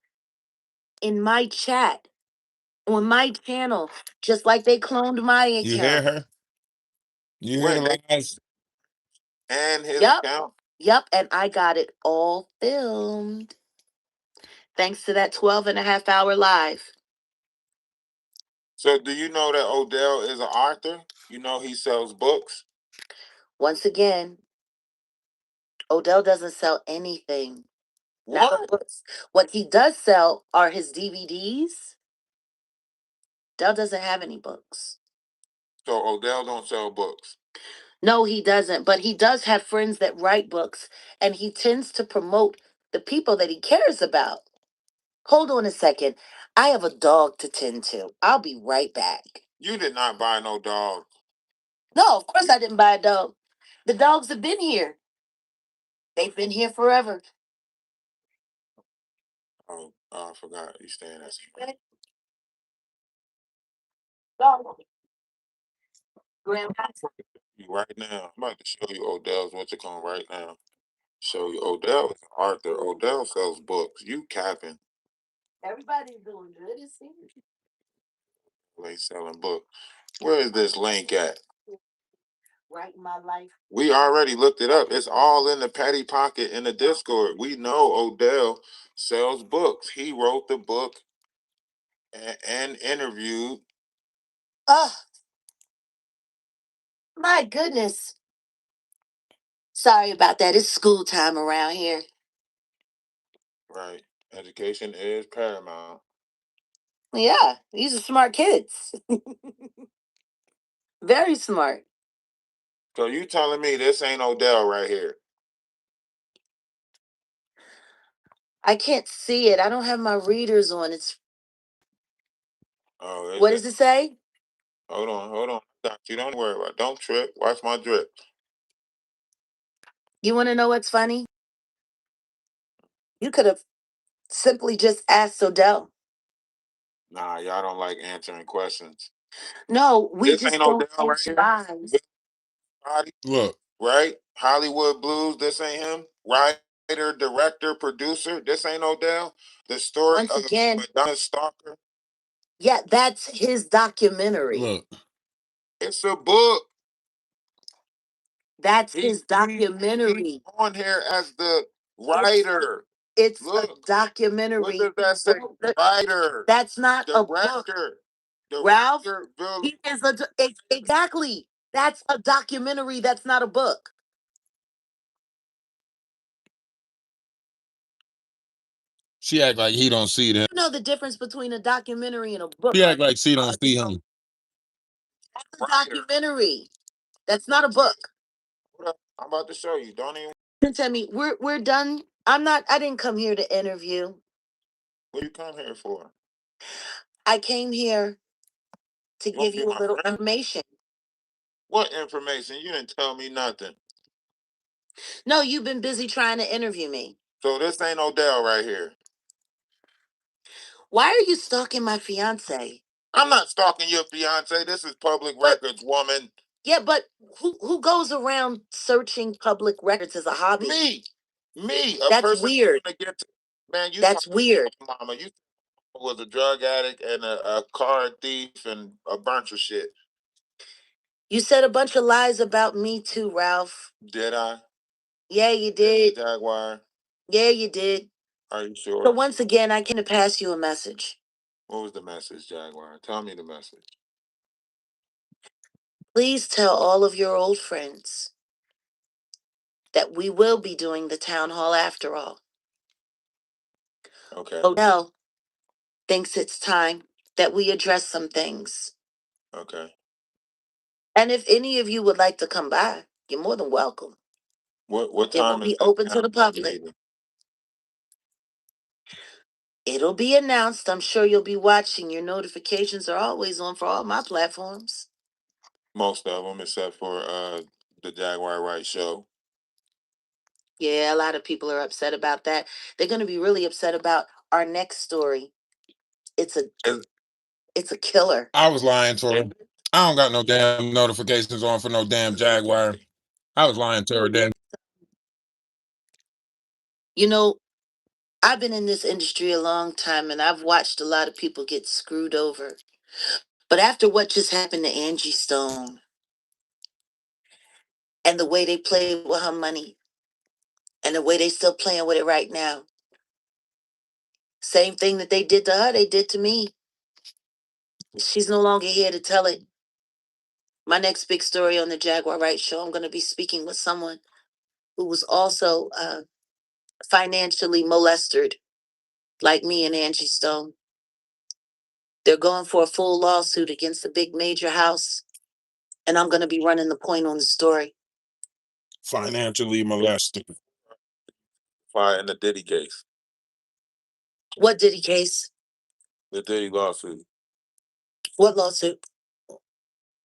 in my chat on my channel, just like they cloned my account. You hear her? You hear the lies? And his Yep. account? Yep, and I got it all filmed. Thanks to that 12.5 hour live. So do you know that Odell is an author? You know he sells books? Once again, Odell doesn't sell anything. Not books. What he does sell are his DVDs. Odell doesn't have any books. So Odell don't sell books. No, he doesn't. But he does have friends that write books, and he tends to promote the people that he cares about. Hold on a second. I have a dog to tend to. I'll be right back. You did not buy no dog. No, of course I didn't buy a dog. The dogs have been here. They've been here forever. Oh, I forgot you staying at Dog. Grandma. you right now. I'm about to show you Odell's what's it called right now. Show you Odell is an author. Odell sells books. You capping. Everybody's doing good, it seems. They selling books. Where is this link at? Right in my life. We already looked it up. It's all in the Patty Pocket in the Discord. We know Odell sells books. He wrote the book and interviewed. My goodness. Sorry about that. It's school time around here. Right. Education is paramount. Yeah, these are smart kids. Very smart. So you telling me this ain't Odell right here? I can't see it. I don't have my readers on. It's Oh, what does it say? Hold on. Got you. Don't worry about it. Don't trip. Watch my drip. You want to know what's funny? You could have simply just asked Odell. Nah, y'all don't like answering questions. No, we this just ain't don't Odell right answer here. lies. Look. Right? Hollywood Blues, this ain't him. Writer, director, producer, this ain't Odell. The story Once of again, Madonna Stalker. yeah, that's his documentary. Look. It's a book. That's his documentary. He's on here as the writer. It's Look, a documentary. what does that say? Writer. That's not a book. Director. Ralph, Bill. he is exactly. That's a documentary. That's not a book. She act like he don't see them. You know the difference between a documentary and a book. She act like she don't see him. That's a documentary. That's not a book. I'm about to show you. Don't even. Tell me, we're done. I didn't come here to interview. What you come here for? I came here to give you a little information. What information? You didn't tell me nothing. No, you've been busy trying to interview me. So this ain't Odell right here. Why are you stalking my fiance? I'm not stalking your fiance. This is public records, woman. Yeah, but who goes around searching public records as a hobby? Me. That's weird. Man, you That's weird. Mama. You was a drug addict and a car thief and a bunch of shit. You said a bunch of lies about me too, Ralph. Did I? Yeah, you did. Jaguar. Yeah, you did. Are you sure? So once again, I came to pass you a message. What was the message, Jaguar? Tell me the message. Please tell all of your old friends that we will be doing the town hall after all. Okay. Odell thinks it's time that we address some things. Okay. And if any of you would like to come by, you're more than welcome. What It will time is be the open to town the hall public. meeting? It'll be announced. I'm sure you'll be watching. Your notifications are always on for all my platforms. Most of them, except for the Jaguar Right show. Yeah, a lot of people are upset about that. They're going to be really upset about our next story. It's a Is- it's a killer. I was lying to her. I don't got no damn notifications on for no damn Jaguar. I was lying to her then. You know, I've been in this industry a long time and I've watched a lot of people get screwed over. But after what just happened to Angie Stone and the way they played with her money and the way they still playing with it right now, same thing that they did to her, they did to me. She's no longer here to tell it. My next big story on the Jaguar Right show, I'm going to be speaking with someone who was also financially molested, like me and Angie Stone. They're going for a full lawsuit against a big major house, and I'm going to be running the point on the story. Financially molested. Fire in the Diddy case. What Diddy case? The Diddy lawsuit. What lawsuit?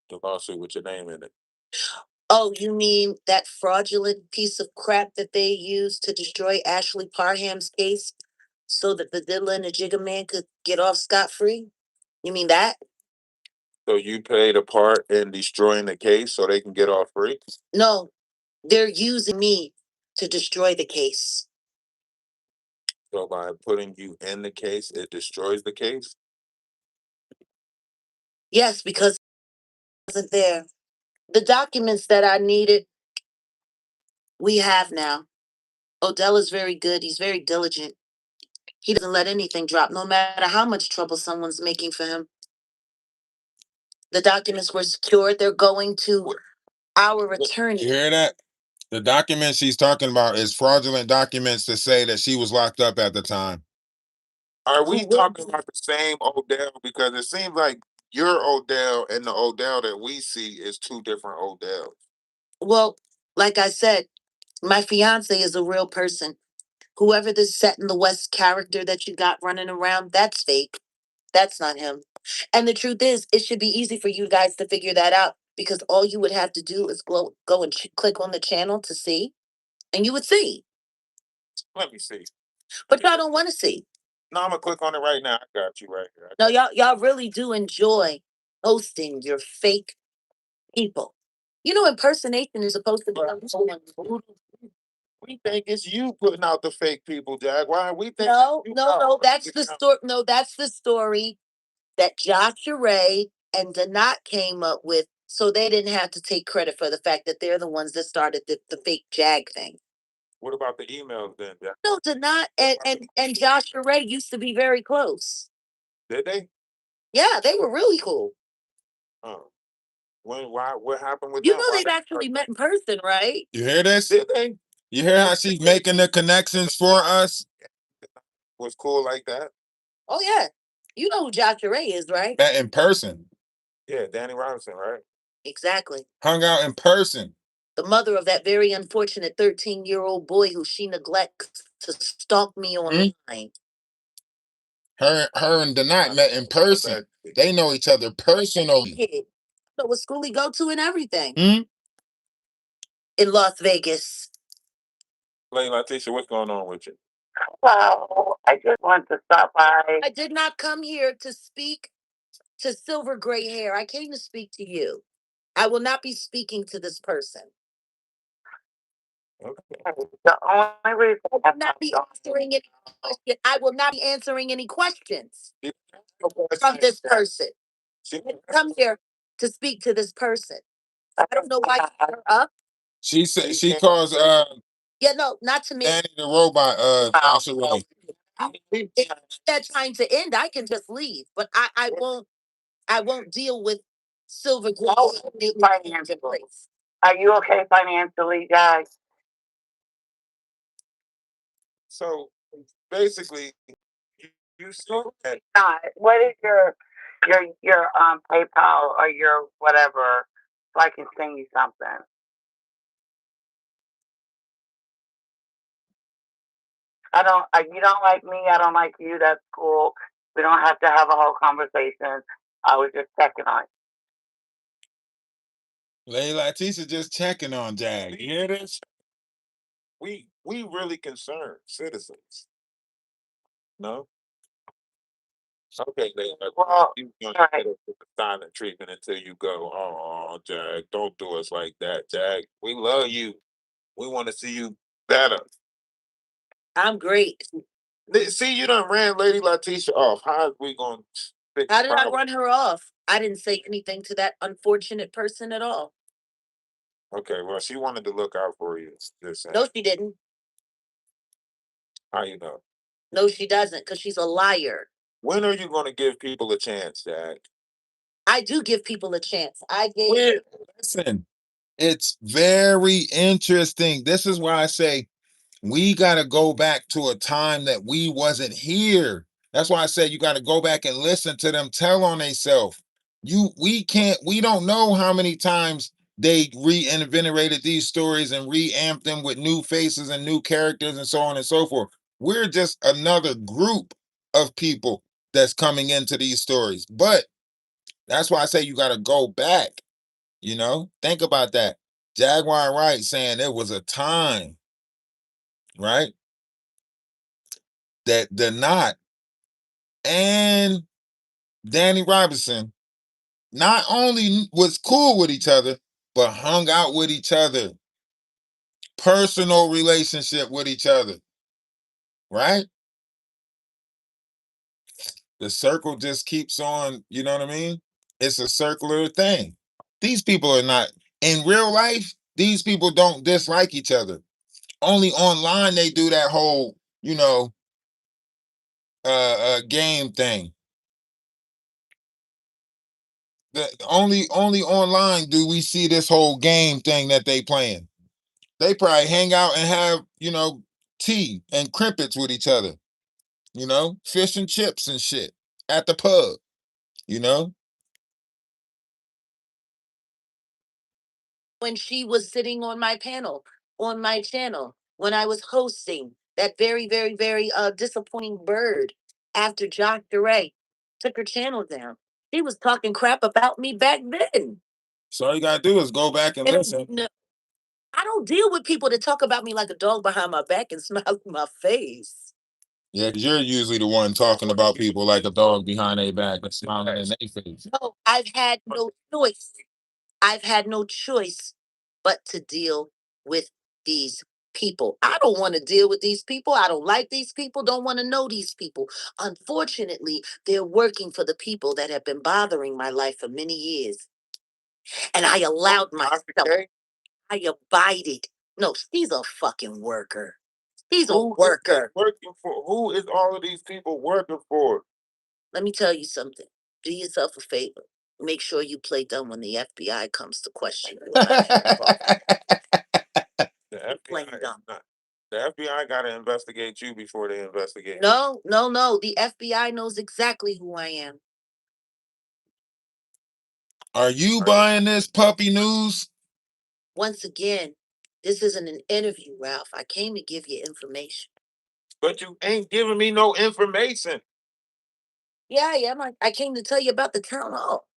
The lawsuit with your name in it. Oh, you mean that fraudulent piece of crap that they used to destroy Ashley Parham's case so that the Diddler and the Jigger Man could get off scot-free? You mean that? So you played a part in destroying the case so they can get off free? No, they're using me to destroy the case. So by putting you in the case, it destroys the case? Yes, because it wasn't there. The documents that I needed, we have now. Odell is very good. He's very diligent. He doesn't let anything drop, no matter how much trouble someone's making for him. The documents were secured. They're going to our attorney. You hear that? The documents she's talking about is fraudulent documents to say that she was locked up at the time. Are we talking about the same Odell? Because it seems like your Odell and the Odell that we see is two different Odells. Well, like I said, my fiance is a real person. Whoever this set in the West character that you got running around, that's fake. That's not him. And the truth is, it should be easy for you guys to figure that out because all you would have to do is go and click on the channel to see, and you would see. Let me see. But y'all don't want to see. No, I'm gonna click on it right now. I got you right here. No, y'all really do enjoy hosting your fake people. You know, impersonation is supposed to be. We think it's you putting out the fake people, Jaguar. We think No. That's the story. No, that's the story that Joshua Ray and Donat came up with, so they didn't have to take credit for the fact that they're the ones that started the fake Jag thing. What about the emails then, Jack? No, Donat and Joshua Ray used to be very close. Did they? Yeah, they were really cool. Oh. Why? What happened with You them? know they've actually met in person, right? You hear this? Did they? You hear how she's making the connections for us? Was cool like that? Oh yeah. You know who Joshua Ray is, right? That in person. Yeah, Danny Robinson, right? Exactly. Hung out in person. The mother of that very unfortunate 13-year-old boy who she neglects to stalk me online. Her and Donat met in person. They know each other personally. Kid. So what school he go to and everything. Hmm? In Las Vegas. Lady Letitia, what's going on with you? Wow, I just want to stop by. I did not come here to speak to silver gray hair. I came to speak to you. I will not be speaking to this person. Okay. The only reason I will not be answering any question, I will not be answering any questions from this person. She, Come here to speak to this person. I don't know why you put her up. She said she calls Yeah, no, not to me. Danny the robot Joshua Ray. If they're trying to end, I can just leave. But I won't deal with silver glass financially. Are you okay financially, guys? so basically, you said that. What is your PayPal or your whatever so I can send you something? I don't. You don't like me. I don't like you. That's cool. We don't have to have a whole conversation. I was just checking on. Lady Leticia just checking on Jag. You hear this? We really concerned citizens. No. Okay, they Well, you gonna all get right. the silent treatment until you go. Oh, Jag, don't do us like that, Jag. We love you. We want to see you better. I'm great. See, you done ran Lady Letitia off. How is we gonna fix How the did I problem? run her off? I didn't say anything to that unfortunate person at all. Okay, well, she wanted to look out for you. Just saying. No, she didn't. How you know? No, she doesn't, because she's a liar. When are you going to give people a chance, Jag? I do give people a chance. I gave. When? Listen, it's very interesting. This is why I say we got to go back to a time that we wasn't here. That's why I said you got to go back and listen to them tell on themselves. We don't know how many times they reinvigorated these stories and reamped them with new faces and new characters and so on and so forth. We're just another group of people that's coming into these stories. But that's why I say you got to go back. Think about that. Jaguar Wright saying it was a time, right? That the Knot and Danny Robinson not only was cool with each other, but hung out with each other, personal relationship with each other, right? The circle just keeps on, you know what I mean? It's a circular thing. These people are not in real life, these people don't dislike each other. Only online they do that whole, game thing. Only online do we see this whole game thing that they playing. They probably hang out and have, tea and crimpets with each other, fish and chips and shit at the pub, you know? When she was sitting on my panel, on my channel, when I was hosting that very, very, very disappointing bird after Jock DeRay took her channel down. She was talking crap about me back then. So all you gotta do is go back and listen. No, I don't deal with people that talk about me like a dog behind my back and smile in my face. Yeah, because you're usually the one talking about people like a dog behind their back and smiling in their face. No, I've had no choice. I've had no choice but to deal with these people. I don't want to deal with these people. I don't like these people, don't want to know these people. Unfortunately, they're working for the people that have been bothering my life for many years. And I allowed myself, I abided. No, she's a fucking worker. He's a worker. Working for who is all of these people working for? Let me tell you something. Do yourself a favor. Make sure you play dumb when the FBI comes to question you about The playing FBI, dumb. the FBI got to investigate you before they investigate. No, no, no. The FBI knows exactly who I am. Are you buying this puppy news? Once again, this isn't an interview, Ralph. I came to give you information. But you ain't giving me no information. Yeah, I am. I came to tell you about the town hall.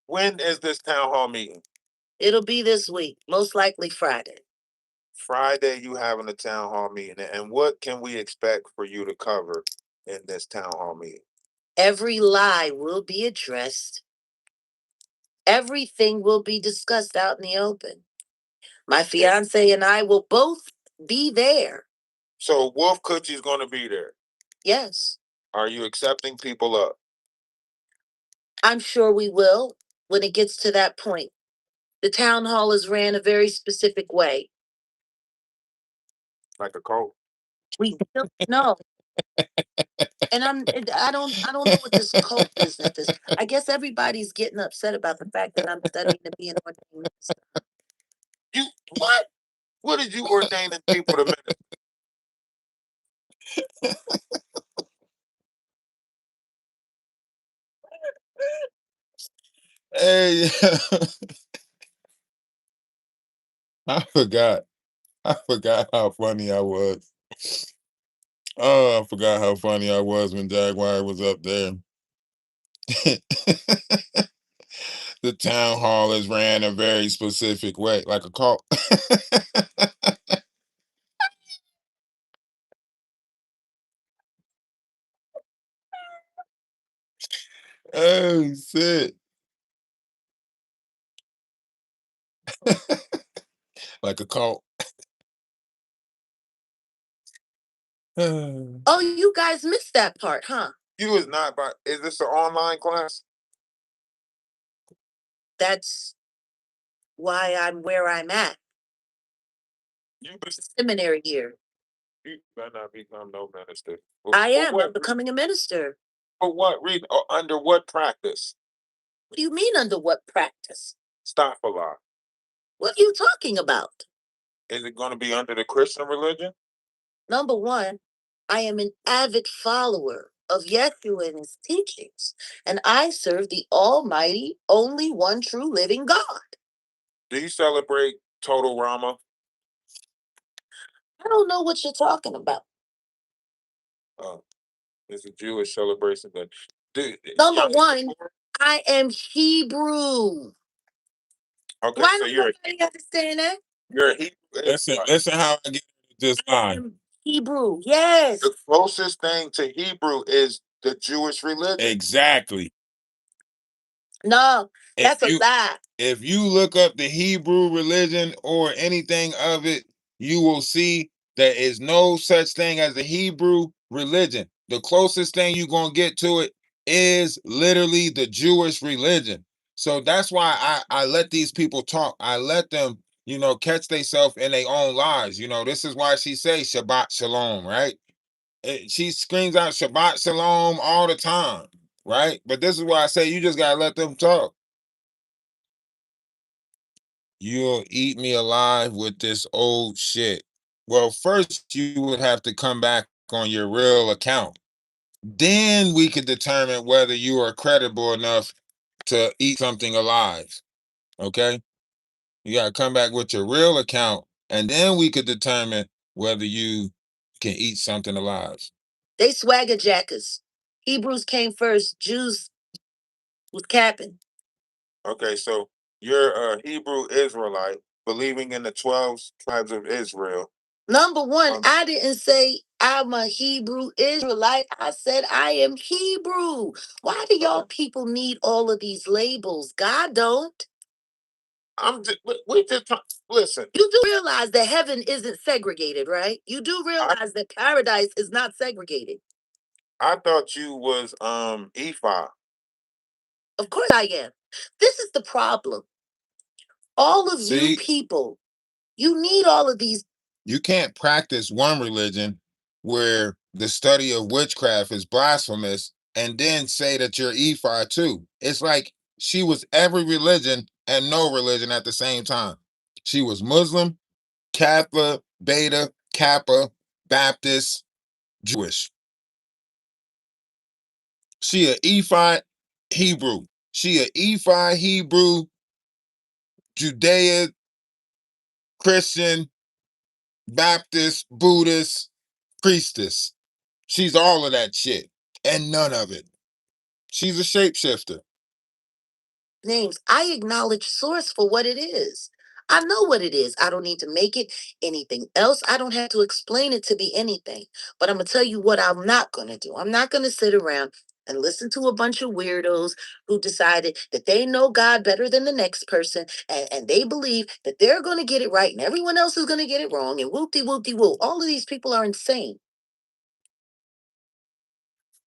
When is this town hall meeting? It'll be this week, most likely Friday. Friday, you having a town hall meeting, and what can we expect for you to cover in this town hall meeting? Every lie will be addressed. Everything will be discussed out in the open. My fiance and I will both be there. So Wolf Coochie's going to be there. Yes. Are you accepting people up? I'm sure we will when it gets to that point. The town hall is ran a very specific way. Like a cult? We don't know. I don't know what this cult business is. I guess everybody's getting upset about the fact that I'm studying to be an ordained minister. You what? What did you ordain in people to minister? Hey, I forgot. I forgot how funny I was. Oh, I forgot how funny I was when Jaguar was up there. The town hall is ran a very specific way, like a cult. Oh shit. Like a cult. Oh, you guys missed that part, huh? You is not by. Is this an online class? That's why I'm where I'm at. You Seminary year. better not become no minister. I am. I'm becoming a minister. For what reason? Or under what practice? What do you mean under what practice? Stop a lot. What are you talking about? Is it going to be under the Christian religion? Number one, I am an avid follower of Yeshua and his teachings, and I serve the Almighty, only one true living God. Do you celebrate Total Rama? I don't know what you're talking about. It's a Jewish celebration. But Number one, I am Hebrew. Okay, Why so don't nobody understand that? you're a Hebrew. Listen how I get this line. Hebrew, yes. The closest thing to Hebrew is the Jewish religion. Exactly. No, that's a lie. If you look up the Hebrew religion or anything of it, you will see there is no such thing as a Hebrew religion. The closest thing you're going to get to it is literally the Jewish religion. So that's why I let these people talk. I let them, catch themselves in their own lies. This is why she says Shabbat Shalom, right? She screams out Shabbat Shalom all the time, right? But this is why I say you just got to let them talk. You'll eat me alive with this old shit. Well, first you would have to come back on your real account. Then we could determine whether you are credible enough to eat something alive. Okay? You got to come back with your real account, and then we could determine whether you can eat something alive. They swagger jackers. Hebrews came first. Jews was capping. Okay, so you're a Hebrew Israelite believing in the 12 tribes of Israel. Number one, I didn't say I'm a Hebrew Israelite. I said I am Hebrew. Why do y'all people need all of these labels? God don't. We just listen. You do realize that heaven isn't segregated, right? You do realize that paradise is not segregated. I thought you was Ephah. Of course I am. This is the problem. All of you people, you need all of these. You can't practice one religion where the study of witchcraft is blasphemous and then say that you're Ephah too. It's like she was every religion and no religion at the same time. She was Muslim, Kappa, Beta, Kappa, Baptist, Jewish. She a Ephah Hebrew. She a Ephah Hebrew, Judea, Christian, Baptist, Buddhist, priestess. She's all of that shit and none of it. She's a shapeshifter. Names. I acknowledge source for what it is. I know what it is. I don't need to make it anything else. I don't have to explain it to be anything. But I'm going to tell you what I'm not going to do. I'm not going to sit around and listen to a bunch of weirdos who decided that they know God better than the next person, and they believe that they're going to get it right and everyone else is going to get it wrong, and whoopty whoopty whoop. All of these people are insane.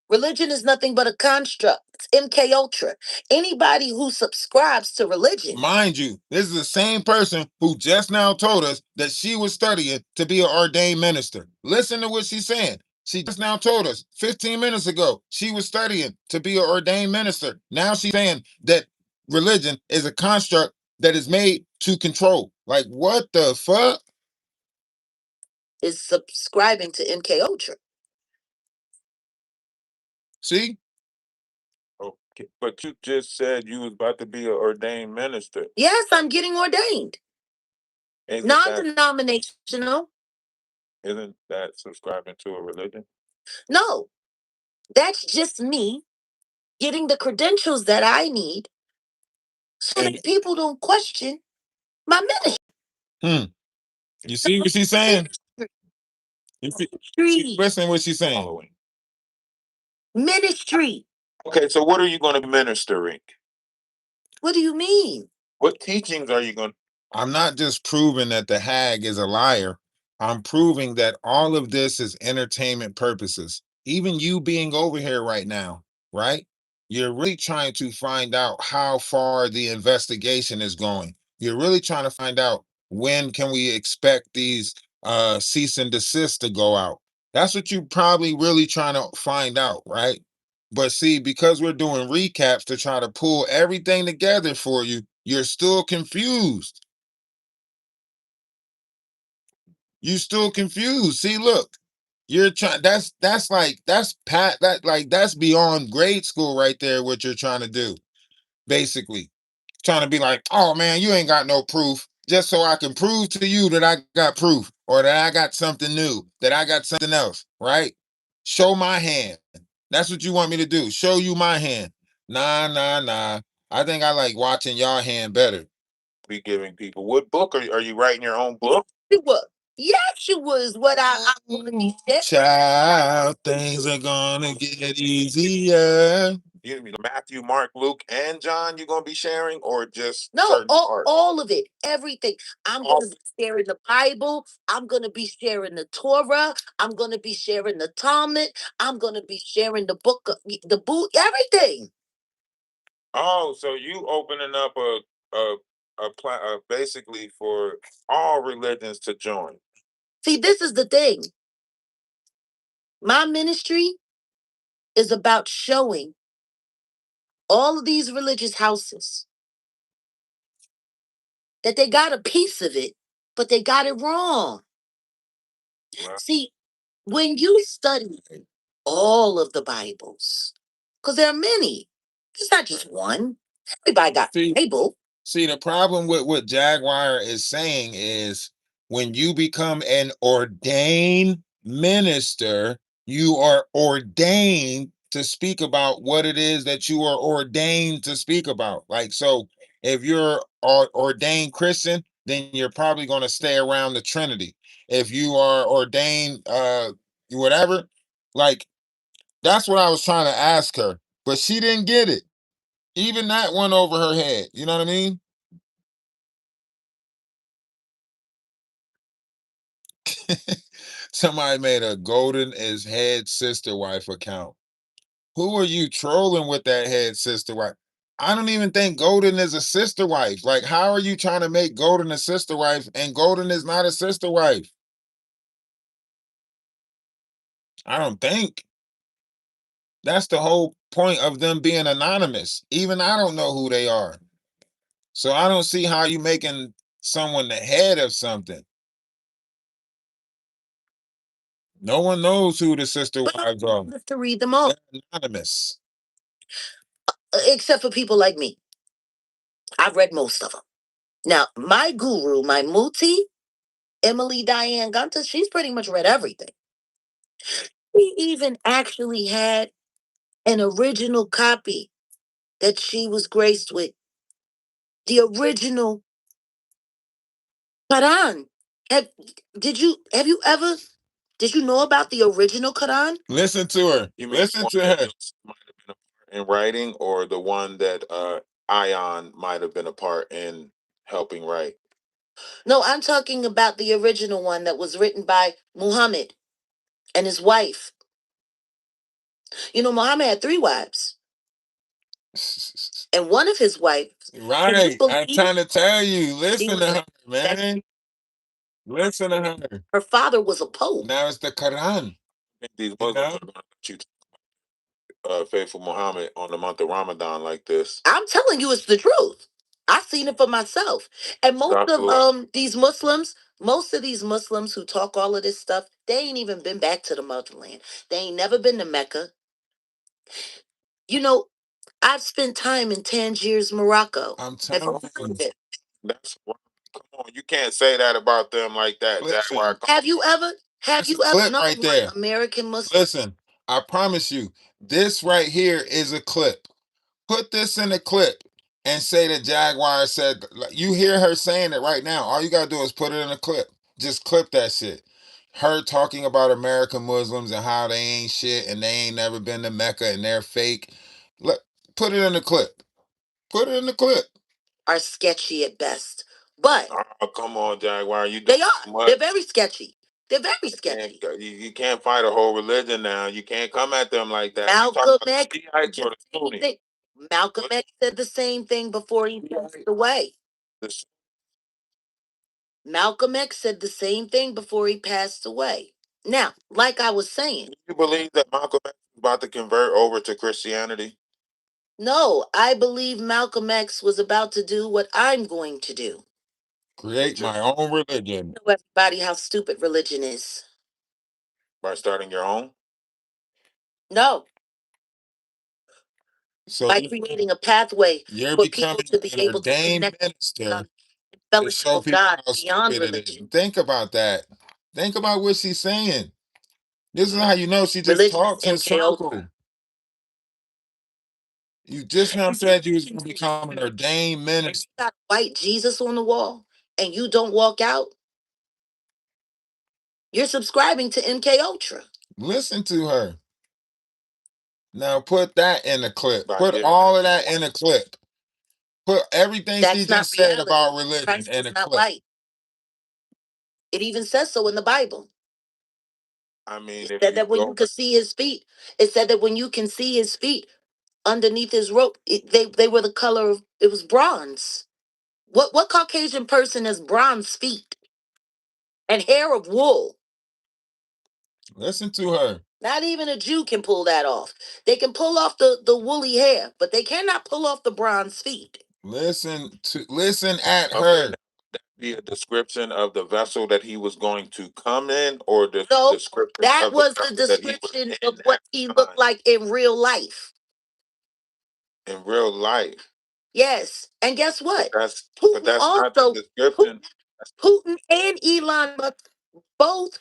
Religion is nothing but a construct. It's MK Ultra. Anybody who subscribes to religion, mind you, this is the same person who just now told us that she was studying to be an ordained minister. Listen to what she's saying. She just now told us 15 minutes ago she was studying to be an ordained minister. Now she's saying that religion is a construct that is made to control. Like, what the fuck? is subscribing to MK Ultra. See? Okay, but you just said you was about to be an ordained minister. Yes, I'm getting ordained. Isn't Non-denominational. isn't that subscribing to a religion? No, that's just me getting the credentials that I need so And that people don't question my ministry. You see what she's saying? You see, listen what she's saying. Following. Ministry. Okay, so what are you going to be ministering? What do you mean? What teachings are you going to? I'm not just proving that the hag is a liar. I'm proving that all of this is entertainment purposes. Even you being over here right now, right? You're really trying to find out how far the investigation is going. You're really trying to find out when can we expect these cease and desist to go out. That's what you probably really trying to find out, right? But see, because we're doing recaps to try to pull everything together for you, you're still confused. You still confused. See, look, you're trying. That's like that's beyond grade school right there. What you're trying to do, basically, trying to be like, oh man, you ain't got no proof, just so I can prove to you that I got proof or that I got something new, that I got something else, right? Show my hand. That's what you want me to do. Show you my hand. Nah, nah, nah. I think I like watching your hand better. Be giving people. What book are you writing your own book? It was. Yes, it was what I Child, things are gonna get easier. You Matthew, Mark, Luke, and John. You gonna be sharing, or just No, certain parts? all of it, everything. I'm going to be sharing the Bible. I'm going to be sharing the Torah. I'm going to be sharing the Talmud. I'm going to be sharing the book, the book, everything. Oh, so you opening up basically for all religions to join. See, this is the thing. My ministry is about showing all of these religious houses that they got a piece of it, but they got it wrong. Wow. See, when you study all of the Bibles, because there are many, it's not just one. Everybody got a Bible. See, the problem with what Jaguar is saying is when you become an ordained minister, you are ordained to speak about what it is that you are ordained to speak about. Like, so if you're an ordained Christian, then you're probably going to stay around the Trinity. If you are ordained, whatever, like, that's what I was trying to ask her, but she didn't get it. Even that went over her head. You know what I mean? Somebody made a Golden is head sister wife account. Who are you trolling with that head sister wife? I don't even think Golden is a sister wife. Like, how are you trying to make Golden a sister wife and Golden is not a sister wife? I don't think. That's the whole point of them being anonymous. Even I don't know who they are. So I don't see how you making someone the head of something. No one knows who the sister wives are. To read them all. They're anonymous. Except for people like me. I've read most of them. Now, my guru, my muti, Emily Diane Gunter, she's pretty much read everything. She even actually had an original copy that she was graced with. The original Quran. Have you ever did you know about the original Quran? Listen to her. Listen to her. in writing, or the one that Ion might have been a part in helping write? No, I'm talking about the original one that was written by Muhammad and his wife. You know, Muhammad had 3 wives, and one of his wives, Right. I'm believe trying to tell you. she Listen was to a her, man. Listen to her. her father was a pope. Now it's the Quran. These You Muslims know? are going to let you faithful Muhammad on the month of Ramadan like this. I'm telling you, it's the truth. I've seen it for myself. And most of these Muslims who talk all of this stuff, they ain't even been back to the motherland. They ain't never been to Mecca. You know, I've spent time in Tangiers, Morocco. I'm Have you telling heard you. of it? That's come on. You can't say that about them like that, Jaguar. Listen, Come Have you ever? Have that's a you ever clip known right one there. American Muslim? Listen, I promise you, this right here is a clip. Put this in a clip and say that Jaguar said, like, you hear her saying it right now. All you gotta do is put it in a clip. Just clip that shit. Her talking about American Muslims and how they ain't shit and they ain't never been to Mecca and they're fake. Let Put it in the clip. Put it in the clip. Are sketchy at best, but on. Oh, come on, Jaguar. You do they too are. They're much. very sketchy. They're very You can't, sketchy. you can't fight a whole religion now. You can't come at them like that. You talking Malcolm about X the Shiites said or the the same Sunnis? thing. Malcolm What X said the same thing before he passed Shiite? away. The Malcolm X said the same thing before he passed away. Now, like I was saying, You believe that Malcolm X is about to convert over to Christianity? no, I believe Malcolm X was about to do what I'm going to do. Create Which my is own religion. Show everybody how stupid religion is. by starting your own? No, So by creating a pathway you're for people becoming to be an able to ordained connect with God minister and to fellowship show of people God how beyond stupid it is. religion. Think about that. Think about what she's saying. This is how you know she just Religion is talks in MK circle. Ultra. You just now said you was going to become an ordained minister. You got a white Jesus on the wall and you don't walk out, you're subscribing to MK Ultra. Listen to her. Now put that in a clip. By Put giving all of that in a clip. Put everything she That's not just said reality. about religion Christ in was a not clip. white. It even says so in the Bible. I mean, It if said you that when you go could see his feet, it said that when you can see his feet underneath his robe, they were the color of, it was bronze. What Caucasian person has bronze feet and hair of wool? Listen to her. Not even a Jew can pull that off. They can pull off the woolly hair, but they cannot pull off the bronze feet. Listen at okay, her. now be a description of the vessel that he was going to come in, or the No, description that of the was the vessel that he was description of in what at he the looked time like in real life. in real life. Yes, and guess But what? that's but Putin that's not the also description. Putin and Elon Musk both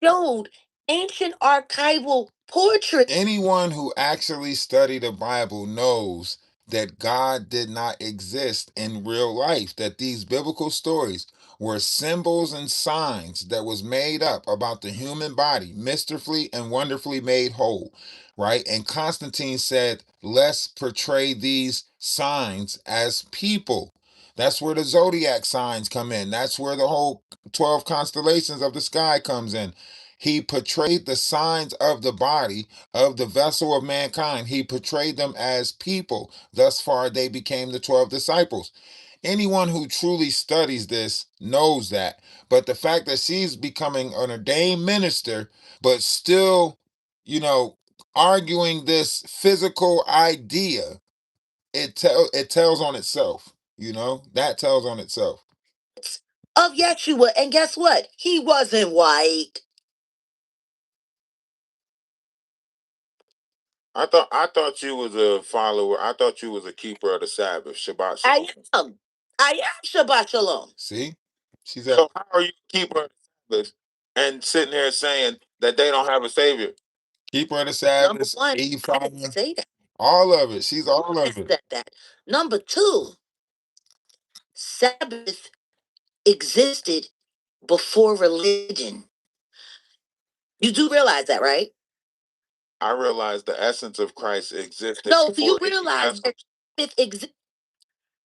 showed ancient archival portraits. Anyone who actually studied the Bible knows that God did not exist in real life, that these biblical stories were symbols and signs that was made up about the human body, mysteriously and wonderfully made whole, right? And Constantine said, let's portray these signs as people. That's where the zodiac signs come in. That's where the whole 12 constellations of the sky comes in. He portrayed the signs of the body of the vessel of mankind. He portrayed them as people. Thus far, they became the 12 disciples. Anyone who truly studies this knows that. But the fact that she's becoming an ordained minister, but still, you know, arguing this physical idea, it tells on itself. That tells on itself. Of Yeshua, and guess what? He wasn't white. I thought you was a follower. I thought you was a keeper of the Sabbath, Shabbat I Shalom. am. I am Shabbat Shalom. See, she's at So how are you a keeper of the Sabbath and sitting there saying that they don't have a savior? keeper of the Number Sabbath, one, I E5, didn't say that. all of it. She's all I of it. said that. Number two, Sabbath existed before religion. You do realize that, right? I realized the essence of Christ existed. No, do you before any realize vessel. that it exists?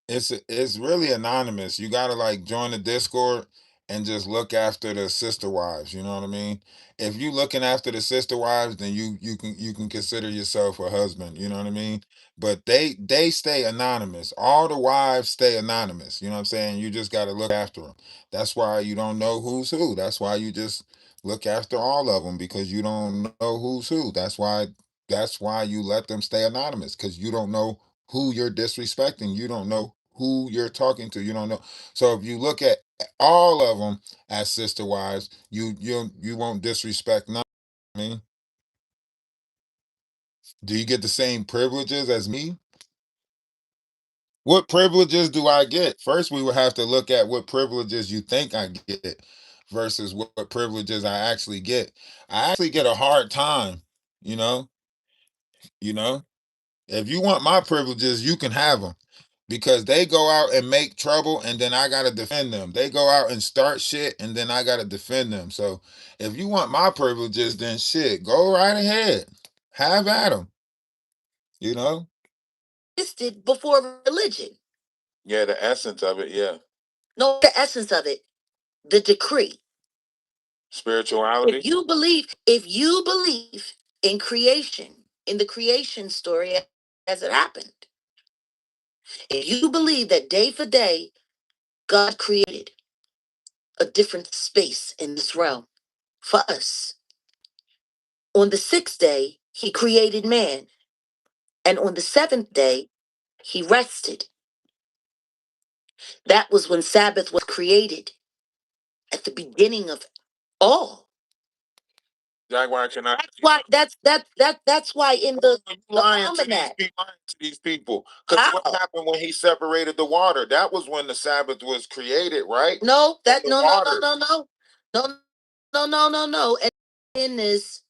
It's really anonymous. You gotta like join the Discord and just look after the sister wives. You know what I mean? If you looking after the sister wives, then you can consider yourself a husband. You know what I mean? But they stay anonymous. All the wives stay anonymous. You know what I'm saying? You just gotta look after them. That's why you don't know who's who. That's why you just look after all of them because you don't know who's who. That's why you let them stay anonymous because you don't know who you're disrespecting. You don't know who you're talking to. You don't know. So if you look at all of them as sister wives, you won't disrespect none. I mean, do you get the same privileges as me? What privileges do I get? First, we would have to look at what privileges you think I get versus what privileges I actually get. I actually get a hard time, you know, you know. If you want my privileges, you can have them because they go out and make trouble and then I got to defend them. They go out and start shit and then I got to defend them. So if you want my privileges, then shit, go right ahead. Have at them, you know? Existed before religion. Yeah, the essence of it. Yeah, No, the essence of it, the decree. spirituality. If you believe in creation, in the creation story as it happened, if you believe that day for day God created a different space in this realm for us, on the sixth day he created man, and on the seventh day he rested. That was when Sabbath was created, at the beginning of all. Jaguar, can I? That's why in the lying to almanac. these people. Because what happened when he separated the water? That was when the Sabbath was created, right? No, that The no no water. no no no no no no no. And in this,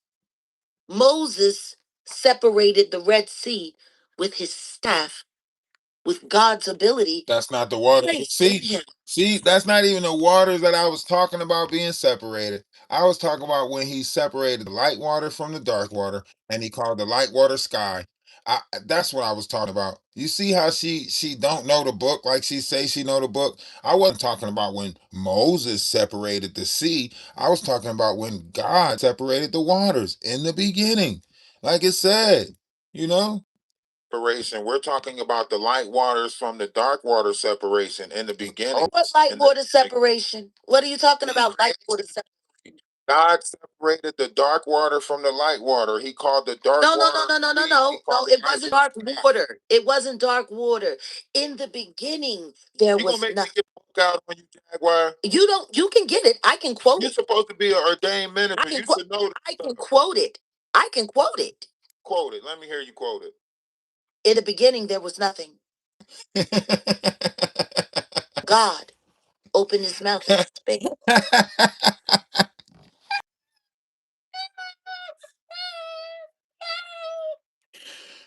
Moses separated the Red Sea with his staff, with God's ability. That's not the water. Praise See, him. see, that's not even the waters that I was talking about being separated. I was talking about when he separated the light water from the dark water, and he called the light water sky. That's what I was talking about. You see how she don't know the book like she say she know the book. I wasn't talking about when Moses separated the sea. I was talking about when God separated the waters in the beginning, like it said. You know. Separation. We're talking about the light waters from the dark water separation in the beginning. What light water separation? What are you talking about? Light water separation. God separated the dark water from the light water. He called the dark No, no, water. no, no, no, no, no. No, it wasn't dark water. It wasn't dark water. In the beginning, there You gonna was make me nothing. get broke out when you Jaguar? You don't. You can get it. I can quote You're it. supposed to be an ordained minister. I can You quote. should know. I can quote it. I can quote it. Quote it. Let me hear you quote it. In the beginning, there was nothing. God opened his mouth and spake.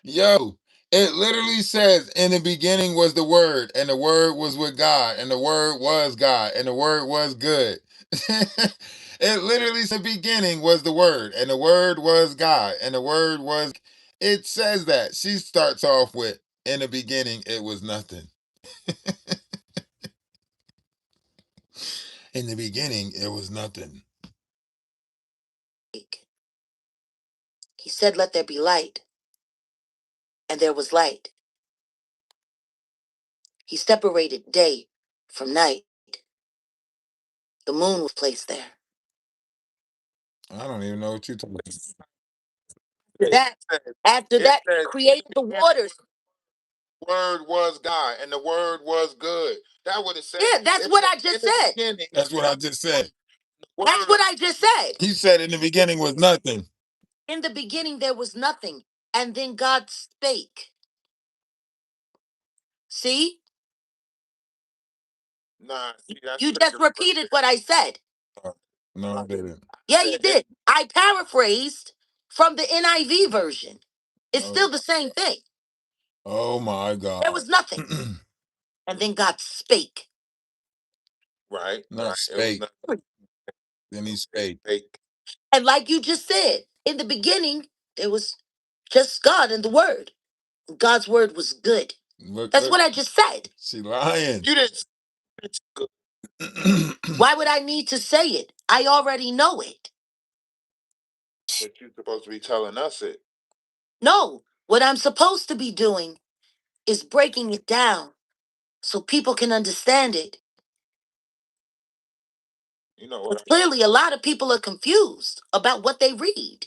Yo, it literally says, in the beginning was the Word, and the Word was with God, and the Word was God, and the Word was good. It literally said, beginning was the Word, and the Word was God, and the Word was. It says that. She starts off with, in the beginning, it was nothing. In the beginning, it was nothing. He said, "Let there be light," and there was light. He separated day from night. The moon was placed there. I don't even know what you're talking That after that, he created the waters. Word was God, and the word was good. That what it said. Yeah, that's what I just said. about. That's what I just said. That's what I just said. He said in the beginning was nothing. In the beginning, there was nothing, and then God spake. See? Nah, see, that's You just repeated what I said. No, I didn't. Yeah, you did. I paraphrased from the NIV version. It's still the same thing. Oh my God. There was nothing. And then God spake. right. Not Right. spake. Then he spake. And like you just said, in the beginning, There was just God and the Word. God's Word was good. That's what I just said. She lying. You didn't. It's good. Why would I need to say it? I already know it. But you're supposed to be telling us it. No, what I'm supposed to be doing is breaking it down so people can understand it. You know But what? clearly, a lot of people are confused about what they read.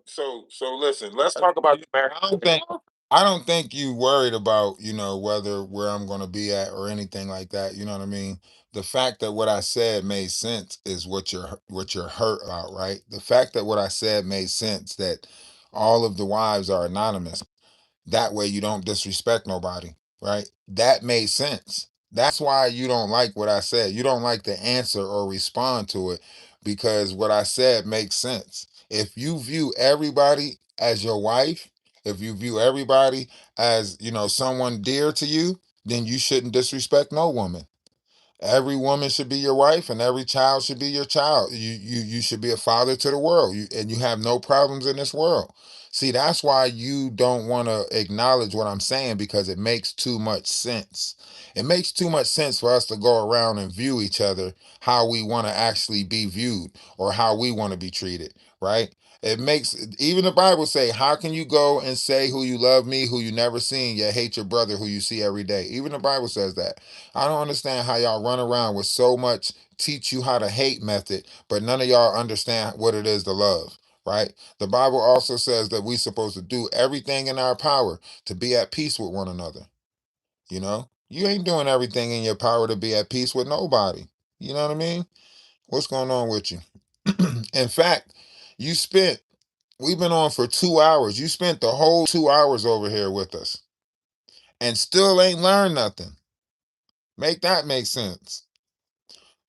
So listen. Let's talk about the marriage. I don't think you worried about, whether where I'm going to be at or anything like that. You know what I mean? The fact that what I said made sense is what you're hurt about, right? The fact that what I said made sense, that all of the wives are anonymous. That way you don't disrespect nobody, right? That made sense. That's why you don't like what I said. You don't like the answer or respond to it, because what I said makes sense. If you view everybody as your wife, if you view everybody as, someone dear to you, then you shouldn't disrespect no woman. Every woman should be your wife, and every child should be your child. You should be a father to the world, and you have no problems in this world. See, that's why you don't want to acknowledge what I'm saying, because it makes too much sense. It makes too much sense for us to go around and view each other how we want to actually be viewed, or how we want to be treated, right? It makes, even the Bible say, how can you go and say who you love me, who you never seen, yet hate your brother who you see every day? Even the Bible says that. I don't understand how y'all run around with so much teach you how to hate method, but none of y'all understand what it is to love, right? The Bible also says that we're supposed to do everything in our power to be at peace with one another. You ain't doing everything in your power to be at peace with nobody. You know what I mean? What's going on with you? In fact, you spent, we've been on for 2 hours. You spent the whole 2 hours over here with us and still ain't learned nothing. Make that make sense.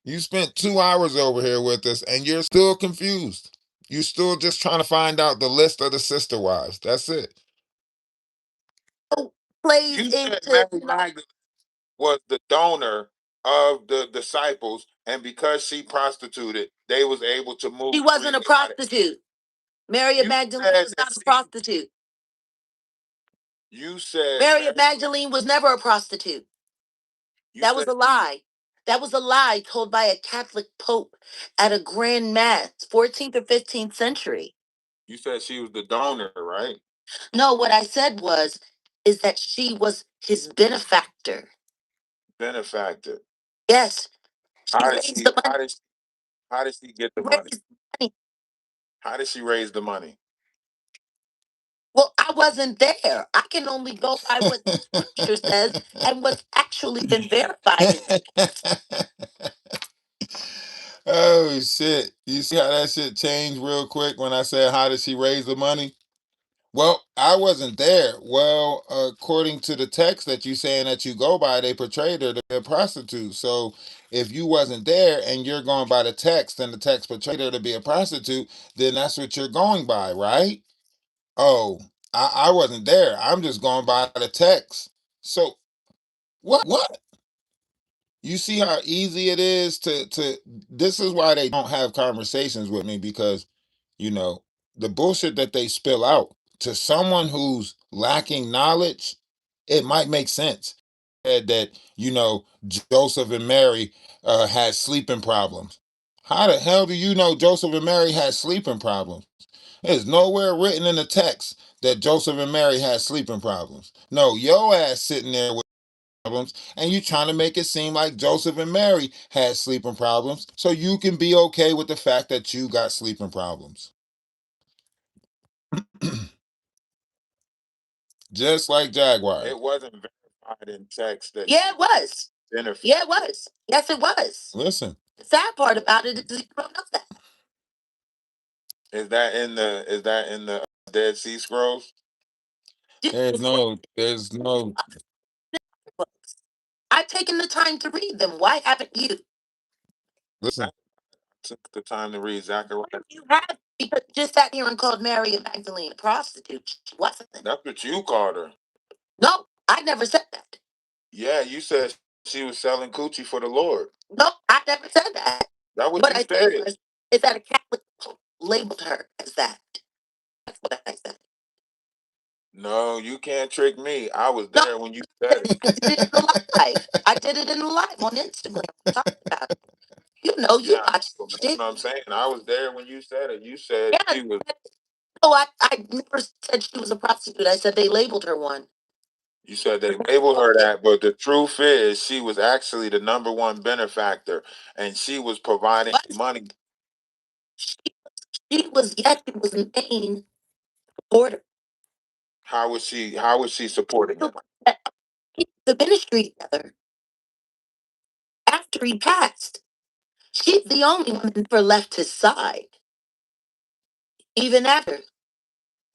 You spent 2 hours over here with us and you're still confused. You're still just trying to find out the list of the sister wives. That's it. Plays You said into Mary Magdalene was the donor of the disciples, and because she prostituted, they was able to move. She wasn't a freely out of- prostitute. Mary You Magdalene said was that not a prostitute. You said Mary Magdalene was never a prostitute. That was a lie. That was a lie told by a Catholic pope at a grand mass, 14th or 15th century. You said she was the donor, right? No, what I said is that she was his benefactor. Benefactor. Yes. How did she? How did she get the money? money. How did she raise the money? Well, I wasn't there. I can only go by what the scripture says and what's actually been verified. Oh shit. You see how that shit changed real quick when I said, how did she raise the money? Well, I wasn't there. Well, according to the text that you saying that you go by, they portrayed her to be a prostitute. So if you wasn't there and you're going by the text and the text portrayed her to be a prostitute, then that's what you're going by, right? Oh, I wasn't there. I'm just going by the text. So what? You see how easy it is to this is why they don't have conversations with me, because the bullshit that they spill out to someone who's lacking knowledge, it might make sense. Said that Joseph and Mary had sleeping problems. How the hell do you know Joseph and Mary had sleeping problems? There's nowhere written in the text that Joseph and Mary had sleeping problems. No, your ass sitting there with problems, and you trying to make it seem like Joseph and Mary had sleeping problems so you can be okay with the fact that you got sleeping problems. Just like Jaguar. It wasn't verified in text that. Yeah, it was. Benefit. Yeah, it was. Yes, it was. Listen. The sad part about it is you don't know that. Is that in the Dead Sea Scrolls? There's no books. I've taken the time to read them. Why haven't you? listen. I took the time to read Zachariah. You have, because you just sat here and called Mary Magdalene a prostitute. She wasn't. That's what you called her. No, I never said that. Yeah, you said she was selling coochie for the Lord. No, I never said that. That's what What you I said. said is that a Catholic pope labeled her as that. what I said. No, you can't trick me. I was there when you said it. I did it in the live. I did it in the live on Instagram. Talk about it. You know, you Yeah, watched that's it. what I'm saying. I was there when you said it. You said Yeah. she was. No, I never said she was a prostitute. I said they labeled her one. You said they labeled her that, but the truth is she was actually the number one benefactor, and she was providing What? money. She was, yes, she was the main supporter. How was she? How was she supporting him? The ministry together after he passed. She's the only one that never left his side, even after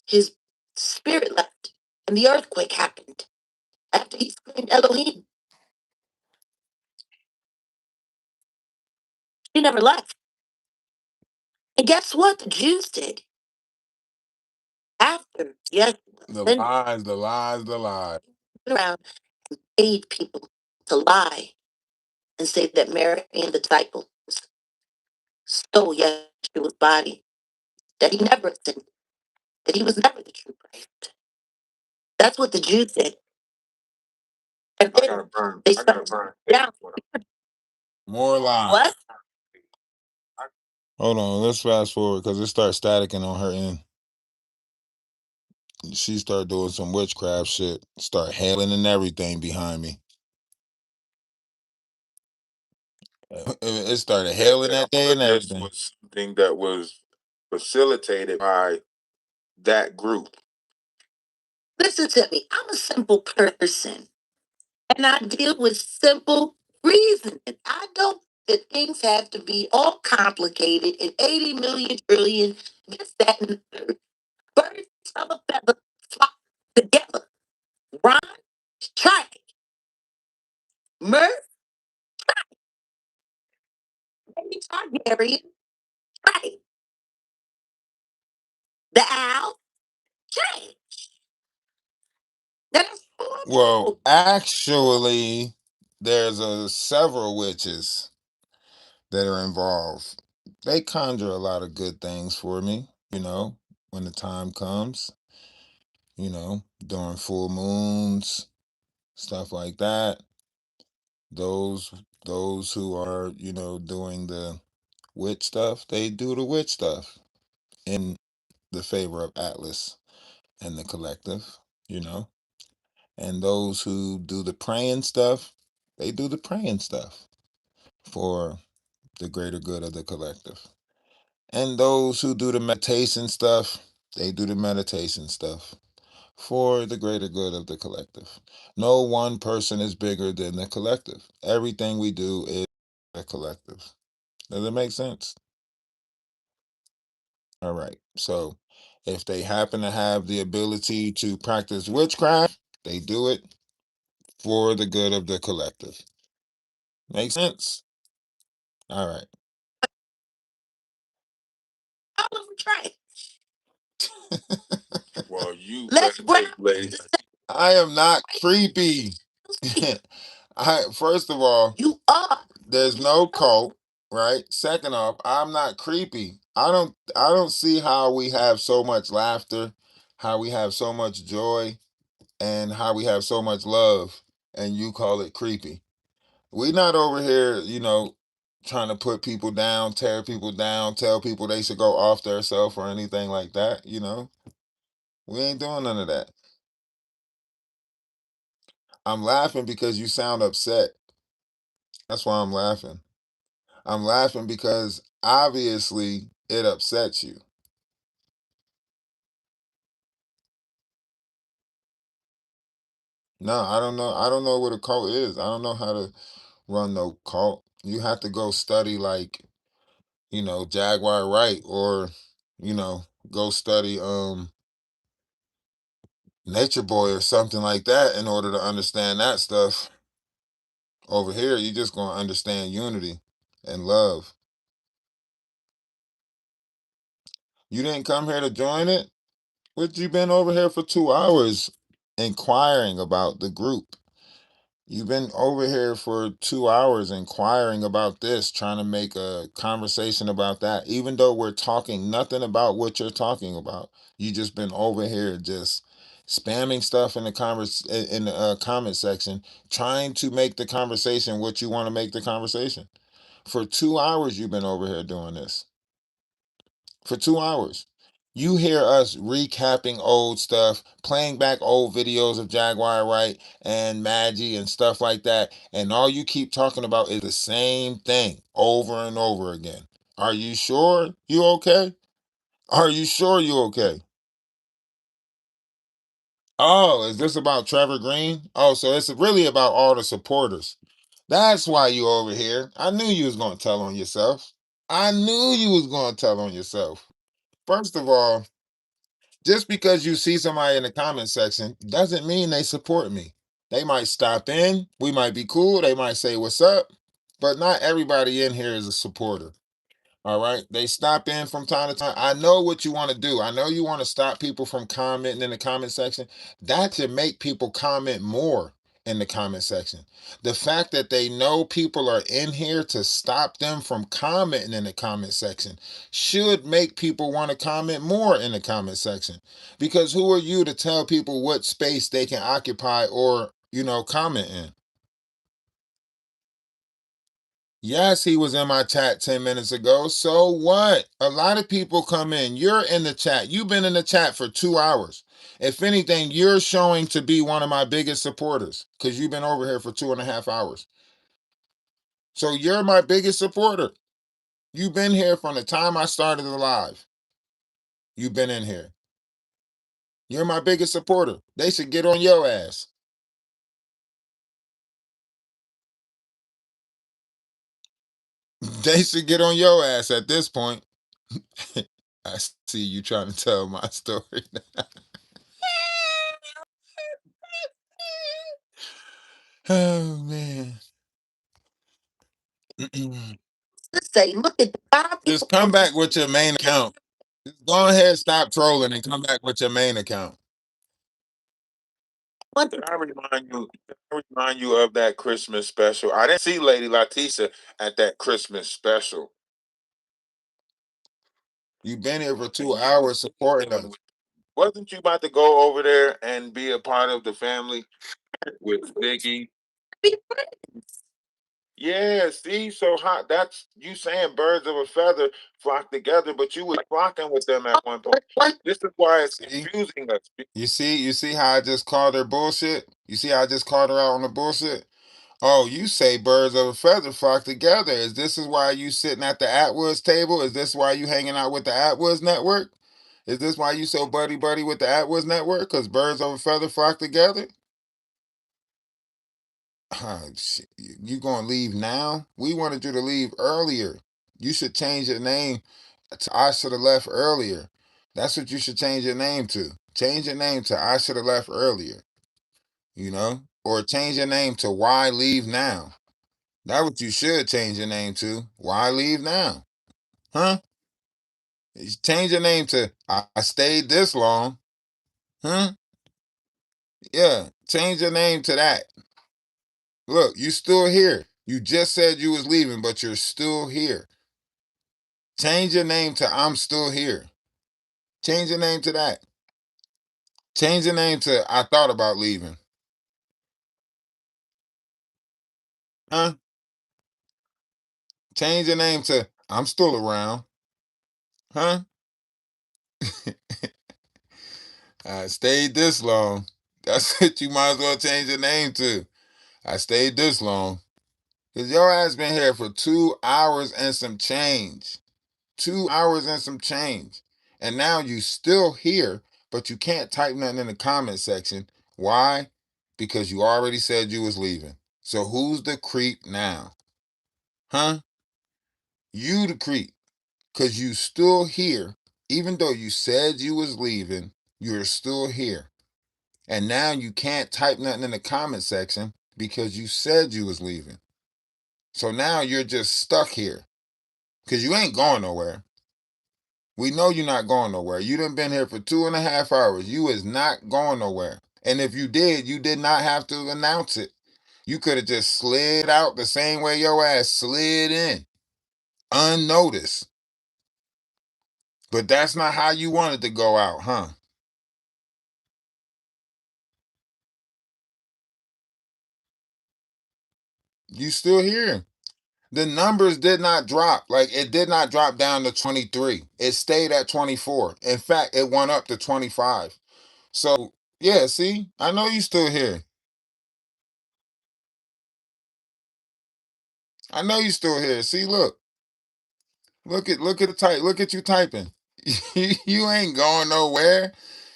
his spirit left and the earthquake happened. After he screamed Elohim, she never left. And guess what? The Jews did after. Yes, The then lies, the lies, the lies. went around and paid people to lie and say that Mary and the disciples stole Yeshua's body, that he never sinned, that he was never the true Christ. That's what the Jews did. And I then gotta burn. they I gotta started burn. down. More lies. What? Hold on, let's fast forward because it starts staticking on her end. She started doing some witchcraft shit. Start hailing and everything behind me. It started hailing that day and This everything. was something that was facilitated by that group. Listen to me. I'm a simple person and I deal with simple reasoning. I don't that things have to be all complicated and 80 million trillion, this, that, and the third. Birds of a feather flock together. Ron, try it. Murph, maybe Targaryen, try it. The owl, try it. That's four Well, people. actually, there's several witches that are involved. They conjure a lot of good things for me, when the time comes, during full moons, stuff like that. Those those who are, doing the witch stuff, they do the witch stuff in the favor of Atlas and the collective, you know. And those who do the praying stuff, they do the praying stuff for the greater good of the collective. And those who do the meditation stuff, they do the meditation stuff for the greater good of the collective. No one person is bigger than the collective. Everything we do is a collective. Does it make sense? All right. So if they happen to have the ability to practice witchcraft, they do it for the good of the collective. Make sense? All right. All of them try it. Well, you Let's better grab take place. I am not creepy. First of all, You are. there's no cult, right? Second off, I'm not creepy. I don't see how we have so much laughter, how we have so much joy, and how we have so much love, and you call it creepy. We not over here, trying to put people down, tear people down, tell people they should go off their self or anything like that. We ain't doing none of that. I'm laughing because you sound upset. That's why I'm laughing. I'm laughing because obviously it upsets you. No, I don't know. I don't know what a cult is. I don't know how to run no cult. You have to go study like, Jaguar Wright or, you know, go study Nature Boy or something like that in order to understand that stuff. Over here, you just gonna understand unity and love. You didn't come here to join it? What you been over here for 2 hours inquiring about the group? You've been over here for 2 hours inquiring about this, trying to make a conversation about that, even though we're talking nothing about what you're talking about. You just been over here just spamming stuff in the comment section, trying to make the conversation what you want to make the conversation. For 2 hours, you've been over here doing this. For 2 hours. You hear us recapping old stuff, playing back old videos of Jaguar Wright and Maggie and stuff like that, and all you keep talking about is the same thing over and over again. Are you sure you okay? Are you sure you okay? Oh, is this about Trevor Green? Oh, so it's really about all the supporters. That's why you over here. I knew you was gonna tell on yourself. I knew you was gonna tell on yourself. First of all, just because you see somebody in the comment section doesn't mean they support me. They might stop in, we might be cool, they might say what's up, but not everybody in here is a supporter. All right. They stop in from time to time. I know what you want to do. I know you want to stop people from commenting in the comment section. That should make people comment more in the comment section. The fact that they know people are in here to stop them from commenting in the comment section should make people want to comment more in the comment section. Because who are you to tell people what space they can occupy or, comment in? Yes, he was in my chat 10 minutes ago. So what? A lot of people come in. You're in the chat. You've been in the chat for 2 hours. If anything, you're showing to be one of my biggest supporters because you've been over here for 2.5 hours. So you're my biggest supporter. You've been here from the time I started the live. You've been in here. You're my biggest supporter. They should get on your ass. They should get on your ass at this point. I see you trying to tell my story. Oh man. Just say, look at the five Just people. come back with your main account. Just go ahead, stop trolling, and come back with your main account. What? I remind you of that Christmas special. I didn't see Lady Leticia at that Christmas special. You've been here for 2 hours supporting us. Wasn't you about to go over there and be a part of the family with Biggie? Be friends. Yeah, see, so hot. That's you saying birds of a feather flock together, but you was flocking with them at one point. This is why it's See? confusing us. You see how I just called her bullshit? You see how I just called her out on the bullshit? Oh, you say birds of a feather flock together. Is why you sitting at the Atwoods table? Is this why you hanging out with the Atwoods network? Is this why you so buddy buddy with the Atwoods network? Because birds of a feather flock together? Shit, you gonna leave now? We wanted you to leave earlier. You should change your name to I should have left earlier. That's what you should change your name to. Change your name to I should have left earlier. Or change your name to Why Leave Now. That's what you should change your name to. Why leave now? Huh? Change your name to I stayed this long. Huh? Yeah. Change your name to that. Look, you still here. You just said you was leaving, but you're still here. Change your name to I'm still here. Change your name to that. Change your name to I thought about leaving. Huh? Change your name to I'm still around. Huh? I stayed this long. That's what you might as well change your name to. I stayed this long. Because your ass been here for 2 hours and some change. 2 hours and some change. And now you still here, but you can't type nothing in the comment section. Why? Because you already said you was leaving. So who's the creep now? Huh? You the creep. Because you still here. Even though you said you was leaving, you're still here. And now you can't type nothing in the comment section because you said you was leaving. So now you're just stuck here. Because you ain't going nowhere. We know you're not going nowhere. You done been here for 2.5 hours. You is not going nowhere. And if you did not have to announce it. You could have just slid out the same way your ass slid in, unnoticed. But that's not how you wanted to go out, huh? You still here. The numbers did not drop. Like it did not drop down to 23. It stayed at 24. In fact, it went up to 25. So yeah, see, I know you still here. I know you still here. See, look at the type. Look at you typing. You ain't going nowhere.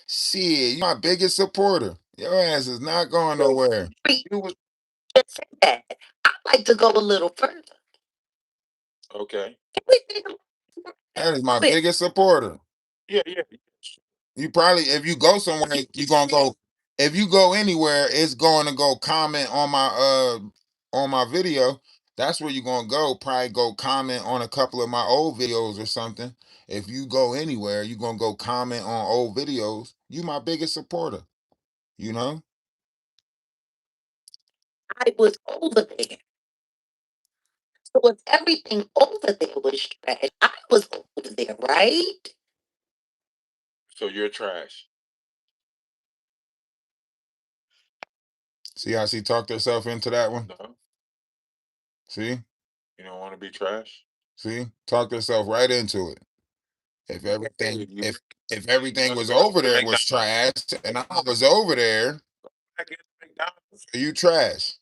Shit, you my biggest supporter. Your ass is not going nowhere. You was just said that. I like to go a little further. Okay. That is my biggest supporter. Yeah, yeah. You probably, if you go somewhere, you gonna go. If you go anywhere, it's going to go comment on my video. That's where you're gonna go. Probably go comment on a couple of my old videos or something. If you go anywhere, you're gonna go comment on old videos. You my biggest supporter. You know. I was over there. So if everything over there was trash, I was over there, right? So you're trash. See how she talked herself into that one. No, See, you don't want to be trash. see, talked herself right into it. If everything, You if everything was over there was trash, and I was over there, I get McDonald's. you trash.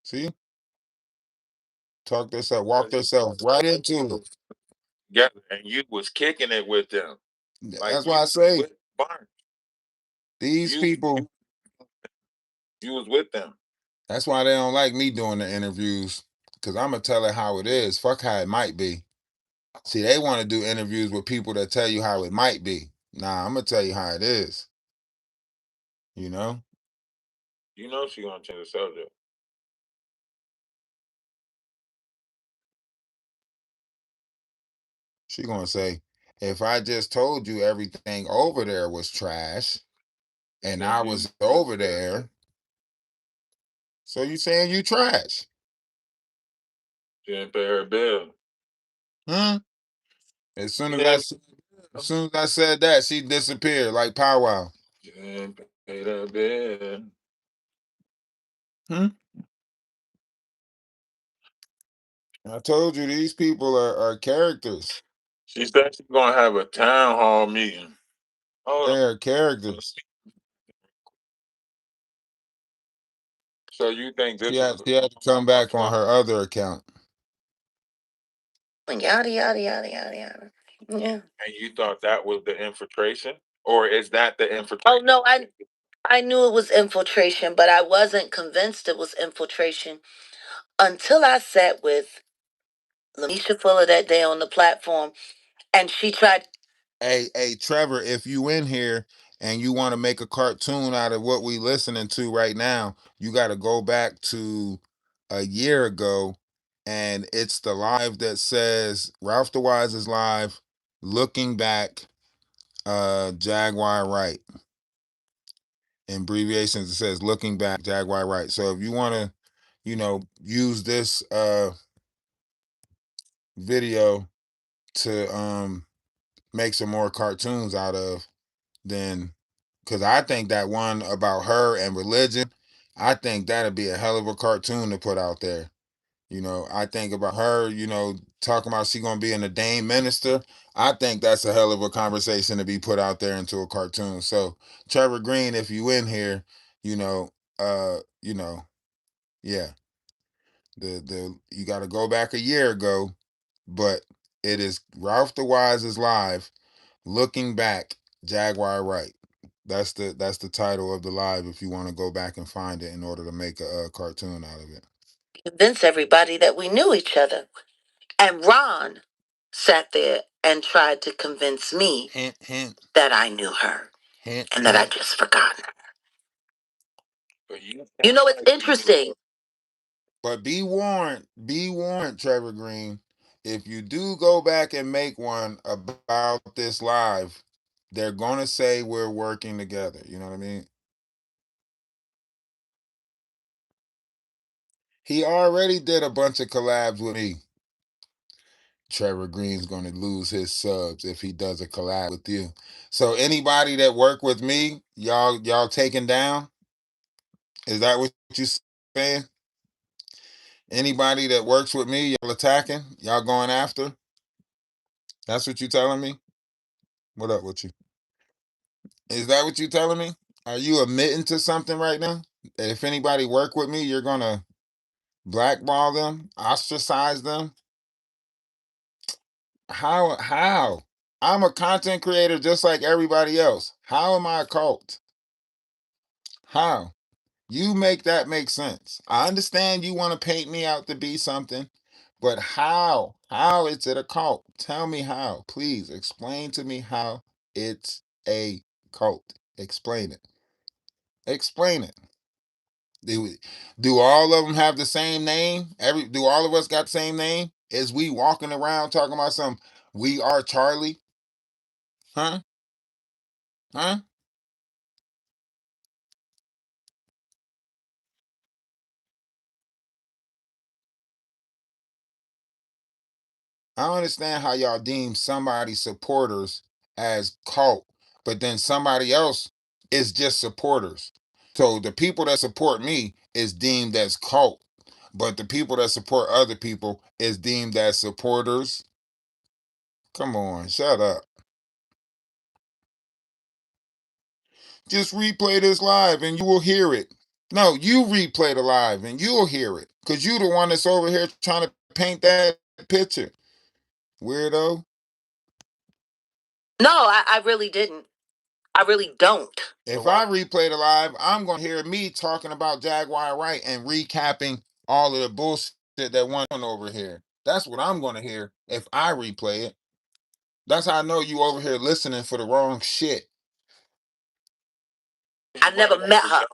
See, talked herself, walked herself right into it. Together, and you was kicking it with them. Like That's why I say with Barnes. these You people. you was with them. That's why they don't like me doing the interviews, because I'm gonna tell it how it is. Fuck how it might be. See, they want to do interviews with people that tell you how it might be. Nah, I'm gonna tell you how it is. You know, You know she gonna change the subject. she gonna say, if I just told you everything over there was trash, and Then I you was over there, so you saying you trash? didn't pay her bill. Huh? As soon as Didn't, as soon as I said that, she disappeared like powwow. didn't pay the bill. Hmm? I told you these people are characters. She said she's gonna have a town hall meeting. Hold on. They are characters. So you think She this is had to come back on her other account. Yada yada yada yada yada. Yeah. and you thought that was the infiltration? Or is that the infiltration? Oh no, I knew it was infiltration, but I wasn't convinced it was infiltration until I sat with Lamisha Fuller that day on the platform, and she tried. Hey, Trevor, if you in here and you want to make a cartoon out of what we listening to right now, you got to go back to a year ago, and it's the live that says Ralphdawise is live, looking back, Jaguar right. In abbreviations, it says looking back, Jaguar right. So if you want to, use this video to make some more cartoons out of, then because I think that one about her and religion, I think that'd be a hell of a cartoon to put out there. I think about her, talking about she gonna be an ordained minister. I think that's a hell of a conversation to be put out there into a cartoon. So Trevor Green, if you in here, you know, yeah, the you got to go back a year ago, but it is Ralph the Wise is live, looking back, Jaguar right. That's the title of the live. If you want to go back and find it in order to make a cartoon out of it. Convince everybody that we knew each other. And Ron sat there and tried to convince me Hint, hint, that I knew her hint, and that I hint. just forgotten her. But you You know, it's interesting. But be warned, Trevor Green. If you do go back and make one about this live, they're gonna say we're working together. You know what I mean? He already did a bunch of collabs with me. Trevor Green's going to lose his subs if he does a collab with you. So anybody that work with me, y'all taking down? Is that what you saying? Anybody that works with me, y'all attacking? Y'all going after? That's what you telling me? What up with you? Is that what you telling me? Are you admitting to something right now? That if anybody work with me, you're gonna blackball them, ostracize them? How? I'm a content creator just like everybody else. How am I a cult? How? You make that make sense. I understand you want to paint me out to be something, but how? How is it a cult? Tell me how. Please explain to me how it's a cult. Explain it. Explain it. Do all of them have the same name? Do all of us got the same name? Is we walking around talking about some we are Charlie? Huh? Huh? I don't understand how y'all deem somebody's supporters as cult, but then somebody else is just supporters. So the people that support me is deemed as cult, but the people that support other people is deemed as supporters. Come on, shut up. Just replay this live and you will hear it. No, you replay the live and you'll hear it. Cause you the one that's over here trying to paint that picture. Weirdo. No, I really didn't. I really don't. If I replay the live, I'm gonna hear me talking about Jaguar Wright and recapping all of the bullshit that went on over here. That's what I'm gonna hear if I replay it. That's how I know you over here listening for the wrong shit. I never met her.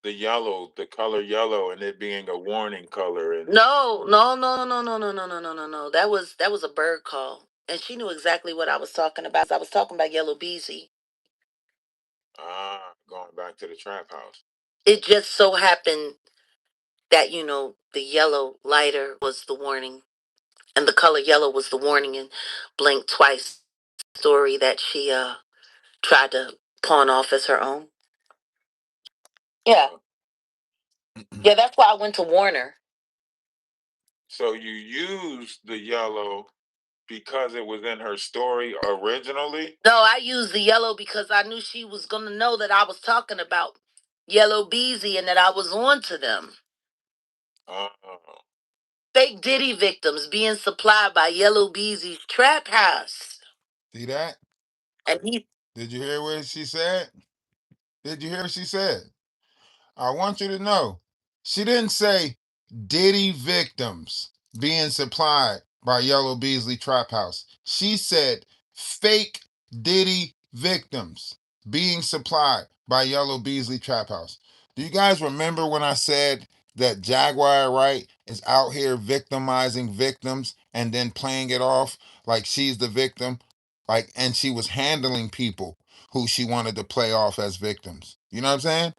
The yellow, the color yellow, and it being a warning color. And No, no, no, no, no, no, no, no, no, no, no. That was a bird call, and she knew exactly what I was talking about. I was talking about Yellow Beezy. going back to the trap house. It just so happened that the yellow lighter was the warning, and the color yellow was the warning in Blink Twice story that she tried to pawn off as her own. Yeah, yeah. That's why I went to Warner. So you used the yellow because it was in her story originally? No, I used the yellow because I knew she was gonna know that I was talking about Yellow Beezy and that I was on to them. Uh, Fake Diddy victims being supplied by Yellow Beezy's trap house. See that? And he Did you hear what she said? Did you hear what she said? I want you to know. She didn't say Diddy victims being supplied by Yellow Beasley Trap House. She said fake Diddy victims being supplied by Yellow Beasley Trap House. Do you guys remember when I said that Jaguar Wright is out here victimizing victims and then playing it off like she's the victim? Like, and she was handling people who she wanted to play off as victims. You know what I'm saying?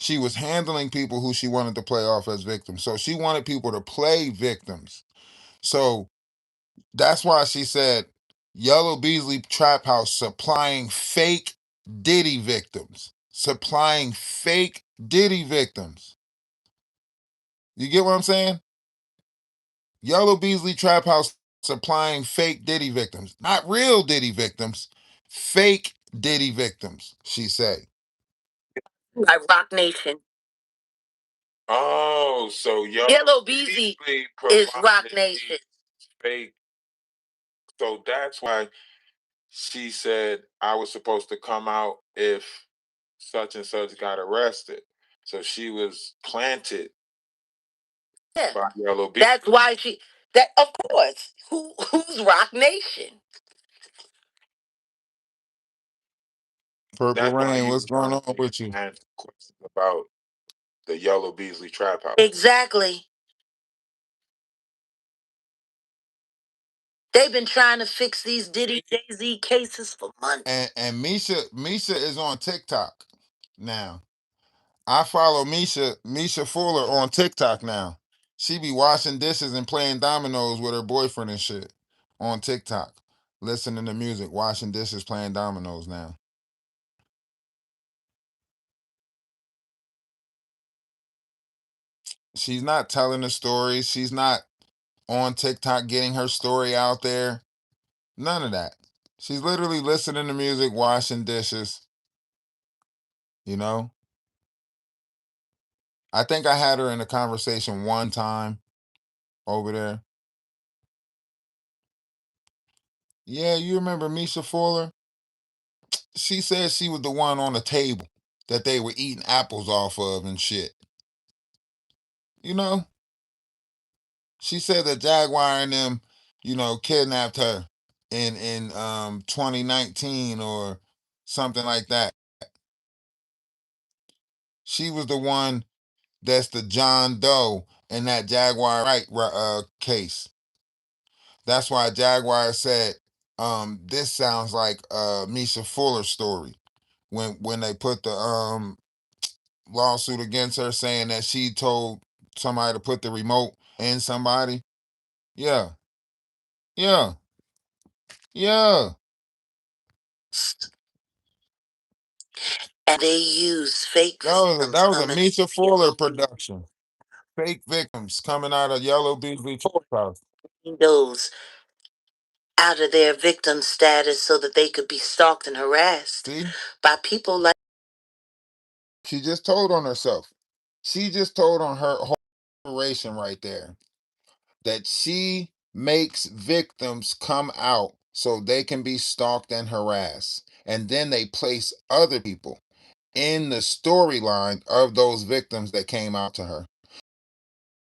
She was handling people who she wanted to play off as victims. So she wanted people to play victims. So that's why she said Yellow Beasley Trap House supplying fake Diddy victims. Supplying fake Diddy victims. You get what I'm saying? Yellow Beasley Trap House supplying fake Diddy victims. Not real Diddy victims. Fake Diddy victims, she say. like Rock Nation. oh, so Yellow Beezy Beasley is Rock provided Nation. these fake. So that's why she said I was supposed to come out if such and such got arrested. So she was planted Yeah. by Yellow Beasley. That's why she that of course. Who's Rock Nation? Purple That's why Rain, you what's was going on asking me with you? questions about the Yellow Beasley Trap House. Exactly. They've been trying to fix these Diddy Jay-Z cases for months. And Misha is on TikTok now. I follow Misha Fuller on TikTok now. She be washing dishes and playing dominoes with her boyfriend and shit on TikTok, listening to music, washing dishes, playing dominoes now. She's not telling the story. She's not on TikTok getting her story out there. None of that. She's literally listening to music, washing dishes, you know? I think I had her in a conversation one time over there. Yeah, you remember Misha Fuller? She said she was the one on the table that they were eating apples off of and shit. You know? She said that Jaguar and them, kidnapped her in 2019 or something like that. She was the one that's the John Doe in that Jaguar Wright case. That's why Jaguar said, this sounds like Misha Fuller's story when they put the lawsuit against her saying that she told somebody to put the remote in somebody. Yeah, yeah, yeah. And they use fake That victims was a Misha Fuller production. Fake victims coming out of Yellow Beasley House. those out of their victim status so that they could be stalked and harassed See, by people like she just told on herself. She just told on her whole operation right there that she makes victims come out so they can be stalked and harassed. And then they place other people in the storyline of those victims that came out to her.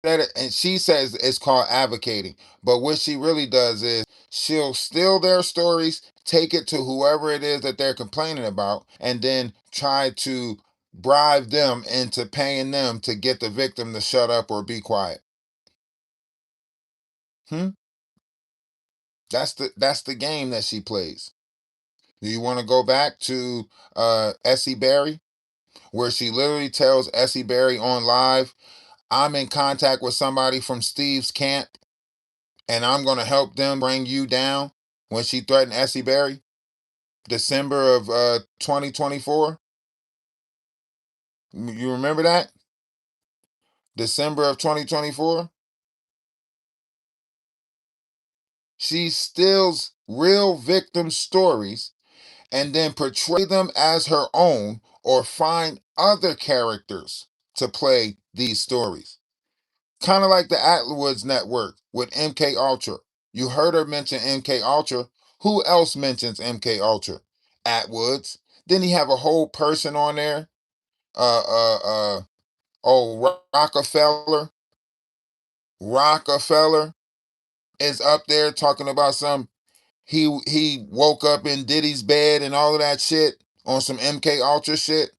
And she says it's called advocating. But what she really does is she'll steal their stories, take it to whoever it is that they're complaining about, and then try to bribe them into paying them to get the victim to shut up or be quiet. Hmm? That's the game that she plays. Do you want to go back to Essie Berry, where she literally tells Essie Berry on live, I'm in contact with somebody from Steve's camp and I'm going to help them bring you down, when she threatened Essie Berry, December of 2024? You remember that? December of 2024? She steals real victim stories and then portray them as her own or find other characters to play these stories. Kind of like the Atwood's network with MK Ultra. You heard her mention MK Ultra. Who else mentions MK Ultra? Atwoods. Then he have a whole person on there. Uh uh uh Rockefeller. Rockefeller is up there talking about some he woke up in Diddy's bed and all of that shit on some MK Ultra shit.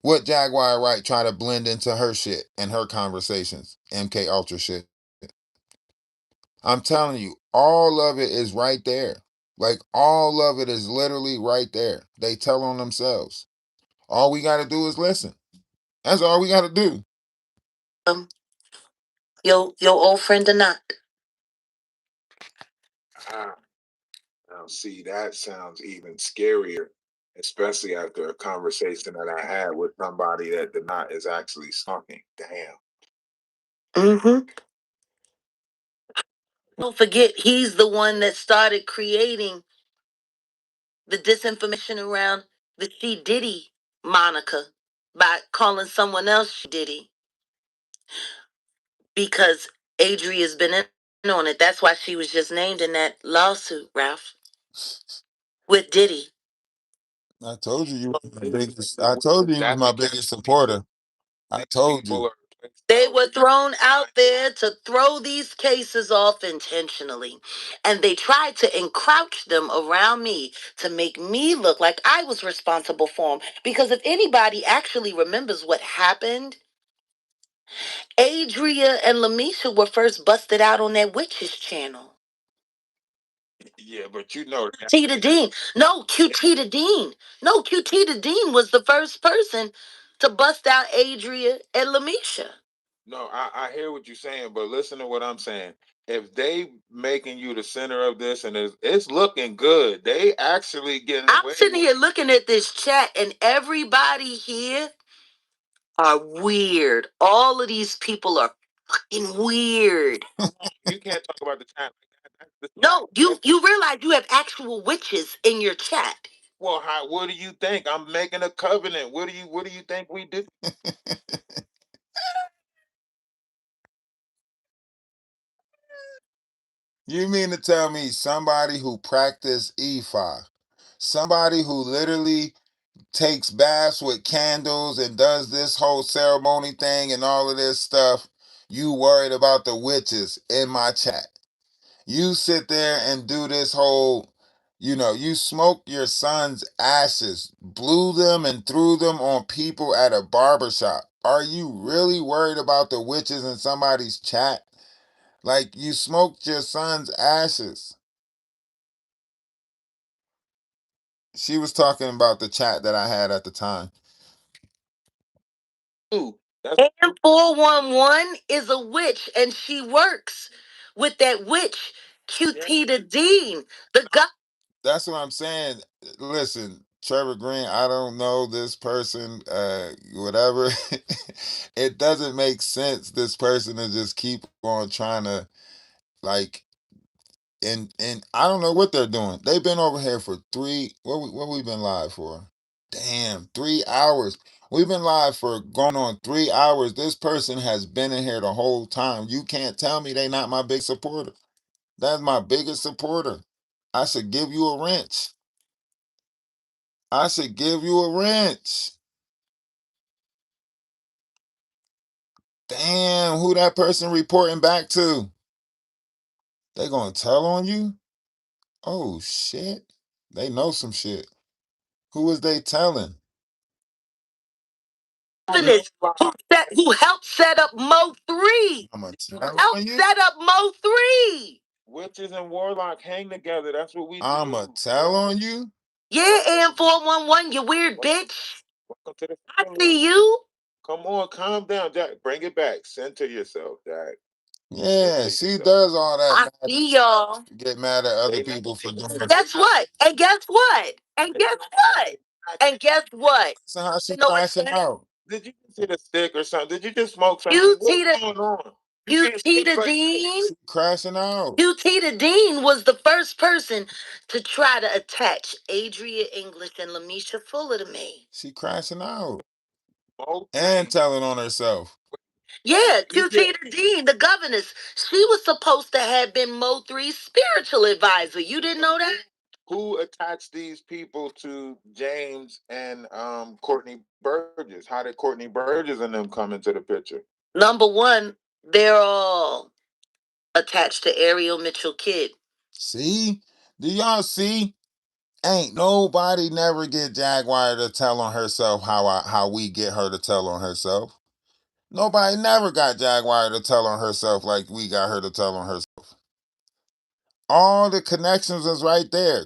What Jaguar Wright try to blend into her shit and her conversations? MK Ultra shit. I'm telling you, all of it is right there. Like all of it is literally right there. They tell on themselves. All we got to do is listen. That's all we got to do. your old friend or not. Ah, now see, that sounds even scarier, especially after a conversation that I had with somebody that the not is actually stalking. Damn. Mm-hmm. Don't forget, he's the one that started creating the disinformation around the She Diddy moniker by calling someone else She Diddy because Adria's been in on it. That's why she was just named in that lawsuit, Ralph, with Diddy. I told you you was my biggest. I told you you was my biggest supporter. I told you. They were thrown out there to throw these cases off intentionally. And they tried to encroach them around me to make me look like I was responsible for them. Because if anybody actually remembers what happened, Adria and Lamisha were first busted out on that witches channel. Yeah, but you know that. T to Dean. No, QT to Dean. No, QT to Dean was the first person to bust out Adria and Lamisha. No, I hear what you're saying, but listen to what I'm saying. If they making you the center of this and it's looking good, they actually getting I'm away sitting with here looking at this chat, and everybody here are weird. All of these people are fucking weird. you can't talk about the chat like that. No, you realize you have actual witches in your chat. Well, what do you think? I'm making a covenant. What do you think we do? You mean to tell me somebody who practiced E5, somebody who literally takes baths with candles and does this whole ceremony thing and all of this stuff, you worried about the witches in my chat? You sit there and do this whole, you smoke your son's ashes, blew them and threw them on people at a barbershop. Are you really worried about the witches in somebody's chat? Like, you smoked your son's ashes. She was talking about the chat that I had at the time. Ooh, And 411 is a witch, and she works with that witch, QT the Dean. The guy. That's what I'm saying. Listen, Trevor Green, I don't know this person, whatever. It doesn't make sense, this person, to just keep on trying to, like, and I don't know what they're doing. They've been over here for what we been live for? Damn, 3 hours. We've been live for going on 3 hours. This person has been in here the whole time. You can't tell me they not my big supporter. That's my biggest supporter. I should give you a wrench. I should give you a wrench. Damn, who that person reporting back to? They gonna tell on you? Oh shit. They know some shit. Who was they telling? Who helped set up Mo 3. I'm gonna Who tell helped on you. set up Mo 3. witches and warlock hang together. That's what we I'm do. gonna tell on you. Yeah, and 411, you weird bitch. Welcome to the I family. see you. Come on, calm down, Jack. Bring it back. Center yourself, Jack. Yeah, she does all I that. see y'all. Get mad at other people for doing And it. guess what? And guess what? And guess what? And guess what? So how she You know what? crashing out? Did you just hit a stick or something? Did you just smoke something? QT What's the going on? QT the Dean. She crashing out. QT the Dean was the first person to try to attach Adria English and Lamisha Fuller to me. She crashing out. Smoke And telling on herself. Yeah, QT the Dean, the governess. She was supposed to have been Mo 3's spiritual advisor. You didn't know that? Who attached these people to James and Courtney Burgess? How did Courtney Burgess and them come into the picture? Number one, they're all attached to Ariel Mitchell Kidd. See? Do y'all see? Ain't nobody never get Jaguar to tell on herself how we get her to tell on herself. Nobody never got Jaguar to tell on herself like we got her to tell on herself. All the connections is right there.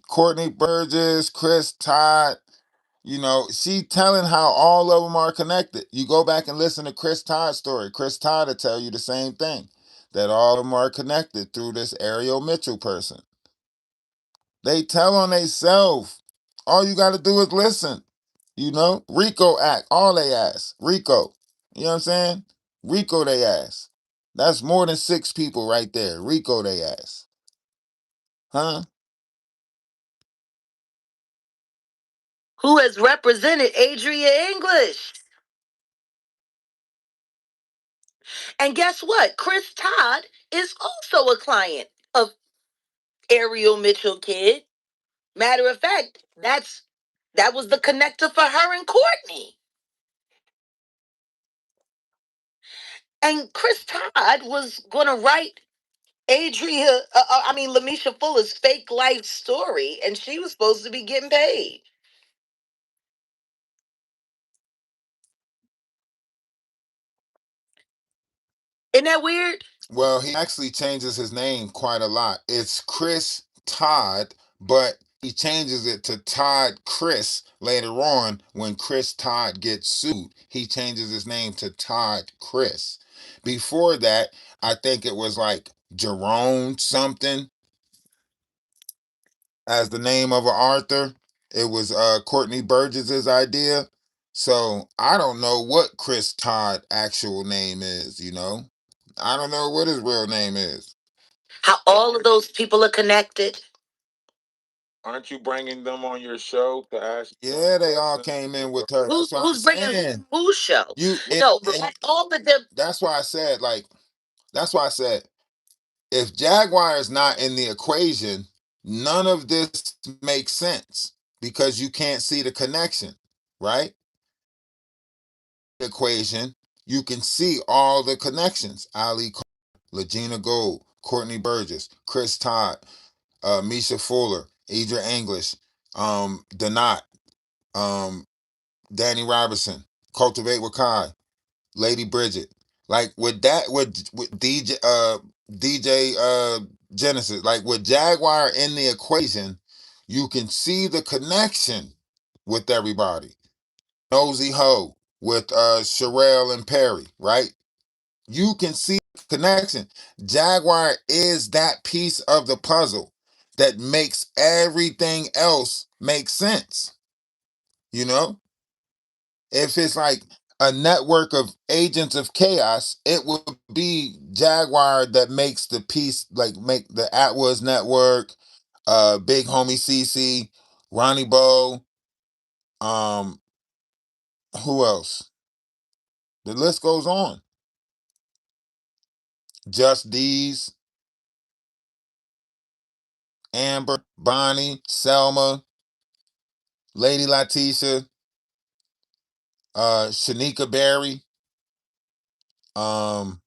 Courtney Burgess, Chris Todd. She telling how all of them are connected. You go back and listen to Chris Todd's story. Chris Todd will tell you the same thing, that all of them are connected through this Ariel Mitchell person. They tell on themselves. All you got to do is listen. Rico act, all they ask. Rico. You know what I'm saying? Rico they ask. That's more than 6 people right there. Rico they ask. Huh? Who has represented Adria English. And guess what? Chris Todd is also a client of Ariel Mitchell Kidd. Matter of fact, that was the connector for her and Courtney. And Chris Todd was gonna write Lamisha Fuller's fake life story, and she was supposed to be getting paid. Isn't that weird? Well, he actually changes his name quite a lot. It's Chris Todd, but he changes it to Todd Chris later on when Chris Todd gets sued. He changes his name to Todd Chris. Before that, I think it was like Jerome something as the name of an Arthur. It was Courtney Burgess's idea. So I don't know what Chris Todd actual name is, you know? I don't know what his real name is. How all of those people are connected. Aren't you bringing them on your show to ask? Yeah, they all came in with her. Who's That's what I'm who's bringing saying. whose show? You No, and all of them. that's why I said like that's why I said if Jaguar is not in the equation, none of this makes sense because you can't see the connection, right? Equation, you can see all the connections. Ali, Legina Gold, Courtney Burgess, Chris Todd, Misha Fuller, Idra English, Donat, um, Danny Robinson, Cultivate with Kai, Lady Bridget. Like with that, with DJ Genesis, like with Jaguar in the equation, you can see the connection with everybody. Nosy Ho with Sherelle and Perry, right? You can see the connection. Jaguar is that piece of the puzzle that makes everything else make sense. You know? If it's like a network of agents of chaos, it will be Jaguar that makes the piece, like make the Atwoods network, Big Homie CC, Ronnie Bo, um, who else? The list goes on. Just D's, Amber, Bonnie, Selma, Lady Letitia, Shanika Berry, um,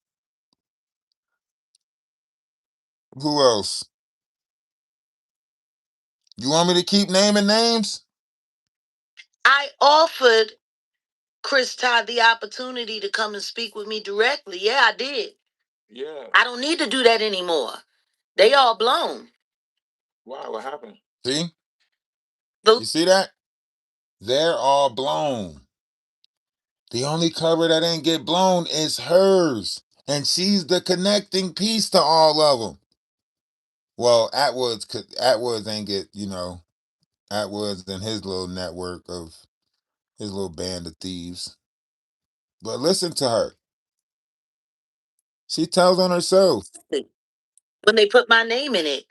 who else? You want me to keep naming names? I offered Chris Todd the opportunity to come and speak with me directly. Yeah, I did. Yeah. I don't need to do that anymore. They all blown. Why? What happened? See? The You see that? They're all blown. The only cover that ain't get blown is hers. And she's the connecting piece to all of them. Well, Atwoods ain't get, Atwoods and his little network of his little band of thieves. But listen to her. She tells on herself. when they put my name in it,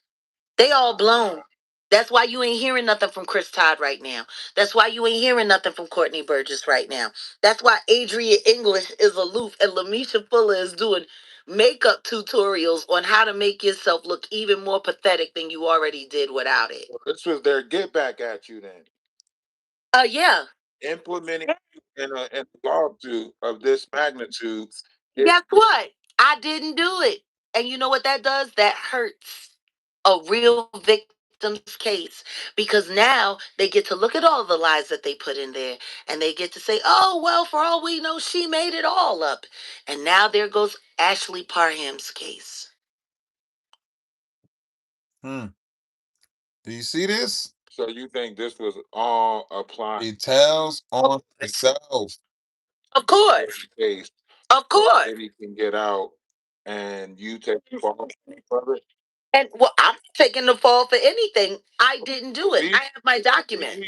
they all blown. That's why you ain't hearing nothing from Chris Todd right now. That's why you ain't hearing nothing from Courtney Burgess right now. That's why Adria English is aloof and Lamisha Fuller is doing makeup tutorials on how to make yourself look even more pathetic than you already did without it. This was their get back at you then. Yeah. Implementing in a lawsuit of this magnitude. Guess what? I didn't do it. And you know what that does? That hurts a real victim's case because now they get to look at all the lies that they put in there and they get to say, oh, well, for all we know, she made it all up. And now there goes Ashley Parham's case. Do you see this? So you think this was all applied? She tells on herself. Of course. Case. Of course. Maybe can get out and you take the fall for it. And well, I'm taking the fall for anything. I didn't do it. I have my documents.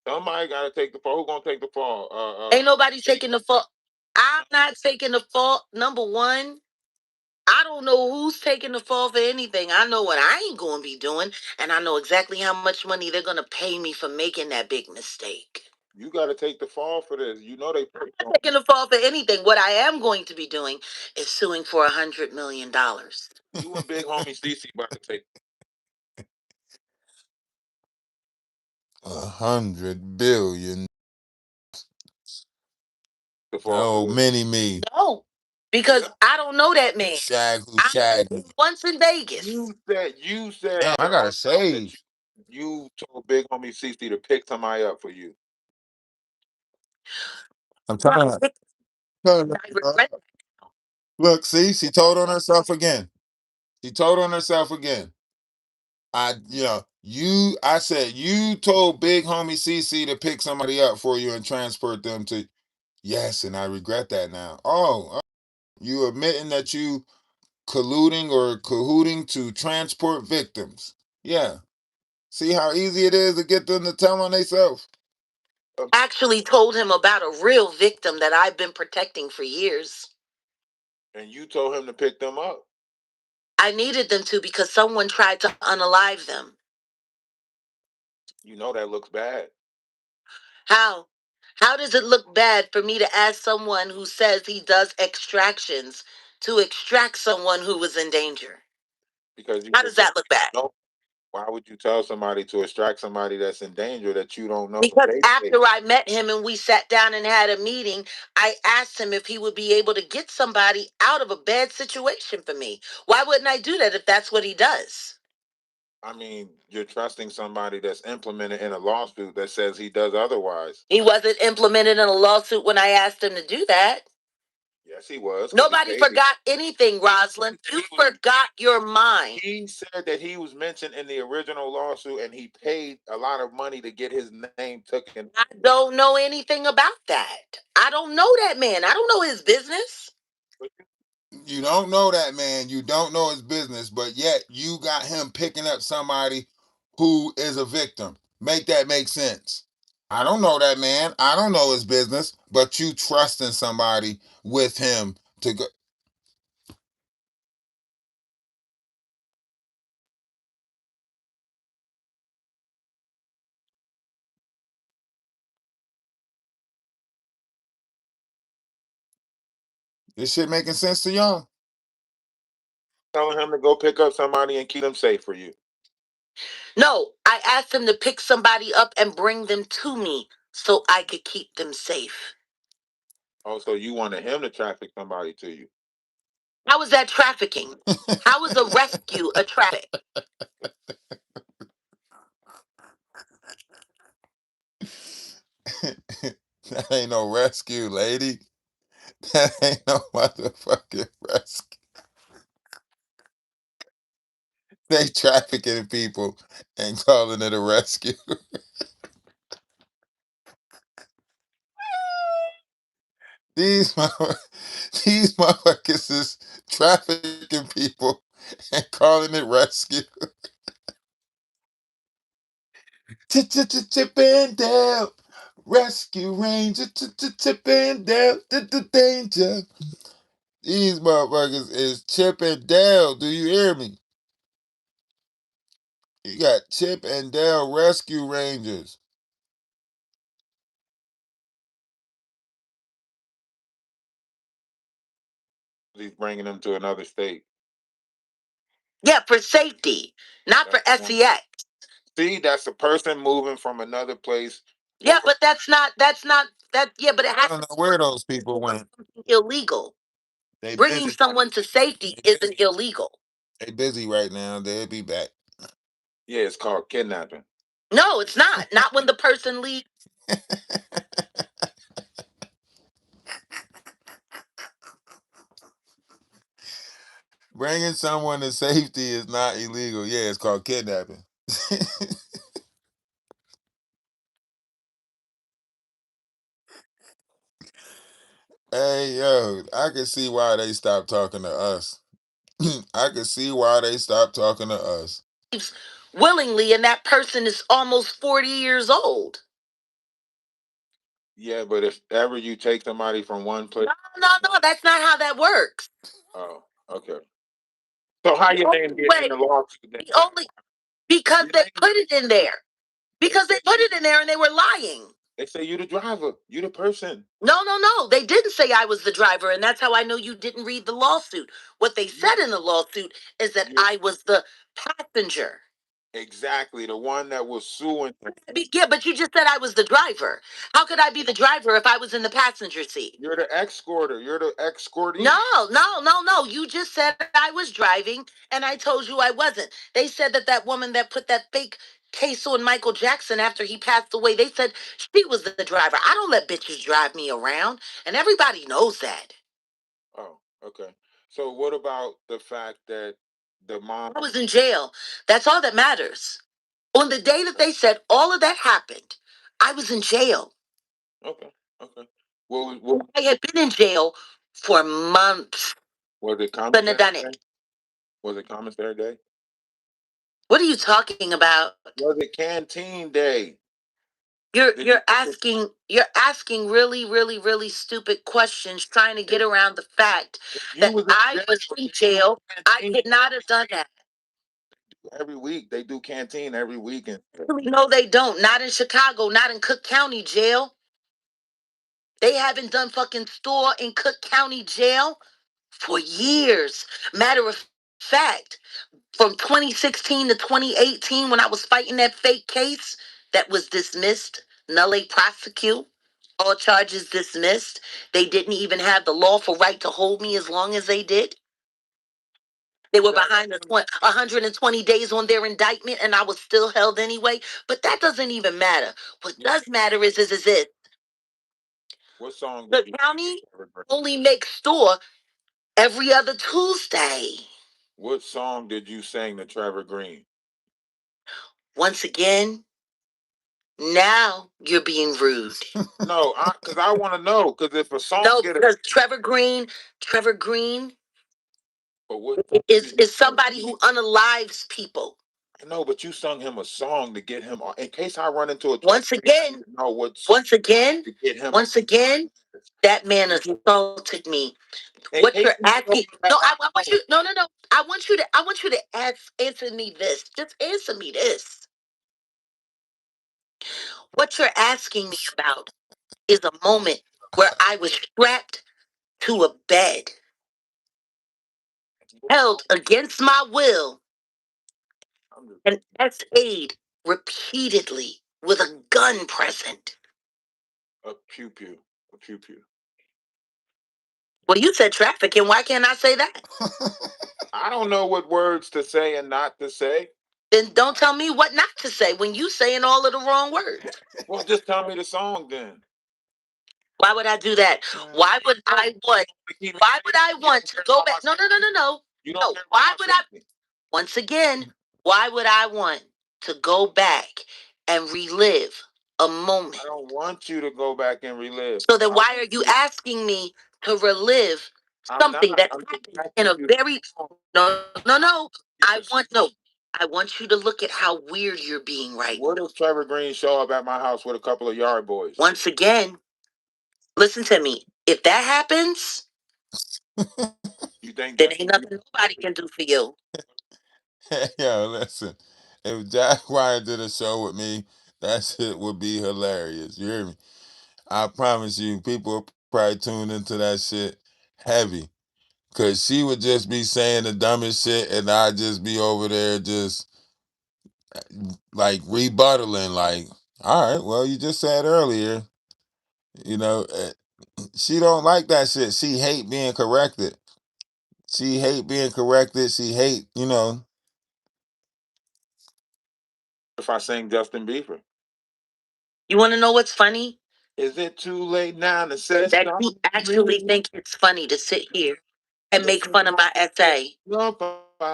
Somebody got to take the fall. Who's gonna take the fall? Ain't nobody taking the fall. I'm not taking the fall. Number one, I don't know who's taking the fall for anything. I know what I ain't going to be doing, and I know exactly how much money they're going to pay me for making that big mistake. You got to take the fall for this. You know they. I'm not taking the fall for anything. What I am going to be doing is suing for $100 million. You and Big Homie CC about to take $100 billion. the fall. Oh, mini me. No, because I don't know that man. Shag who I shag met me. him once in Vegas. You said Damn, I gotta save. you told Big Homie CC to pick somebody up for you. I'm trying to. I regret. Look, see, she told on herself again. She told on herself again. I said you told Big Homie CC to pick somebody up for you and transport them to. Yes, and I regret that now. Oh, you admitting that you colluding or cahooting to transport victims? Yeah. See how easy it is to get them to tell on themselves. Actually told him about a real victim that I've been protecting for years. And you told him to pick them up. I needed them to because someone tried to unalive them. You know that looks bad. How? How does it look bad for me to ask someone who says he does extractions to extract someone who was in danger? Because you How just does that look bad? know. Why would you tell somebody to extract somebody that's in danger that you don't know Because they after face? I met him and we sat down and had a meeting, I asked him if he would be able to get somebody out of a bad situation for me. Why wouldn't I do that if that's what he does? I mean, you're trusting somebody that's implemented in a lawsuit that says he does otherwise. He wasn't implemented in a lawsuit when I asked him to do that. Yes, he was. Because Nobody forgot anything, Rosalind. You forgot your mind. He said that he was mentioned in the original lawsuit and he paid a lot of money to get his name taken. I don't know anything about that. I don't know that man. I don't know his business. You don't know that man. You don't know his business, but yet you got him picking up somebody who is a victim. Make that make sense. I don't know that man. I don't know his business, but you trusting somebody with him to go. This shit making sense to y'all? Telling him to go pick up somebody and keep them safe for you. No, I asked him to pick somebody up and bring them to me so I could keep them safe. Oh, so you wanted him to traffic somebody to you. How is that trafficking? How is a rescue a traffic? That ain't no rescue, lady. That ain't no motherfucking rescue. They trafficking people and calling it a rescue. These these motherfuckers is trafficking people and calling it rescue. Chip and Dale, Rescue Ranger, Chip and Dale, the danger. These motherfuckers is Chip and Dale. Do you hear me? You got Chip and Dale Rescue Rangers. He's bringing them to another state. Yeah, for safety, not for SEX. See, that's a person moving from another place. Yeah, but that's not that. Yeah, but it I has don't to know where those people went. be illegal. They Bringing busy. someone to safety isn't illegal. They busy right now. They'll be back. Yeah, it's called kidnapping. No, it's not. Not when the person leaves. Bringing someone to safety is not illegal. Yeah, it's called kidnapping. Hey, yo, I can see why they stopped talking to us. I can see why they stopped talking to us. Willingly, and that person is almost 40 years old. Yeah, but if ever you take somebody from one place. No, that's not how that works. Oh, okay. So how your name get in the lawsuit then? Only because they put it in there. Because they put it in there and they were lying. They say you the driver, you the person. No. They didn't say I was the driver, and that's how I know you didn't read the lawsuit. What they said in the lawsuit is that I was the passenger. Exactly, the one that was suing. Yeah, but you just said I was the driver. How could I be the driver if I was in the passenger seat? You're the escorter. You're the escortee. No. You just said I was driving, and I told you I wasn't. They said that that woman that put that fake case on Michael Jackson after he passed away, they said she was the driver. I don't let bitches drive me around, and everybody knows that. Oh, okay. So what about the fact that The mom. I was in jail. That's all that matters. On the day that they said all of that happened, I was in jail. Okay. Okay. Well, I had been in jail for months. was it Couldn't have commissary done day? it. Was it commissary day? What are you talking about? Was it canteen day? You're Did you? you're asking really, really, really stupid questions trying to get If, around the fact if you that was in I jail, was in they do jail. I canteen could not have done that. every week. They do canteen every weekend. No, they don't. Not in Chicago, not in Cook County jail. They haven't done fucking store in Cook County jail for years. Matter of fact, from 2016 to 2018, when I was fighting that fake case that was dismissed, nulle prosecute, all charges dismissed. They didn't even have the lawful right to hold me as long as they did. They were Jack, behind the 120 days on their indictment, and I was still held anyway. But that doesn't even matter. What does matter is this: what song did the you sing? county only makes store every other Tuesday. What song did you sing to Trevor Green? Once again, now you're being rude. No, because I want to know. Because if a song No, get a, because Trevor Green but what song is did you is sing? somebody who unalives people. I know, but you sung him a song to get him on. In case I run into a Trevor Once Green, I need again, to know what song once again, to get him on. once again, that man assaulted me. In What case you're you know asking? that, No, I I want know. you. No, no, no. I want you to answer me this. Just answer me this. What you're asking me about is a moment where I was strapped to a bed, held against my will, I'm just and essayed repeatedly with a gun present. a pew pew, a pew pew. Well, you said trafficking. Why can't I say that? I don't know what words to say and not to say. Then don't tell me what not to say when you saying all of the wrong words. Well, just tell me the song then. Why would I do that? Why would I want? Why would I want to go back? No, no, no, no, no. You don't No. care about Why my would I? safety. Once again, why would I want to go back and relive a I moment? don't want you to go back and relive. So then why are you asking me to relive I'm not. something that I'm just happened in asking a you to very no, no, no. get I the want no. I want you to look at how weird you're being right what now. if Trevor Green show up at my house with a couple of yard boys? Once again, listen to me. If that happens, You think then that ain't nothing nobody can do for you. Yo, listen. If Jack Wyatt did a show with me, that shit would be hilarious. You hear me? I promise you, people probably tune into that shit heavy. Cause she would just be saying the dumbest shit and I'd just be over there just like rebuttaling, like, all right, well, you just said earlier, you know, she don't like that shit. She hate being corrected. She hate being corrected. She hate, you know. if I sing Justin Bieber? You want to know what's funny? Is it too late now to say That you actually sorry? think it's funny to sit here and make fun of my essay.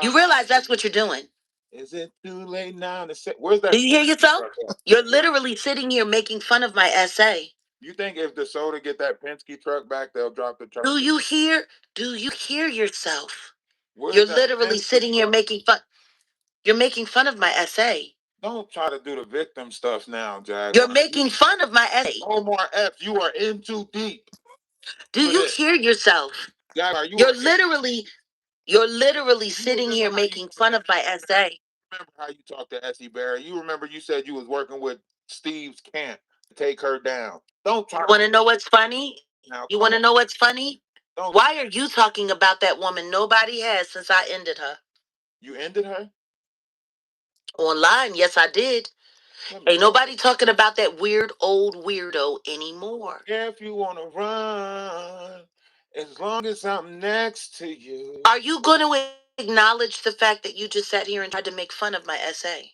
You realize that's what you're doing. Is it too late now to say? Where's Do that? you hear yourself? You're literally sitting here making fun of my essay. You think if the soda get that Penske truck back, they'll drop the truck? Do you hear? Do you hear yourself? Where's You're that literally Penske sitting here truck? making fun. You're making fun of my essay. Don't try to do the victim stuff now, You're Jaguar. making fun of my essay. No more F. You are in too deep Do for you this. hear yourself? Jaguar, you You're are literally you're literally you sitting here remember how you making fun of my essay. remember how you talked to Essie Barry. You remember you said you was working with Steve's camp to take her down. Don't try You to want to know what's funny? now. You Come want on. to know what's funny? Don't Why are you talking about that woman nobody has since I ended her? you ended her? Online, yes, I did. Let me Ain't nobody talking about that weird old weirdo anymore. if you wanna run, as long as I'm next to you. Are you going to acknowledge the fact that you just sat here and tried to make fun of my essay?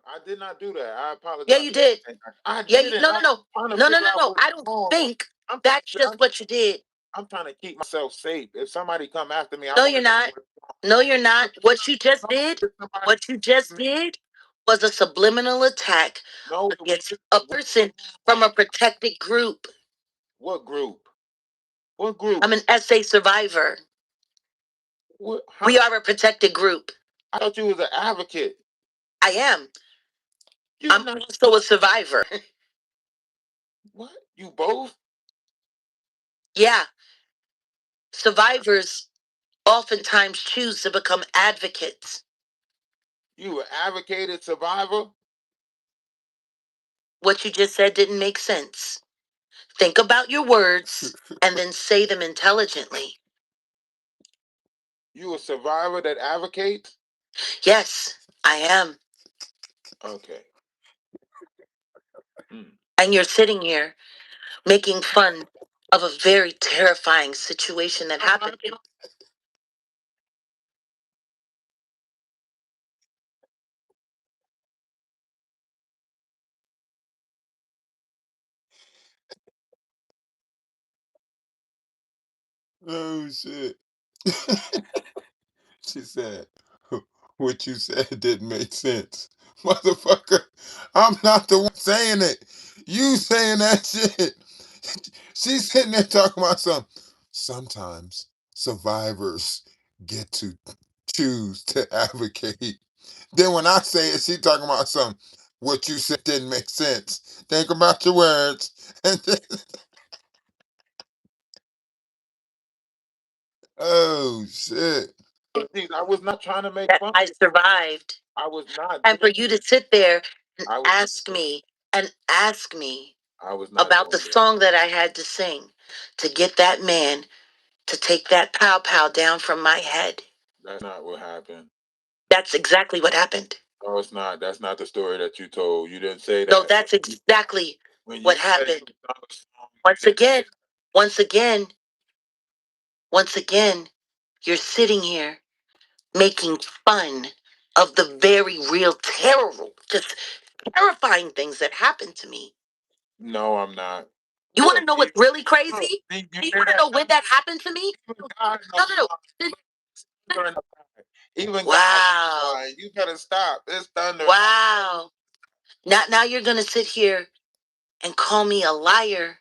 I did not do that. I Yeah, apologize. you did. I Yeah, didn't. no, I'm no, no, trying to no, no, figure no, out no. what's I don't wrong. think I'm that's I'm just what you did. I'm trying to keep myself safe. If somebody come after me, I No, want you're to know not. what's No, you're not. What you just did was a subliminal attack No. against a person from a protected group. What group? What group? I'm an essay survivor. What? We are a protected group. I thought you was an advocate. I am. You're I'm not. also a survivor. What? You both? Yeah. Survivors oftentimes choose to become advocates. You an advocated survivor? What you just said didn't make sense. Think about your words and then say them intelligently. You a survivor that advocates? Yes, I am. Okay. Mm. And you're sitting here making fun of a very terrifying situation that happened. Oh shit. She said, what you said didn't make sense. Motherfucker, I'm not the one saying it. You saying that shit. She's sitting there talking about sometimes survivors get to choose to advocate. Then when I say it, she talking about what you said didn't make sense. Think about your words. And then, oh shit. I was not trying to make fun. I survived. I was not. And for you to sit there and I was, ask me I was not about the doing that. song that I had to sing to get that man to take that pow pow down from my head. That's not what happened. That's exactly what happened. No, it's not. That's not the story that you told. You didn't say that. No, that's exactly When you what said happened. you sung a song, Once again, once again, once again, you're sitting here making fun of the very real, terrible, just terrifying things that happened to me. no, I'm not. You want to know what's really crazy? You You want to know when that happened to me? God No, no, no. Even Wow. God, you better stop. It's thunder. Wow. Now you're going to sit here and call me a liar.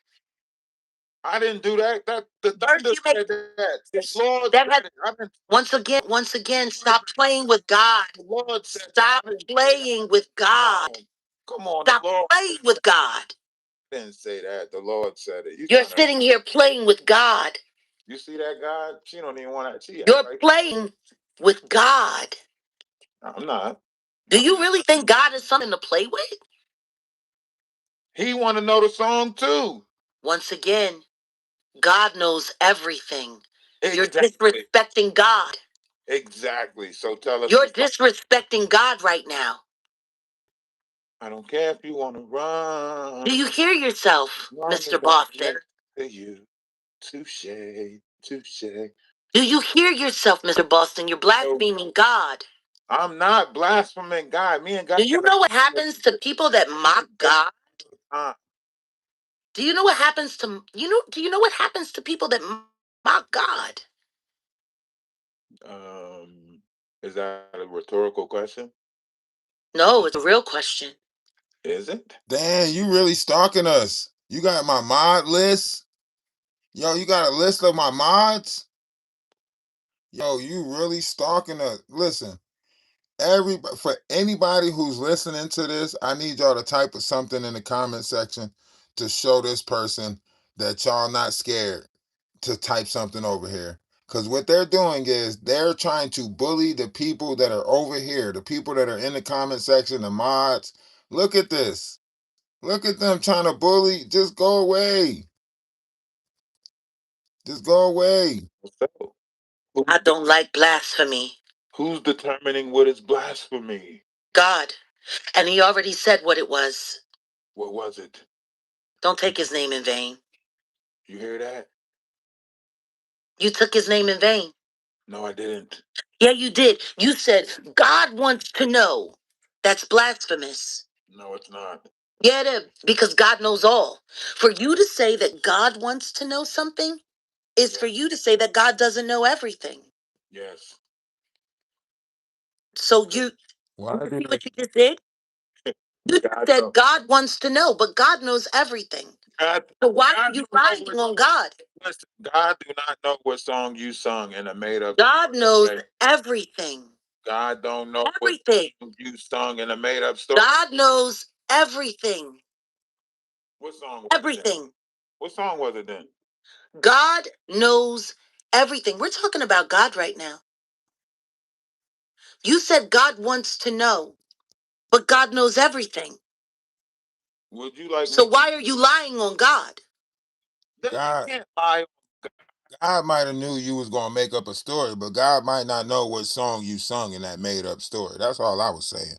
I didn't do that. That the First thunder you make said that. The Lord that said had, it. I didn't, once again, stop playing with God. the Lord said Stop I didn't say playing with God. that. Come on, Stop the Lord playing with God. didn't say that. The Lord said it. You You're trying to, sitting here playing with God. you see that God? She don't even want to. She act You're like playing with God. I'm not. Do you really think God is something to play with? He want to know the song too. Once again, God knows everything. You're Exactly. disrespecting God. Exactly. So tell us. You're disrespecting God right now. I don't care if you want to run. Do you hear yourself, Run Mr. is gonna Boston? get to you. Touche. Touche. Do you hear yourself, Mr. Boston? You're blaspheming God. I'm not blaspheming God. Me and God. Do you know what happens to people that mock God? Uh, Do you know what happens to do you know what happens to people that mock God? is that a rhetorical question? No, it's a real question. Is it? Damn, you really stalking us. You got my mod list? Yo, you got a list of my mods? Yo, you really stalking us. Listen, for anybody who's listening to this, I need y'all to type something in the comment section to show this person that y'all not scared to type something over here. Because what they're doing is they're trying to bully the people that are over here, the people that are in the comment section, the mods. Look at this. Look at them trying to bully. Just go away. Just go away. So, I don't like blasphemy. who's determining what is blasphemy? God. And he already said what it was. What was it? Don't take his name in vain. You hear that? You took his name in vain. No, I didn't. Yeah, you did. You said, God wants to know. That's blasphemous. No, it's not. Yeah, it is, because God knows all. For you to say that God wants to know something is for you to say that God doesn't know everything. Yes. So Why see did what you just did? You God said know. God wants to know, but God knows everything. God, So why God are you do know lying on God? listen, God do not know what song you sung in a made up. God knows Okay? everything. God don't know Everything. what song you sung in a made up story. God knows everything. What song was it then? Everything. What song was it then? God knows everything. We're talking about God right now. You said God wants to know, but God knows everything. Would you like So me? why are you lying on God? God? Can't lie. God might have knew you was gonna make up a story, but God might not know what song you sung in that made up story. That's all I was saying.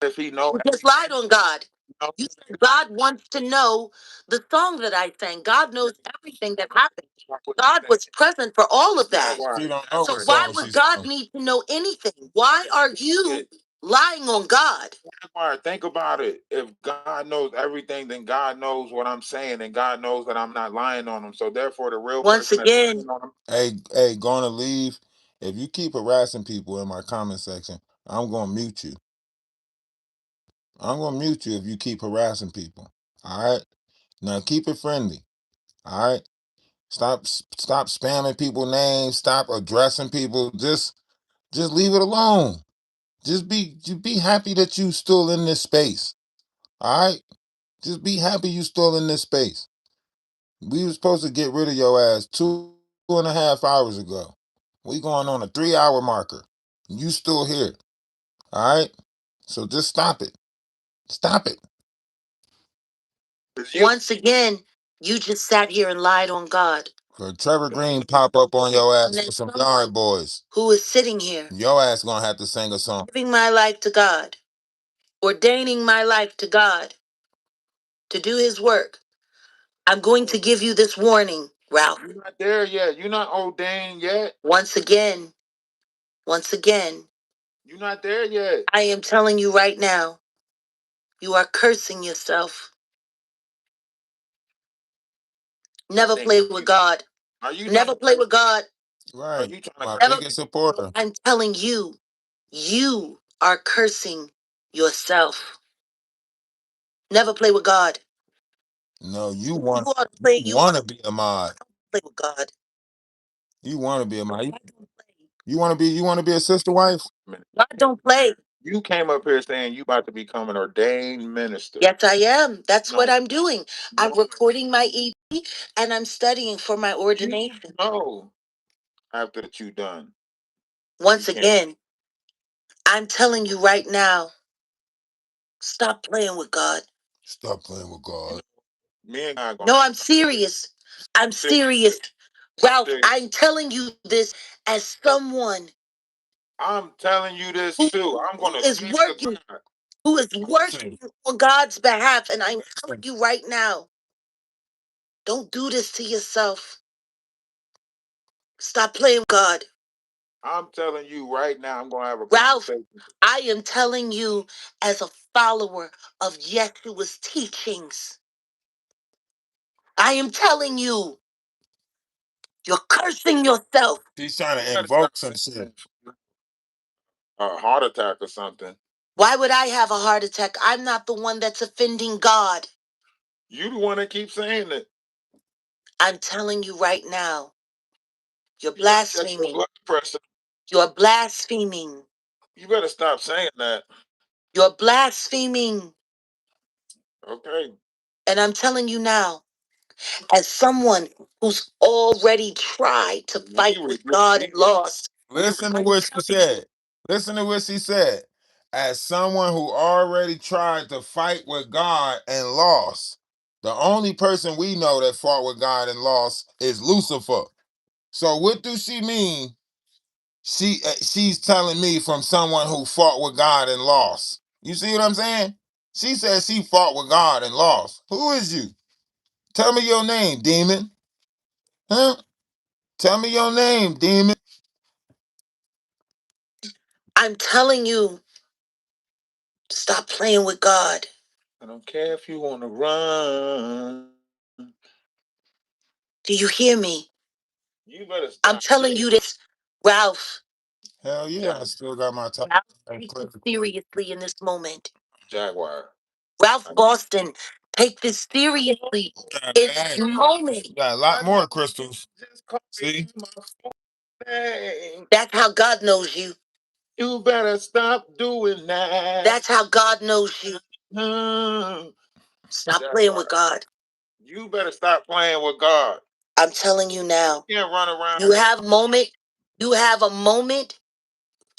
If he know, You just lied on God. know, You said God wants to know the song that I sang. God knows everything that happened. God was present for all of that. Jaguar, She don't know So what why song would she God sung. need to know anything? Why are you lying on God? Jaguar, think about it. If God knows everything, then God knows what I'm saying, and God knows that I'm not lying on him. So therefore, the real Once person that's again, lying on him. Hey, gonna leave. If you keep harassing people in my comment section, I'm gonna mute you. I'm gonna mute you if you keep harassing people. All right. Now keep it friendly. All right. Stop spamming people names. Stop addressing people. Just leave it alone. Just be happy that you still in this space. All right. Just be happy you still in this space. We were supposed to get rid of your ass 2.5 hours ago. We going on a 3 hour marker. You still here. All right. So just stop it. Stop it. once again, you just sat here and lied on God. For Trevor Green pop up on your ass with some Yard Boys, who is sitting here your ass gonna have to sing a song. giving my life to God, ordaining my life to God to do his work. I'm going to give you this warning, Ralph. You're not there yet. You're not ordained yet. Once again, You're not there yet. I am telling you right now, you are cursing yourself. Never play with God. Are you Never play with God. Right. Are you trying My to? biggest supporter. I'm telling you, you are cursing yourself. Never play with God. No, you You want ought to play. you want to be a mod. Play with God. You want to be a mod. You want to be a sister wife. God don't play. You came up here saying you about to become an ordained minister. Yes, I am. That's No. what I'm doing. I'm No. recording my EP and I'm studying for my ordination. No. After that you done. Once You can't. again, I'm telling you right now, stop playing with God. Stop playing with God. Me and God No, gonna. I'm serious. I'm serious. Ralph, I'm telling you this as someone I'm telling you this who too. I'm gonna is speak to working, God. who is working on God's behalf. And I'm telling you right now, don't do this to yourself. Stop playing with God. I'm telling you right now. I'm gonna have a Ralph, conversation. I am telling you as a follower of Yeshua's teachings. I am telling you, you're cursing yourself. She's trying to invoke some shit. A heart attack or something. Why would I have a heart attack? I'm not the one that's offending God. You the one that keeps saying it. I'm telling you right now, you're You better check your blaspheming. blood pressure. You're blaspheming. You better stop saying that. You're blaspheming. Okay. And I'm telling you now, as someone who's already tried to fight with God and lost. Listen to what she said. Listen to what she said. As someone who already tried to fight with God and lost, the only person we know that fought with God and lost is Lucifer. So what do she mean? She's telling me from someone who fought with God and lost. You see what I'm saying? She said she fought with God and lost. Who is you? Tell me your name, demon. Huh? Tell me your name, demon. I'm telling you, stop playing with God. I don't care if you want to run. Do you hear me? You better stop. I'm telling you this, Ralph. Hell yeah, I still got my top. Take this seriously in this moment. Jaguar. Ralph Boston, take this seriously in this moment. Got a lot more crystals. See? That's how God knows you. You better stop doing that. That's how God knows you. Stop playing with God. You better stop playing with God. I'm telling you now. You can't run around. You have a moment. You have a moment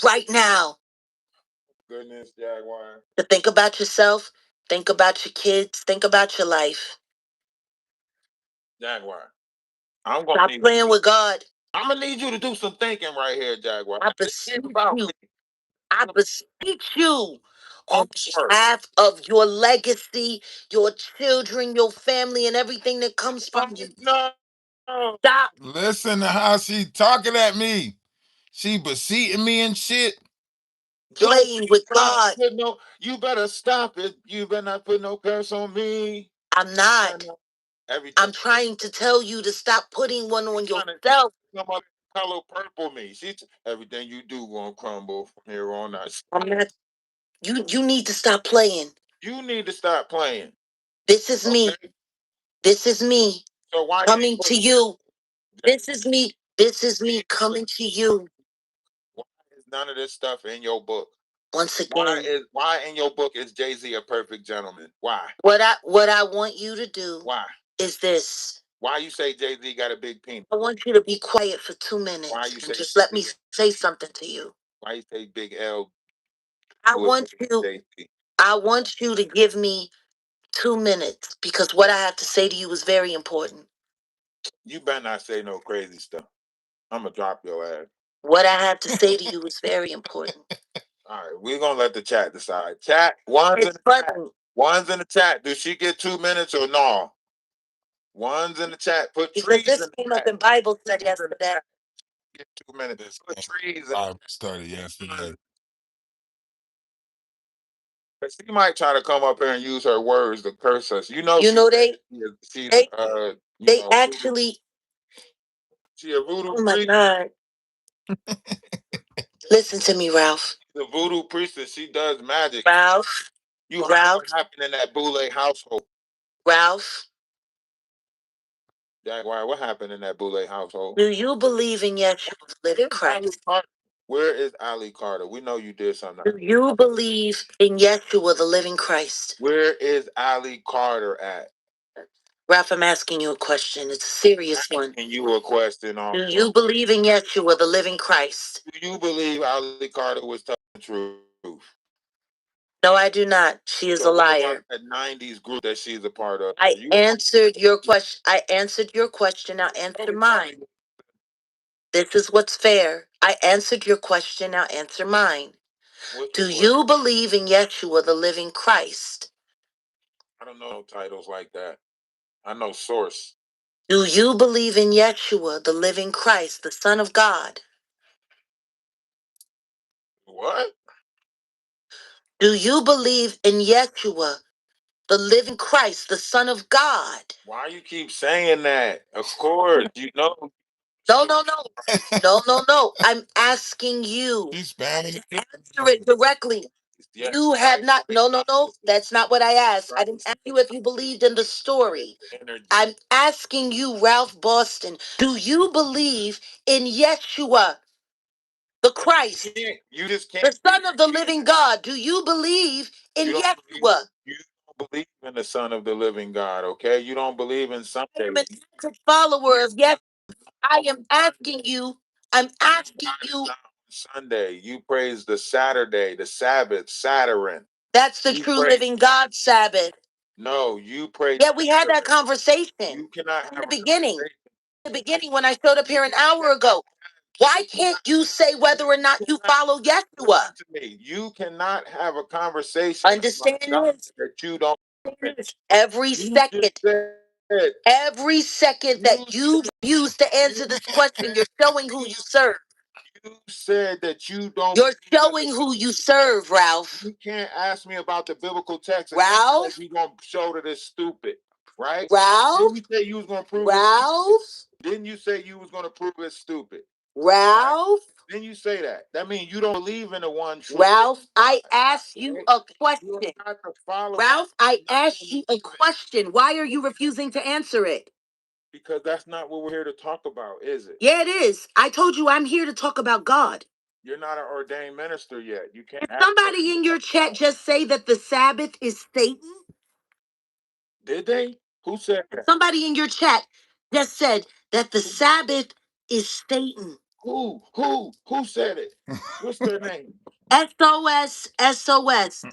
right now Goodness, Jaguar. to think about yourself, think about your kids, think about your life. Jaguar. I'm gonna Stop need playing with God. I'm gonna need you to do some thinking right here, Jaguar. I beseech you. I beseech you on Sure. behalf of your legacy, your children, your family, and everything that comes from you. No. Stop Listen to how she talking at me. She beseeching me and shit. playing with God. No, you better stop it. You better not put no curse on me. I'm not. Everything. I'm trying to tell you to stop putting one on yourself. Somebody color purple me. Everything you do gonna crumble from here on out. I'm not. You need to stop playing. You need to stop playing. This is me. This is me So why coming to you. This is me. This is me coming to you. Why is none of this stuff in your book? Once again, Why in your book is Jay-Z a perfect gentleman? Why? what I want you to do Why? is this. Why you say Jay-Z got a big penis? I want you to be quiet for 2 minutes and just let me say something to you. Why you say Big L? I want you to give me 2 minutes because what I have to say to you is very important. You better not say no crazy stuff. I'm gonna drop your ass. What I have to say to you is very important. All right, we're gonna let the chat decide. Chat, one's in the chat. One's in the chat. Does she get 2 minutes or no? One's in the chat. Put trees this in the came up chat. in Bible study yesterday. Get 2 minutes. Put trees in. I started yesterday. She might try to come up here and use her words to curse us. they actually. She a voodoo Oh my priest. God! Listen to me, Ralph. The voodoo priestess. She does magic. Ralph. You heard what happened in that Boule household. Ralph. Jaguar, what happened in that Boule household? Do you believe in Yeshua's living Christ? Where is Ali Carter? We know you did something. Do you believe in Yeshua, the living Christ? Where is Ali Carter at? Ralph, I'm asking you a question. It's a serious one. And you a question on. Do you believe in Yeshua, the living Christ? Do you believe Ali Carter was telling the truth? No, I do not. She is a liar. That 90s group that she's a part of. I answered your question. I answered your question. Now answer mine. This is what's fair. I answered your question. Now answer mine. Do you believe in Yeshua, the living Christ? I don't know titles like that. I know source. Do you believe in Yeshua, the living Christ, the Son of God? What? Do you believe in Yeshua, the living Christ, the Son of God? Why you keep saying that? Of course, you know. No. No. I'm asking you. Answer it directly. Yes. You have not. No. That's not what I asked. I didn't ask you if you believed in the story. I'm asking you, Ralph Boston, do you believe in Yeshua, the Christ, You just can't. the Son of the living God? Do you believe in Yeshua? You don't believe in the Son of the living God, okay? You don't believe in something. I'm an active follower of Yeshua. I am asking you. I'm asking you. Sunday, you praise the Saturday, the Sabbath, Saturn. That's the true living God Sabbath. No, you praise. Yeah, we had that conversation. You cannot in the beginning. In the beginning, when I showed up here an hour ago. Why can't you say whether or not you follow Yeshua? You cannot have a conversation. Understand this? That you don't. Every second that you use to answer this question, you're showing who you serve. You said that you don't. You're showing who you serve, Ralph. You can't ask me about the biblical text. Ralph, you gonna show that it's stupid, right? Ralph, Didn't you say you was gonna prove Ralph. Didn't you say you was gonna prove it's stupid? Ralph. Then you say that. That means you don't believe in the one true. Ralph, I asked you a You question. have to follow Ralph, I asked you a question. Why are you refusing to answer it? because that's not what we're here to talk about, is it? Yeah, it is. I told you I'm here to talk about God. You're not an ordained minister yet. You can't Did ask somebody in your chat just say that the Sabbath is Satan? Did they? Who said that? Somebody in your chat just said that the Sabbath is Satan. Who said it? What's their name? SOS, SOS.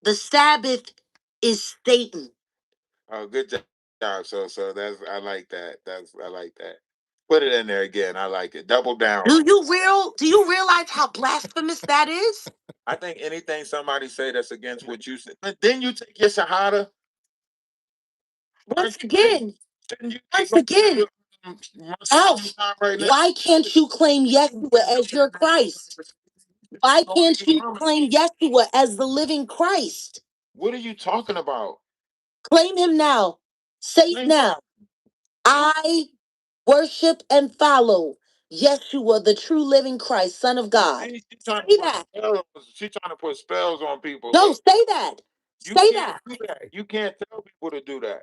The Sabbath is Satan. Oh, good job. So that's I like that. I like that. Put it in there again. I like it. Double down. Do you realize how blasphemous that is? I think anything somebody say that's against what you said. But then you take your shahada. Once again, Shouldn't you once take again, Alf, right now? why can't you claim Yeshua as your Christ? Why can't you claim Yeshua as the living Christ? What are you talking about? Claim him now. Say it now. I worship and follow Yeshua, the true living Christ, Son of God. She's Say that. She's trying to put spells on people. No, Look, say that. you Say can't that. do that. You can't tell people to do that.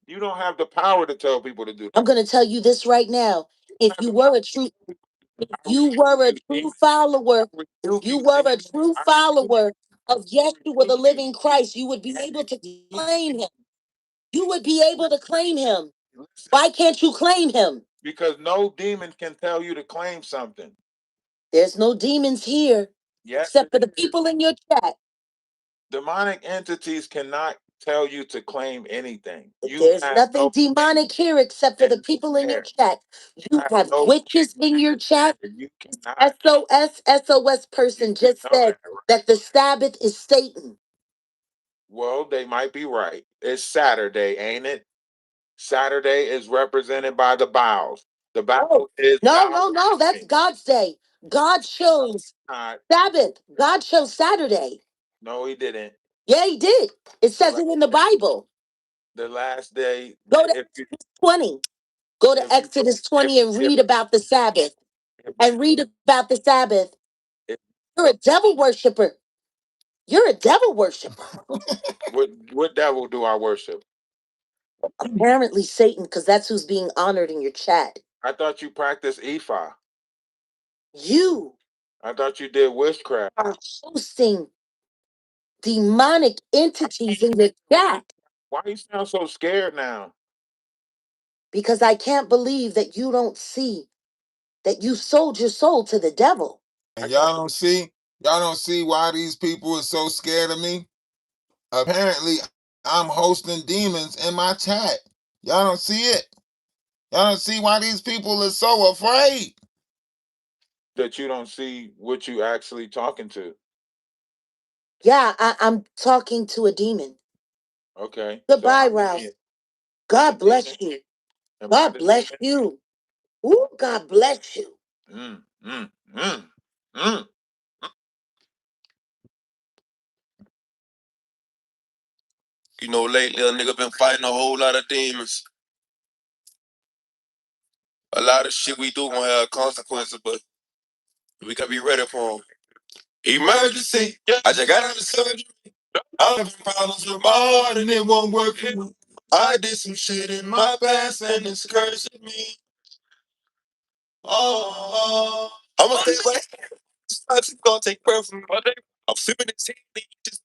You don't have the power to tell people to do I'm that. going to tell you this right now. If you were a true follower, if you were a true follower of Yeshua, the living Christ, you would be able to claim him. You would be able to claim him. Why can't you claim him? Because no demon can tell you to claim something. There's no demons here, Yes, except for the people in your chat. demonic entities cannot tell you to claim anything. You There's have nothing no demonic here except for the people in your chat. You have no witches in your chat. you cannot SOS person just know said that, right? that the Sabbath is Satan. Well, they might be right. It's Saturday, ain't it? Saturday is represented by the bowels. The bowl is No, that's God's day. God chose not. Sabbath. God chose Saturday. No, he didn't. Yeah, he did. It says it in the Bible. The last day. Go to If you 20. Go to if you Exodus 20 and read about the Sabbath. if, And read about the Sabbath. if, You're a devil worshiper. You're a devil worshiper. what devil do I worship? Apparently Satan, because that's who's being honored in your chat. I thought you practiced Ephah. You I thought you did witchcraft. are hosting demonic entities in your chat Why you sound so scared now? because I can't believe that you don't see that you sold your soul to the devil. And y'all don't see why these people are so scared of me? Apparently, I'm hosting demons in my chat. Y'all don't see it? Y'all don't see why these people are so afraid? That you don't see what you actually talking to. Yeah, I'm talking to a demon. Okay. Goodbye, Ralph. God bless you. Am I God the bless demon? you. Ooh, God bless you. Mm, mm, mm, mm. You know, lately a nigga been fighting a whole lot of demons. A lot of shit we do gonna have consequences, but we gotta be ready for them. Emergency. I just got out of surgery. I'm having problems with my heart and it won't work for me. I did some shit in my past and it's cursing me. Oh, I'm gonna stay away. It's gonna take personal. I'm sipping this heat. Just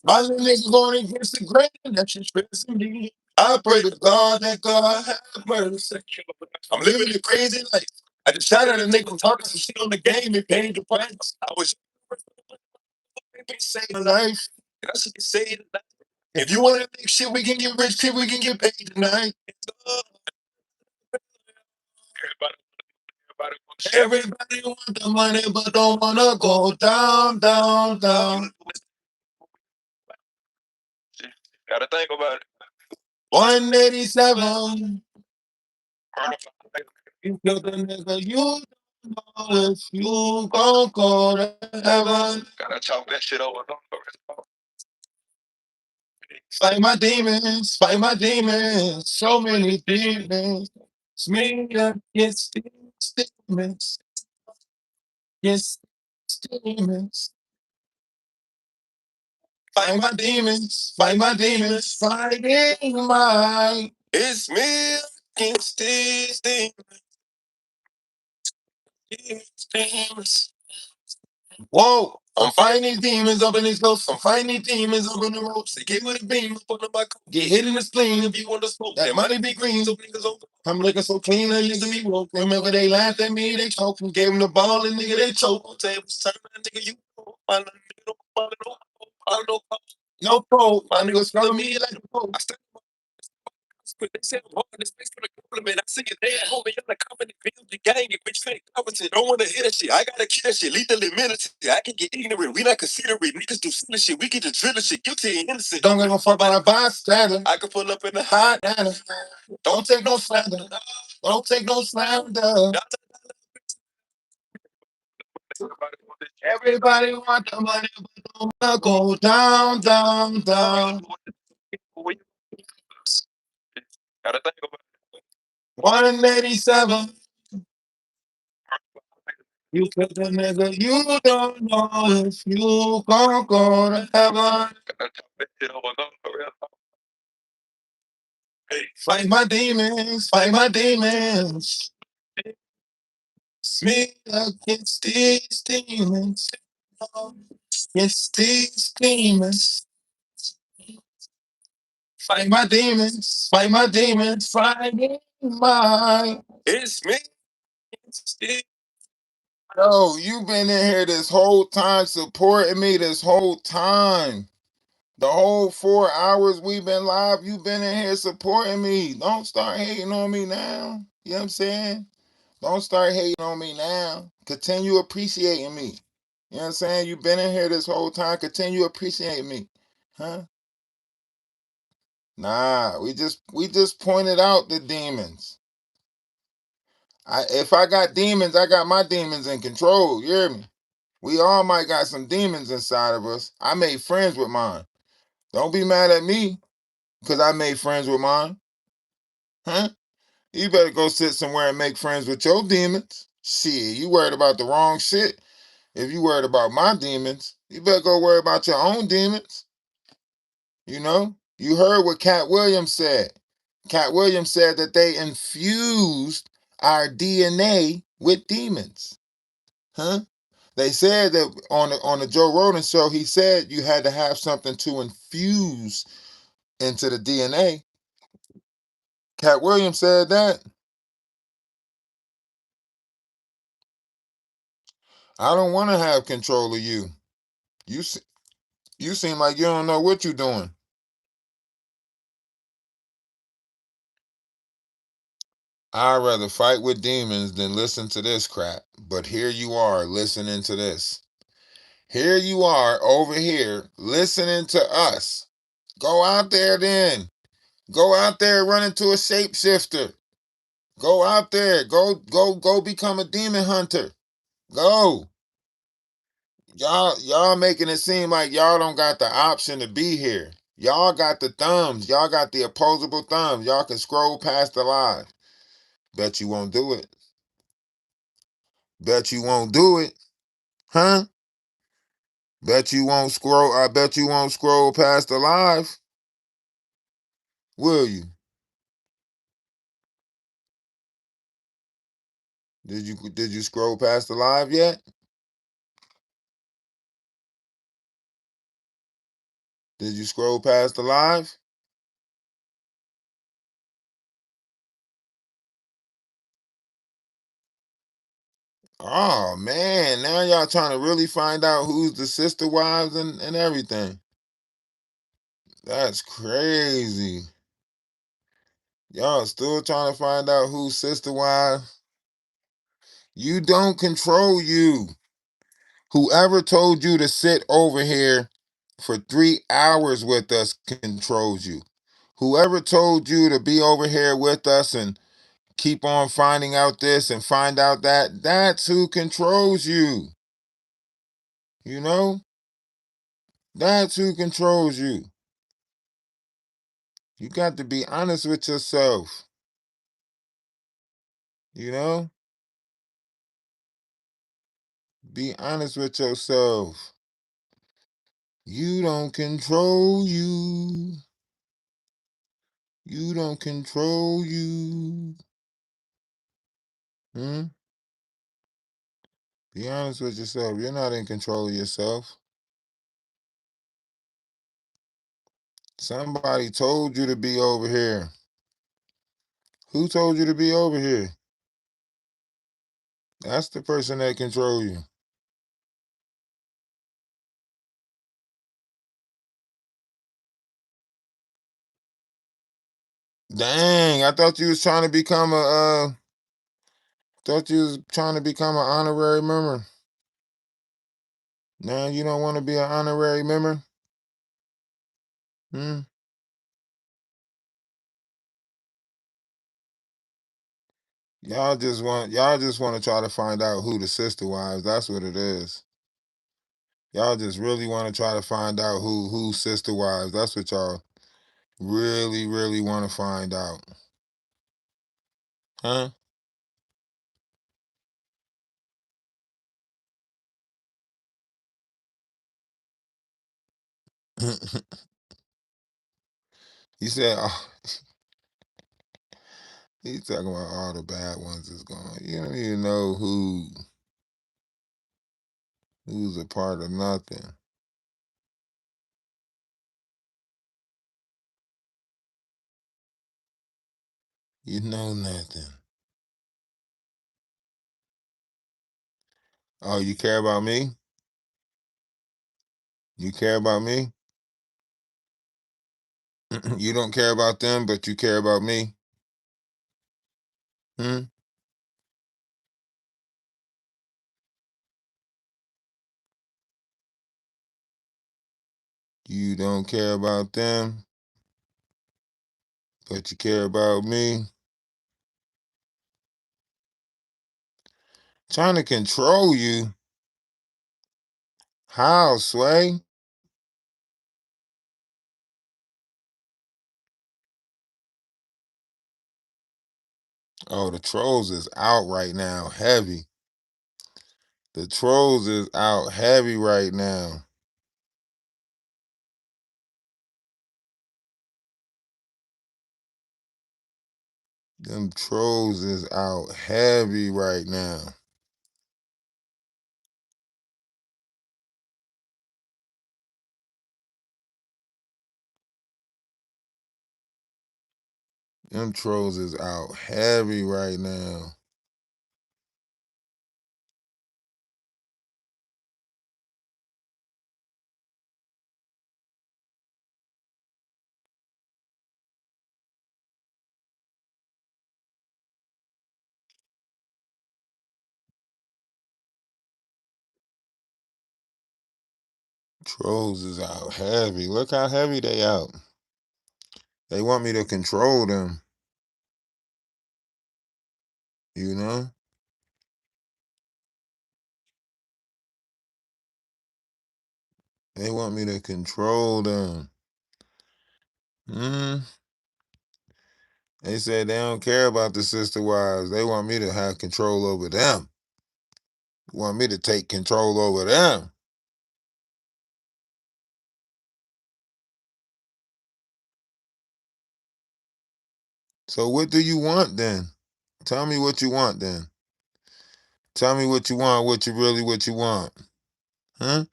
my little nigga going against the grain, that's just stressing me. I pray to God that God have mercy. I'm living a crazy life. I just shot at a nigga talking some shit on the game and paid the price. I was saving life. And I should be saved. If you want to make shit, we can get rich, shit, we can get paid tonight. Everybody want the money, but don't wanna go down, down, down. Gotta think about it. 187. You killed the nigga, you don't know if you gon' go to heaven. Gotta talk that shit over. Fight my demons, fight my demons. So many demons. It's me against demons. demons. Yes, demons. Fight my demons. Fight my demons. Fighting my. It's me against these demons. Whoa! I'm fighting these demons up in these ghosts. I'm fighting these demons up in the ropes. They get with a beam up on my coat. Get hit in the spleen if you want to smoke. That money be green, so niggas over. I'm looking so clean, I used to be woke. Remember they laughed at me, they choked and gave him the ball, and nigga they choked. Tables turn, nigga you know. My nigga don't follow no pro. My niggas follow me like a pro. I stand but they said, "Oh, this place for the compliment." I see it there, homie. I'm like, coming to build the gang. If bitch fake competent, don't want to hear that shit. I gotta kill that shit. Lethal immunity. I can get ignorant. We not considerate. Niggas do silly shit. We get the drilling shit. Guilty and innocent. Don't give a fuck about a bystander. I can pull up in the hot diner. Don't take no slander. Don't take no slander. Everybody want the money, but don't wanna go down, down, down. 187. You put the nigga, you don't know if you gon' go to heaven. Fight my demons, fight my demons. It's me against these demons. Against these demons. Fight my demons, fight my demons, fighting my. It's me. Yo, you been in here this whole time supporting me this whole time. The whole 4 hours we've been live, you been in here supporting me. Don't start hating on me now. You know what I'm saying? Don't start hating on me now. Continue appreciating me. You know what I'm saying? You've been in here this whole time. Continue appreciating me. Huh? Nah, we just pointed out the demons. If I got demons, I got my demons in control. You hear me? We all might got some demons inside of us. I made friends with mine. Don't be mad at me because I made friends with mine. Huh? You better go sit somewhere and make friends with your demons. Shit, you worried about the wrong shit. If you worried about my demons, you better go worry about your own demons. You know? You heard what Cat Williams said. Cat Williams said that they infused our DNA with demons. Huh? They said that on the Joe Rogan show, he said you had to have something to infuse into the DNA. Cat Williams said that. I don't want to have control of you. You you seem like you don't know what you're doing. I'd rather fight with demons than listen to this crap. But here you are listening to this. Here you are over here listening to us. Go out there then. Go out there, run into a shapeshifter. Go out there. Go become a demon hunter. Go. Y'all making it seem like y'all don't got the option to be here. Y'all got the thumbs. Y'all got the opposable thumbs. Y'all can scroll past the live. Bet you won't do it. Bet you won't do it. Huh? Bet you won't scroll. I bet you won't scroll past the live. Will you? Did you scroll past the live yet? Did you scroll past the live? Oh man, now y'all trying to really find out who's the sister wives and everything. That's crazy. Y'all still trying to find out who's sister wives. You don't control you. Whoever told you to sit over here for 3 hours with us controls you. Whoever told you to be over here with us and keep on finding out this and find out that, that's who controls you. You know? That's who controls you. You got to be honest with yourself. You know? Be honest with yourself. You don't control you. You don't control you. Hmm? Be honest with yourself. You're not in control of yourself. Somebody told you to be over here. Who told you to be over here? That's the person that control you. Dang, I thought you was trying to become a thought you was trying to become an honorary member. Now you don't want to be an honorary member? Hmm? Y'all just want to try to find out who the sister wives. That's what it is. Y'all just really want to try to find out who's sister wives. That's what y'all really, really want to find out. Huh? You said, oh, he's talking about all the bad ones is gone. You don't even know who's a part of nothing. You know nothing. Oh, you care about me? You care about me? You don't care about them, but you care about me? Hmm? You don't care about them, but you care about me? Trying to control you? How, Sway? Oh, the trolls is out right now, heavy. The trolls is out heavy right now. Them trolls is out heavy right now. Them trolls is out heavy right now. Trolls is out heavy. Look how heavy they out. They want me to control them, you know? They want me to control them. Hmm. They said they don't care about the sister wives. They want me to have control over them. Want me to take control over them. So what do you want then? Tell me what you want then. Tell me what you want, what you want. Huh?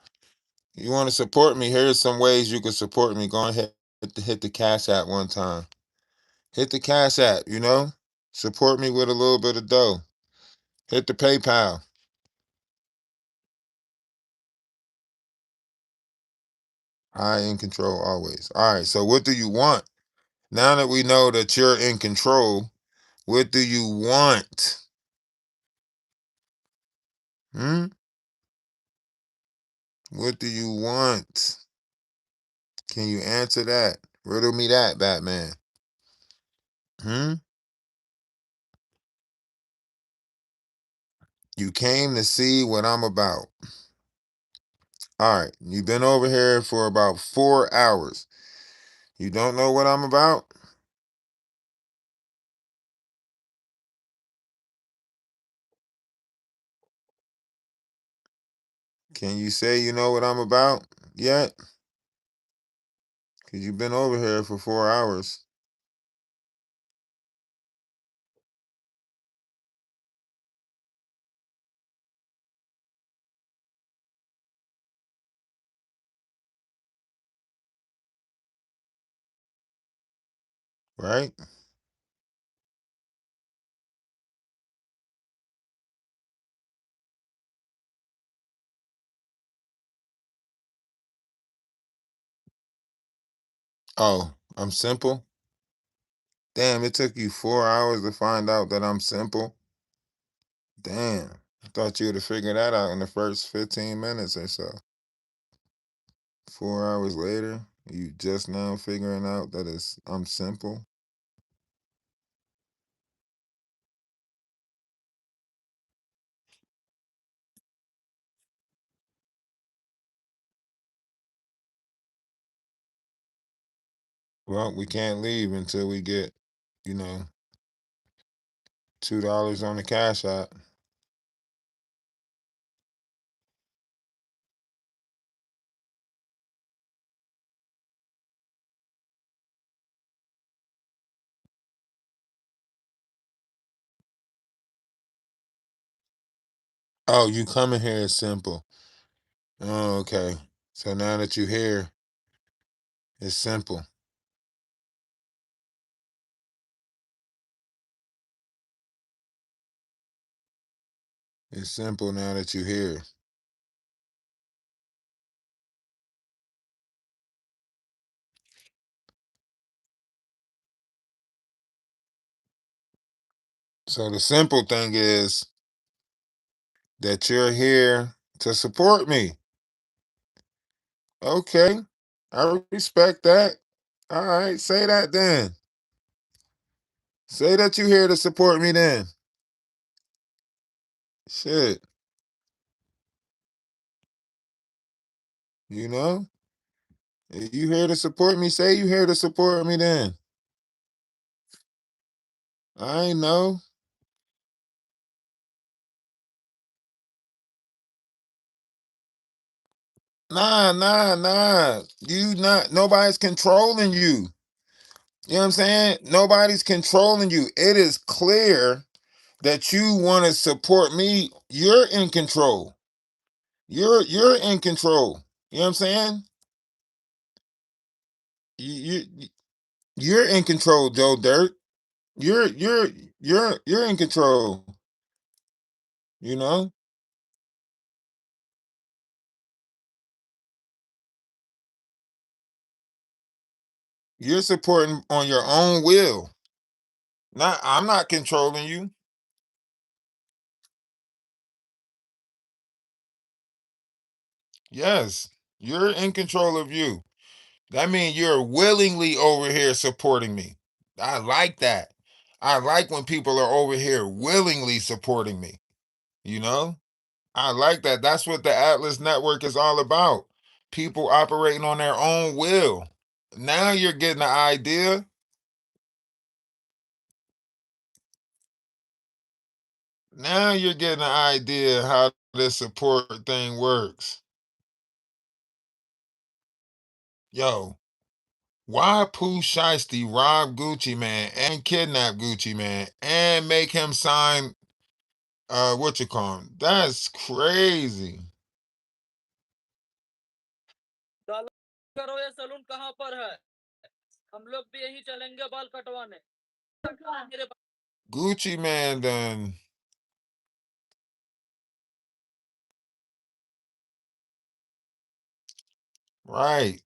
You want to support me? Here's some ways you can support me. Go ahead, hit the Cash App one time. Hit the Cash App, you know? Support me with a little bit of dough. Hit the PayPal. I in control always. All right, so what do you want? Now that we know that you're in control, what do you want? Hmm? What do you want? Can you answer that? Riddle me that, Batman. Hmm? You came to see what I'm about. All right, you've been over here for about 4 hours. You don't know what I'm about? Can you say you know what I'm about yet? Because you've been over here for 4 hours. Right? Oh, I'm simple? Damn, it took you 4 hours to find out that I'm simple? Damn. I thought you would have figured that out in the first 15 minutes or so. 4 hours later, you just now figuring out that I'm simple? Well, we can't leave until we get, you know, $2 on the cash app. Oh, you coming here is simple. Oh, okay. So now that you're here, it's simple. It's simple now that you're here. So the simple thing is that you're here to support me. Okay. I respect that. All right. Say that then. Say that you're here to support me then. Shit. You know? If you here to support me, say you here to support me then. I ain't know. Nah. You not nobody's controlling you. You know what I'm saying? Nobody's controlling you. It is clear that you want to support me. You're in control. You're in control. You know what I'm saying? You you're in control, Joe Dirt. You're you're you're in control. You know? You're supporting on your own will. Not I'm not controlling you. Yes, you're in control of you. That means you're willingly over here supporting me. I like that. I like when people are over here willingly supporting me. You know? I like that. That's what the Atlas Network is all about. People operating on their own will. Now you're getting the idea. Now you're getting the idea how this support thing works. Yo, why Pooh Shiesty rob Gucci Man and kidnap Gucci Man and make him sign what you call him? That's crazy. करो ये salon कहाँ पर है हम लोग भी यही चलेंगे बाल कटवाने Gucci Man done right.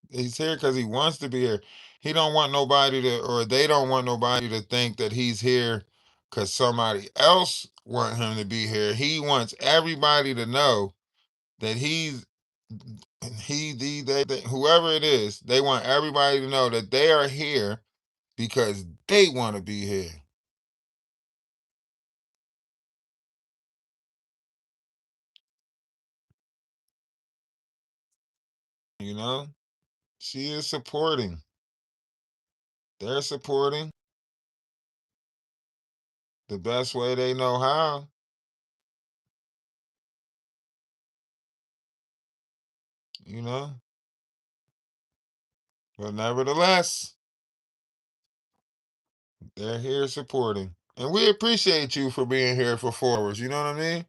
He's here because he wants to be here. He don't want nobody to, or they don't want nobody to think that he's here because somebody else want him to be here. He wants everybody to know that whoever it is, they want everybody to know that they are here because they want to be here. You know, she is supporting. They're supporting the best way they know how. you know. But nevertheless, they're here supporting. And we appreciate you for being here for 4 hours. You know what I mean?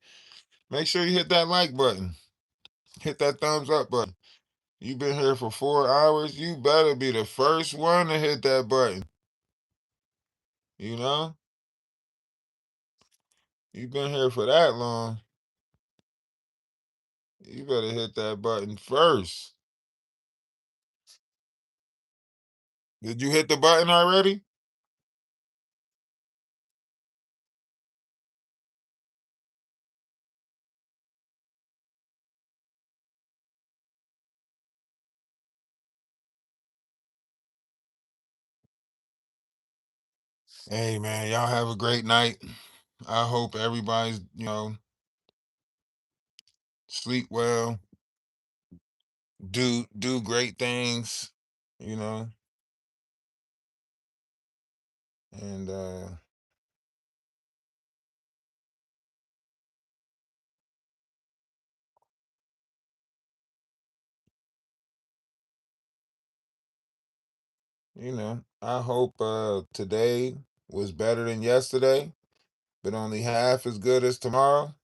Make sure you hit that like button. Hit that thumbs up button. You've been here for 4 hours. You better be the first one to hit that button. You know? You've been here for that long. You better hit that button first. Did you hit the button already? Hey man, y'all have a great night. I hope everybody's, sleep well, do great things, you know, and I hope today was better than yesterday, but only half as good as tomorrow.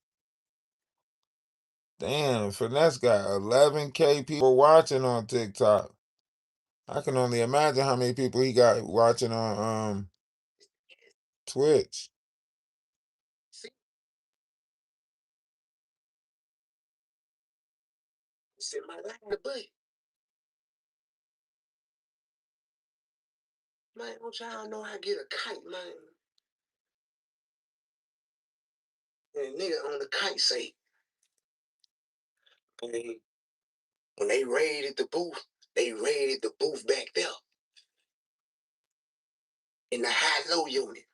Damn, Finesse got 11K people watching on TikTok. I can only imagine how many people he got watching on Twitch. Sit my light in the butt. Man, don't y'all know how to get a kite, man? And nigga on the kite say, man, when they raided the booth back there in the high-low unit.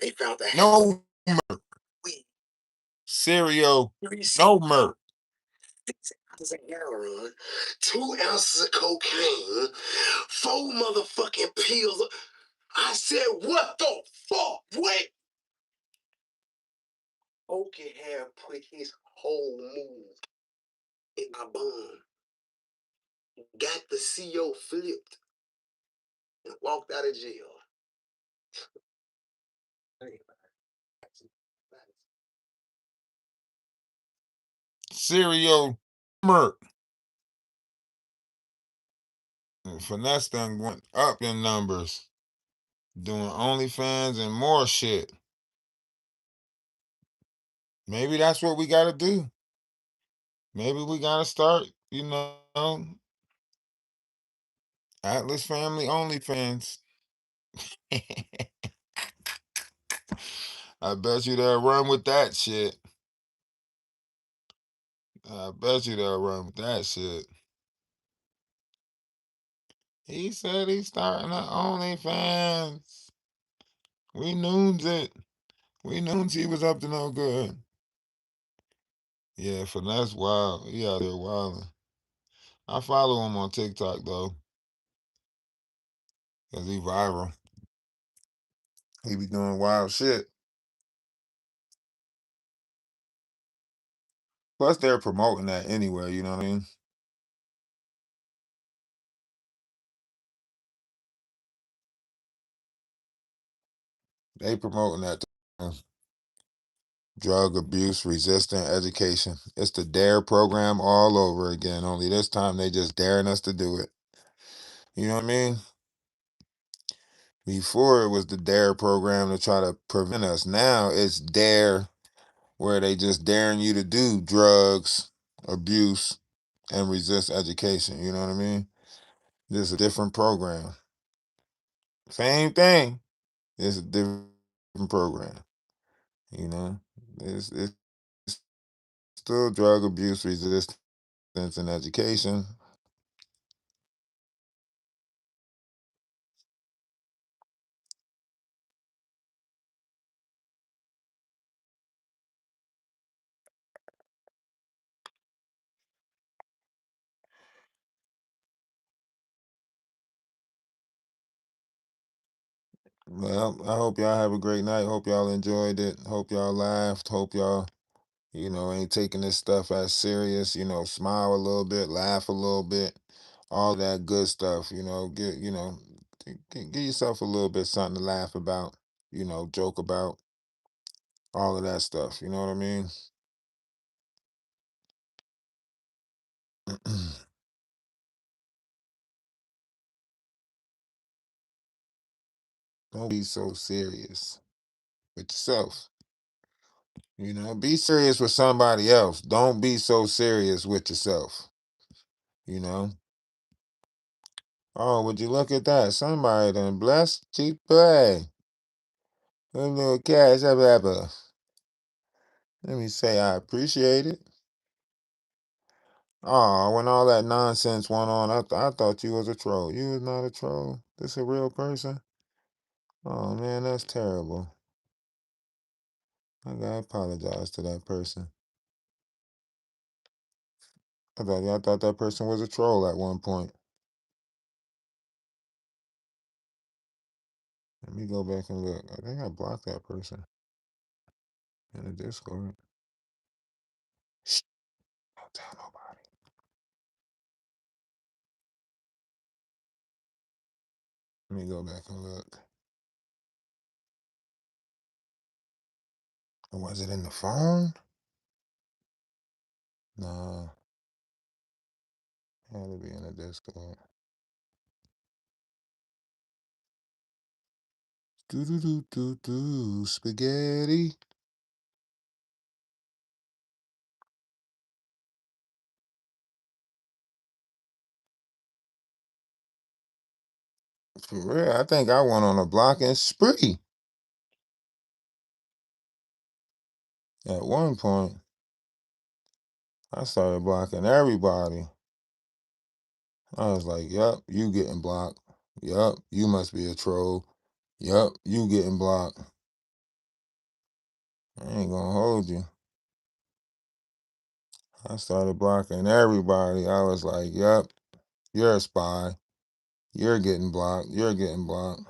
They found the No weed, cereal, no murk. 6 ounces of heroin, 2 ounces of cocaine, 4 motherfucking pills. I said, what the fuck? What? Okie had put his whole move in my bum. Got the CO flipped and walked out of jail. Cereal, murk. And Finesse done went up in numbers, doing OnlyFans and more shit. Maybe that's what we gotta do. Maybe we gotta start, Atlas Family OnlyFans. I bet you they'll run with that shit. I bet you they'll run with that shit. He said he's starting an OnlyFans. We knew it. We knew he was up to no good. Yeah, Finesse wild. He out there wilding. I follow him on TikTok though, cause he viral. He be doing wild shit. Plus, they're promoting that anyway. You know what I mean? They promoting that. Drug abuse resistant education. It's the DARE program all over again. Only this time they just daring us to do it. You know what I mean? Before it was the DARE program to try to prevent us. Now it's DARE where they just daring you to do drugs, abuse, and resist education. You know what I mean? This is a different program. Same thing. It's a different program. You know? It's still drug abuse resistance and education. Well, I hope y'all have a great night. Hope y'all enjoyed it. Hope y'all laughed. Hope y'all, Ain't taking this stuff as serious, smile a little bit, laugh a little bit, all that good stuff, give yourself a little bit something to laugh about, joke about, all of that stuff, you know what I mean? Don't be so serious with yourself. Be serious with somebody else. Don't be so serious with yourself. You know. Oh, would you look at that? Somebody done blessed cheap boy. A little cash, blah, blah, blah. Let me say I appreciate it. Oh, when all that nonsense went on, I thought you was a troll. You was not a troll. This a real person? Oh man, that's terrible. I gotta apologize to that person. I thought that person was a troll at one point. Let me go back and look. I think I blocked that person in the Discord. Shh, don't tell nobody. Let me go back and look. Or was it in the phone? Nah, it had to be in the Discord. Do do do do do spaghetti. For real, I think I went on a blocking spree at one point. I started blocking everybody. I was like, yup, you getting blocked. Yup, you must be a troll. Yup, you getting blocked. I ain't gonna hold you. I started blocking everybody. I was like, yup, you're a spy. You're getting blocked. You're getting blocked.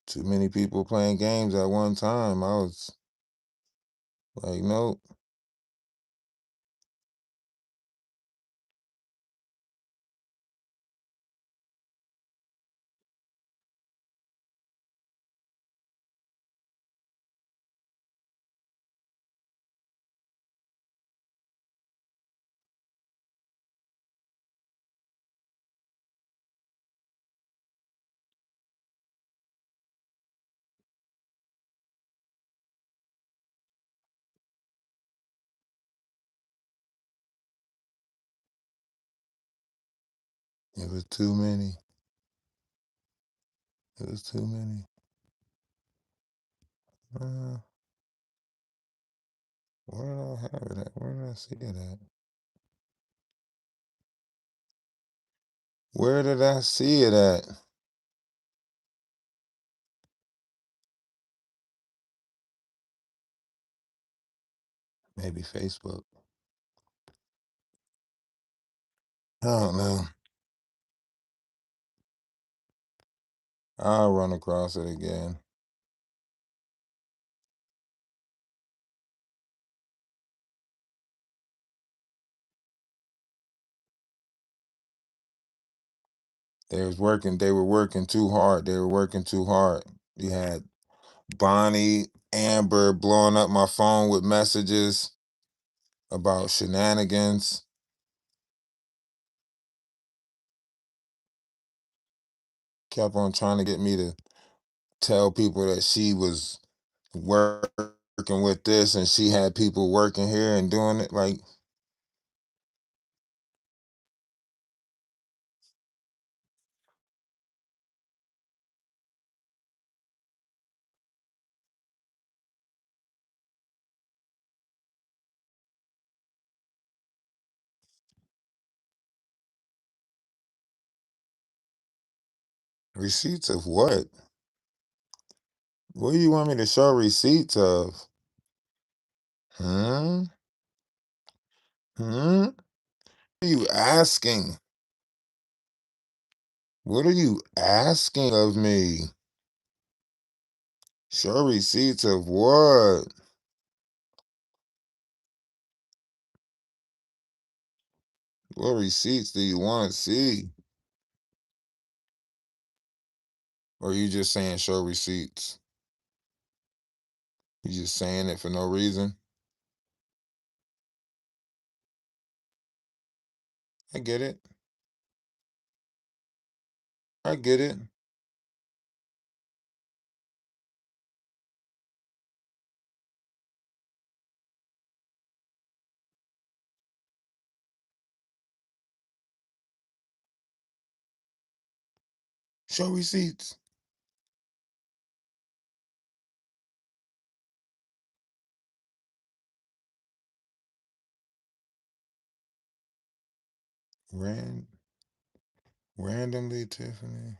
Too many people playing games at one time. I was like, nope. It was too many. It was too many. Uh, where did I have it at? Where did I see it at? Where did I see it at? Maybe Facebook. I don't know. I'll run across it again. They were working too hard. They were working too hard. You had Bonnie, Amber blowing up my phone with messages about shenanigans. Kept on trying to get me to tell people that she was working with this and she had people working here and doing it. Like, receipts of what? What do you want me to show receipts of? Hmm? Hmm? What are you asking? What are you asking of me? Show receipts of what? What receipts do you want to see? Or you just saying show receipts? You just saying it for no reason? I get it. I get it. Show receipts. Randomly, Tiffany.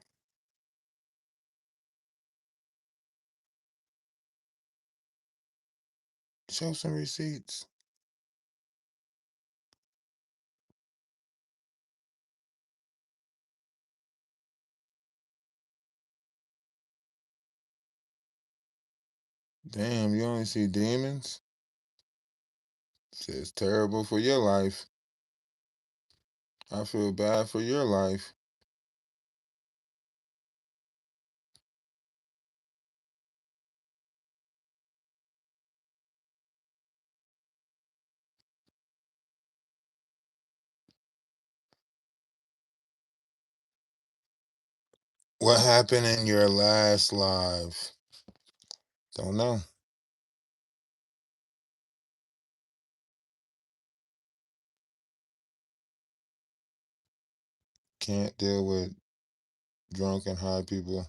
Show some receipts. Damn, you only see demons? It's terrible for your life. I feel bad for your life. What happened in your last live? Don't know. Can't deal with drunk and high people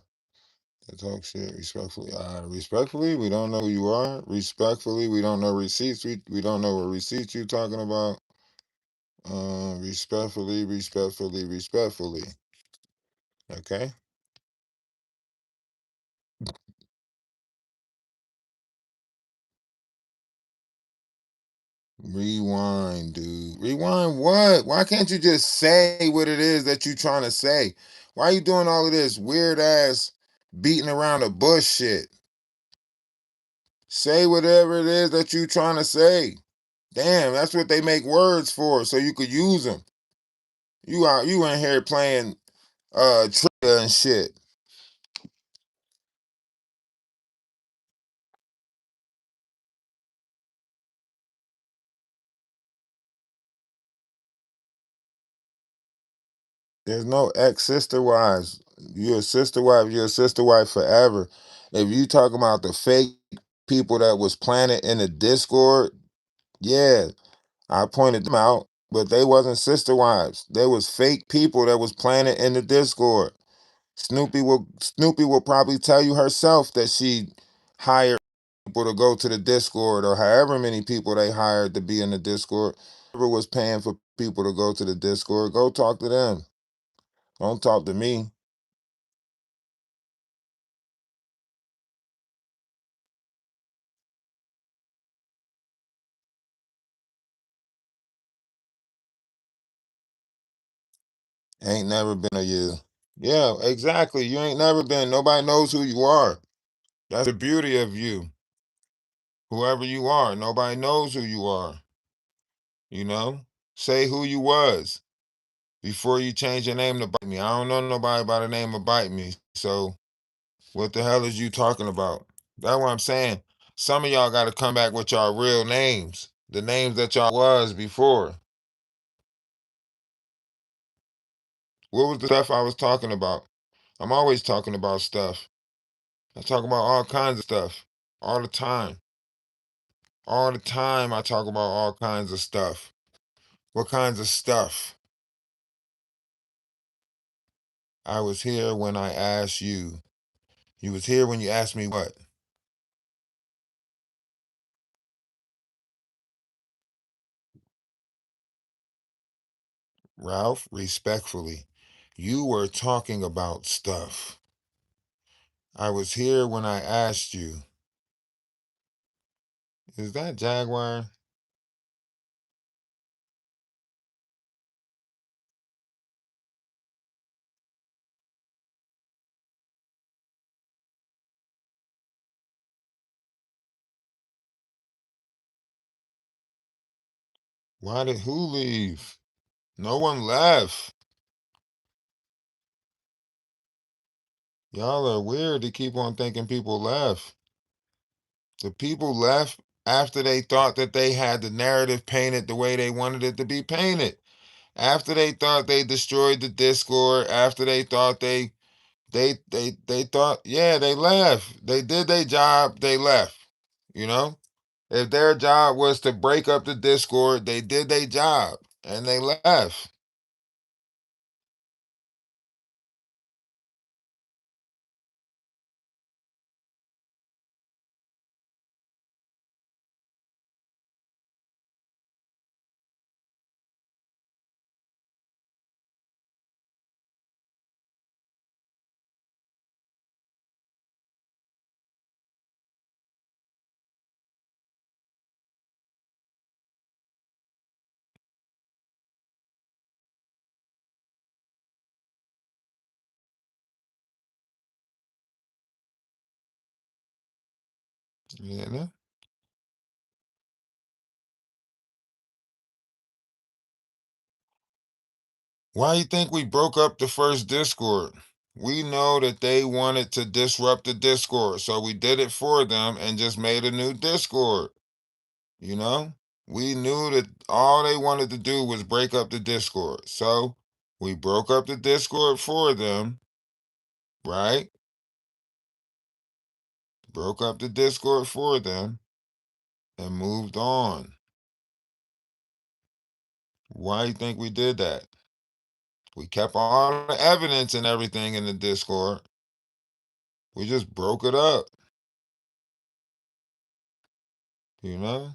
that talk shit respectfully. Respectfully, we don't know who you are. Respectfully, we don't know receipts. We don't know what receipts you talking about. Respectfully. Okay. Rewind, dude. Rewind what? Why can't you just say what it is that you trying to say? Why are you doing all of this weird ass beating around the bush shit? Say whatever it is that you trying to say. Damn, that's what they make words for, so you could use them. You in here playing trivia and shit. There's no ex sister wives. You're a sister wife. You're a sister wife forever. If you talking about the fake people that was planted in the Discord, yeah, I pointed them out, but they wasn't sister wives. They was fake people that was planted in the Discord. Snoopy will probably tell you herself that she hired people to go to the Discord, or however many people they hired to be in the Discord. Whoever was paying for people to go to the Discord, go talk to them. Don't talk to me. Ain't never been a you. Yeah, exactly. You ain't never been. Nobody knows who you are. That's the beauty of you. Whoever you are, nobody knows who you are. You know? Say who you was before you change your name to Bite Me. I don't know nobody by the name of Bite Me. So what the hell is you talking about? That's what I'm saying. Some of y'all got to come back with y'all real names, the names that y'all was before. What was the stuff I was talking about? I'm always talking about stuff. I talk about all kinds of stuff all the time. All the time I talk about all kinds of stuff. What kinds of stuff? I was here when I asked you. You was here when you asked me what? Ralph, respectfully, you were talking about stuff. I was here when I asked you. Is that Jaguar? Why did who leave? No one left. Y'all are weird to keep on thinking people left. The people left after they thought that they had the narrative painted the way they wanted it to be painted. After they thought they destroyed the Discord, after they thought they thought, yeah, they left. They did their job, they left. You know? If their job was to break up the Discord, they did their job and they left. You know? Why you think we broke up the first Discord? We know that they wanted to disrupt the Discord, so we did it for them and just made a new Discord. You know? We knew that all they wanted to do was break up the Discord. So we broke up the Discord for them, right? Broke up the Discord for them and moved on. Why you think we did that? We kept all the evidence and everything in the Discord. We just broke it up, you know?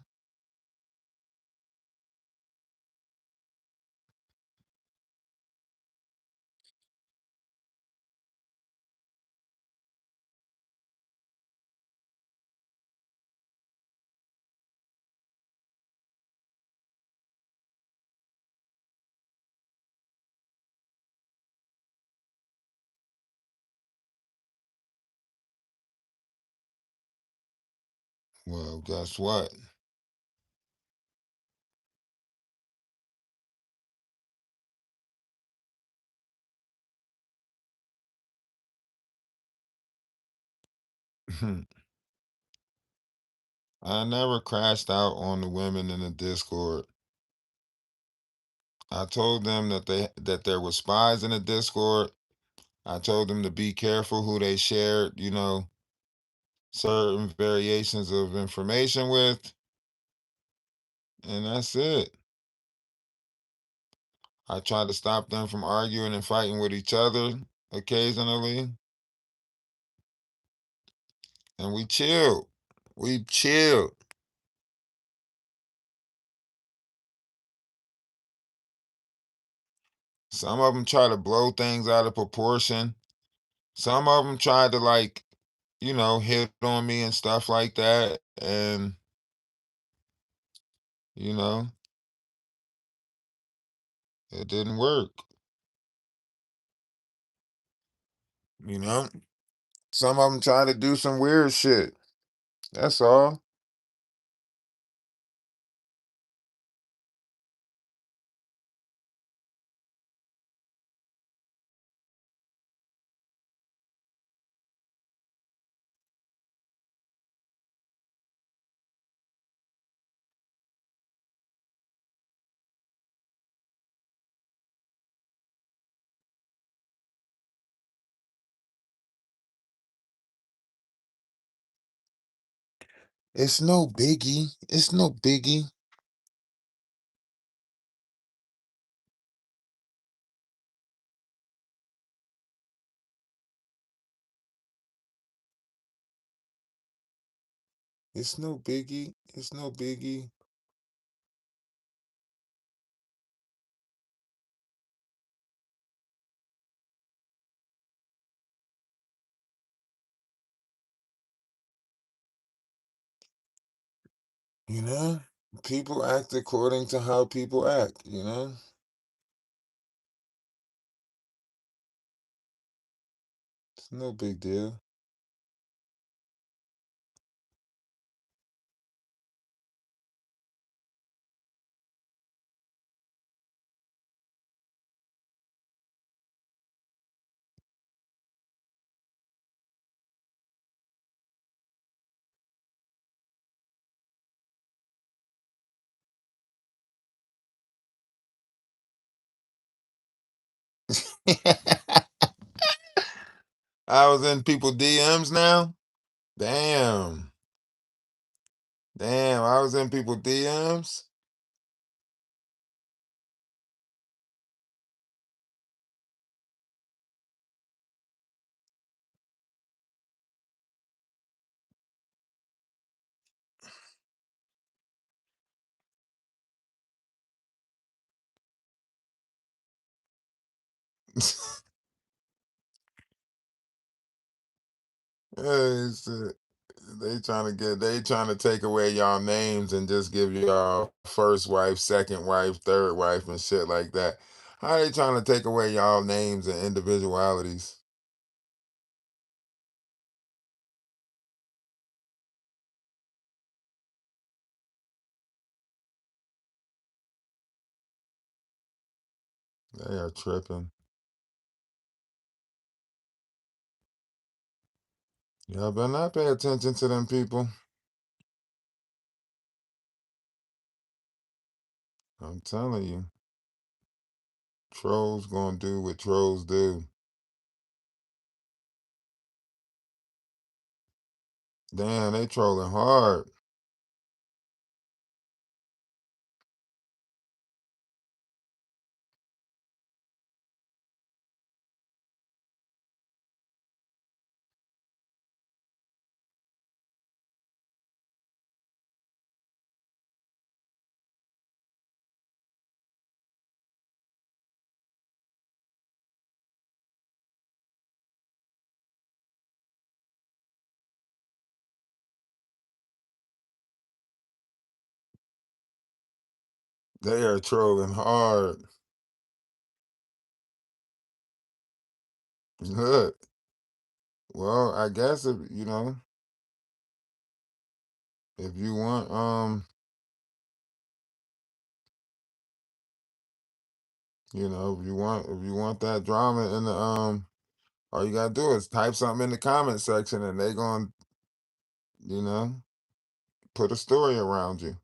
Well, guess what? I never crashed out on the women in the Discord. I told them that there were spies in the Discord. I told them to be careful who they shared, certain variations of information with, and that's it. I tried to stop them from arguing and fighting with each other occasionally, and we chilled. We chilled. Some of them try to blow things out of proportion. Some of them tried to hit on me and stuff like that, and you know, it didn't work. You know, some of them try to do some weird shit. That's all. It's no biggie. It's no biggie. It's no biggie. It's no biggie. You know, people act according to how people act. It's no big deal. I was in people DMs now. Damn. Damn, I was in people DMs. Hey, shit. They trying to take away y'all names and just give y'all first wife, second wife, third wife, and shit like that. How they trying to take away y'all names and individualities? They are tripping. Y'all better not pay attention to them people. I'm telling you. Trolls gonna do what trolls do. Damn, they trolling hard. They are trolling hard. Look. Well, I guess if if you want if you want that drama in the all you gotta do is type something in the comment section and they gonna, you know, put a story around you.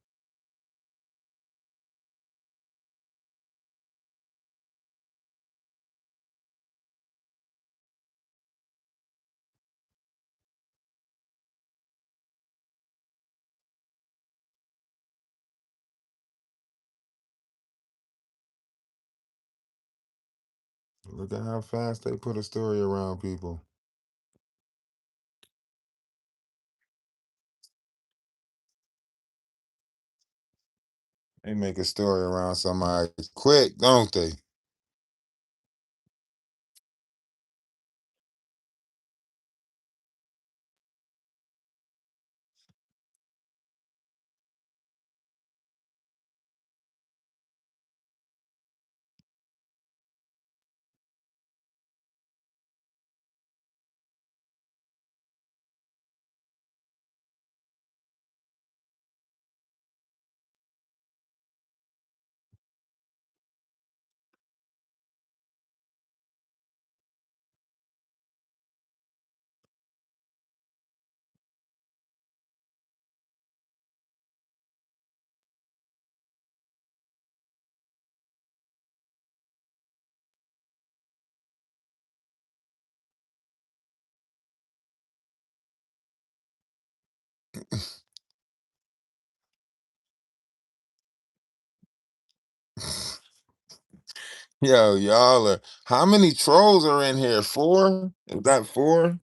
Look at how fast they put a story around people. They make a story around somebody quick, don't they? Yo, y'all are how many trolls are in here? Four? Is that four?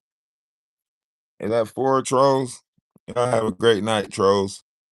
Is that four trolls? Y'all have a great night, trolls.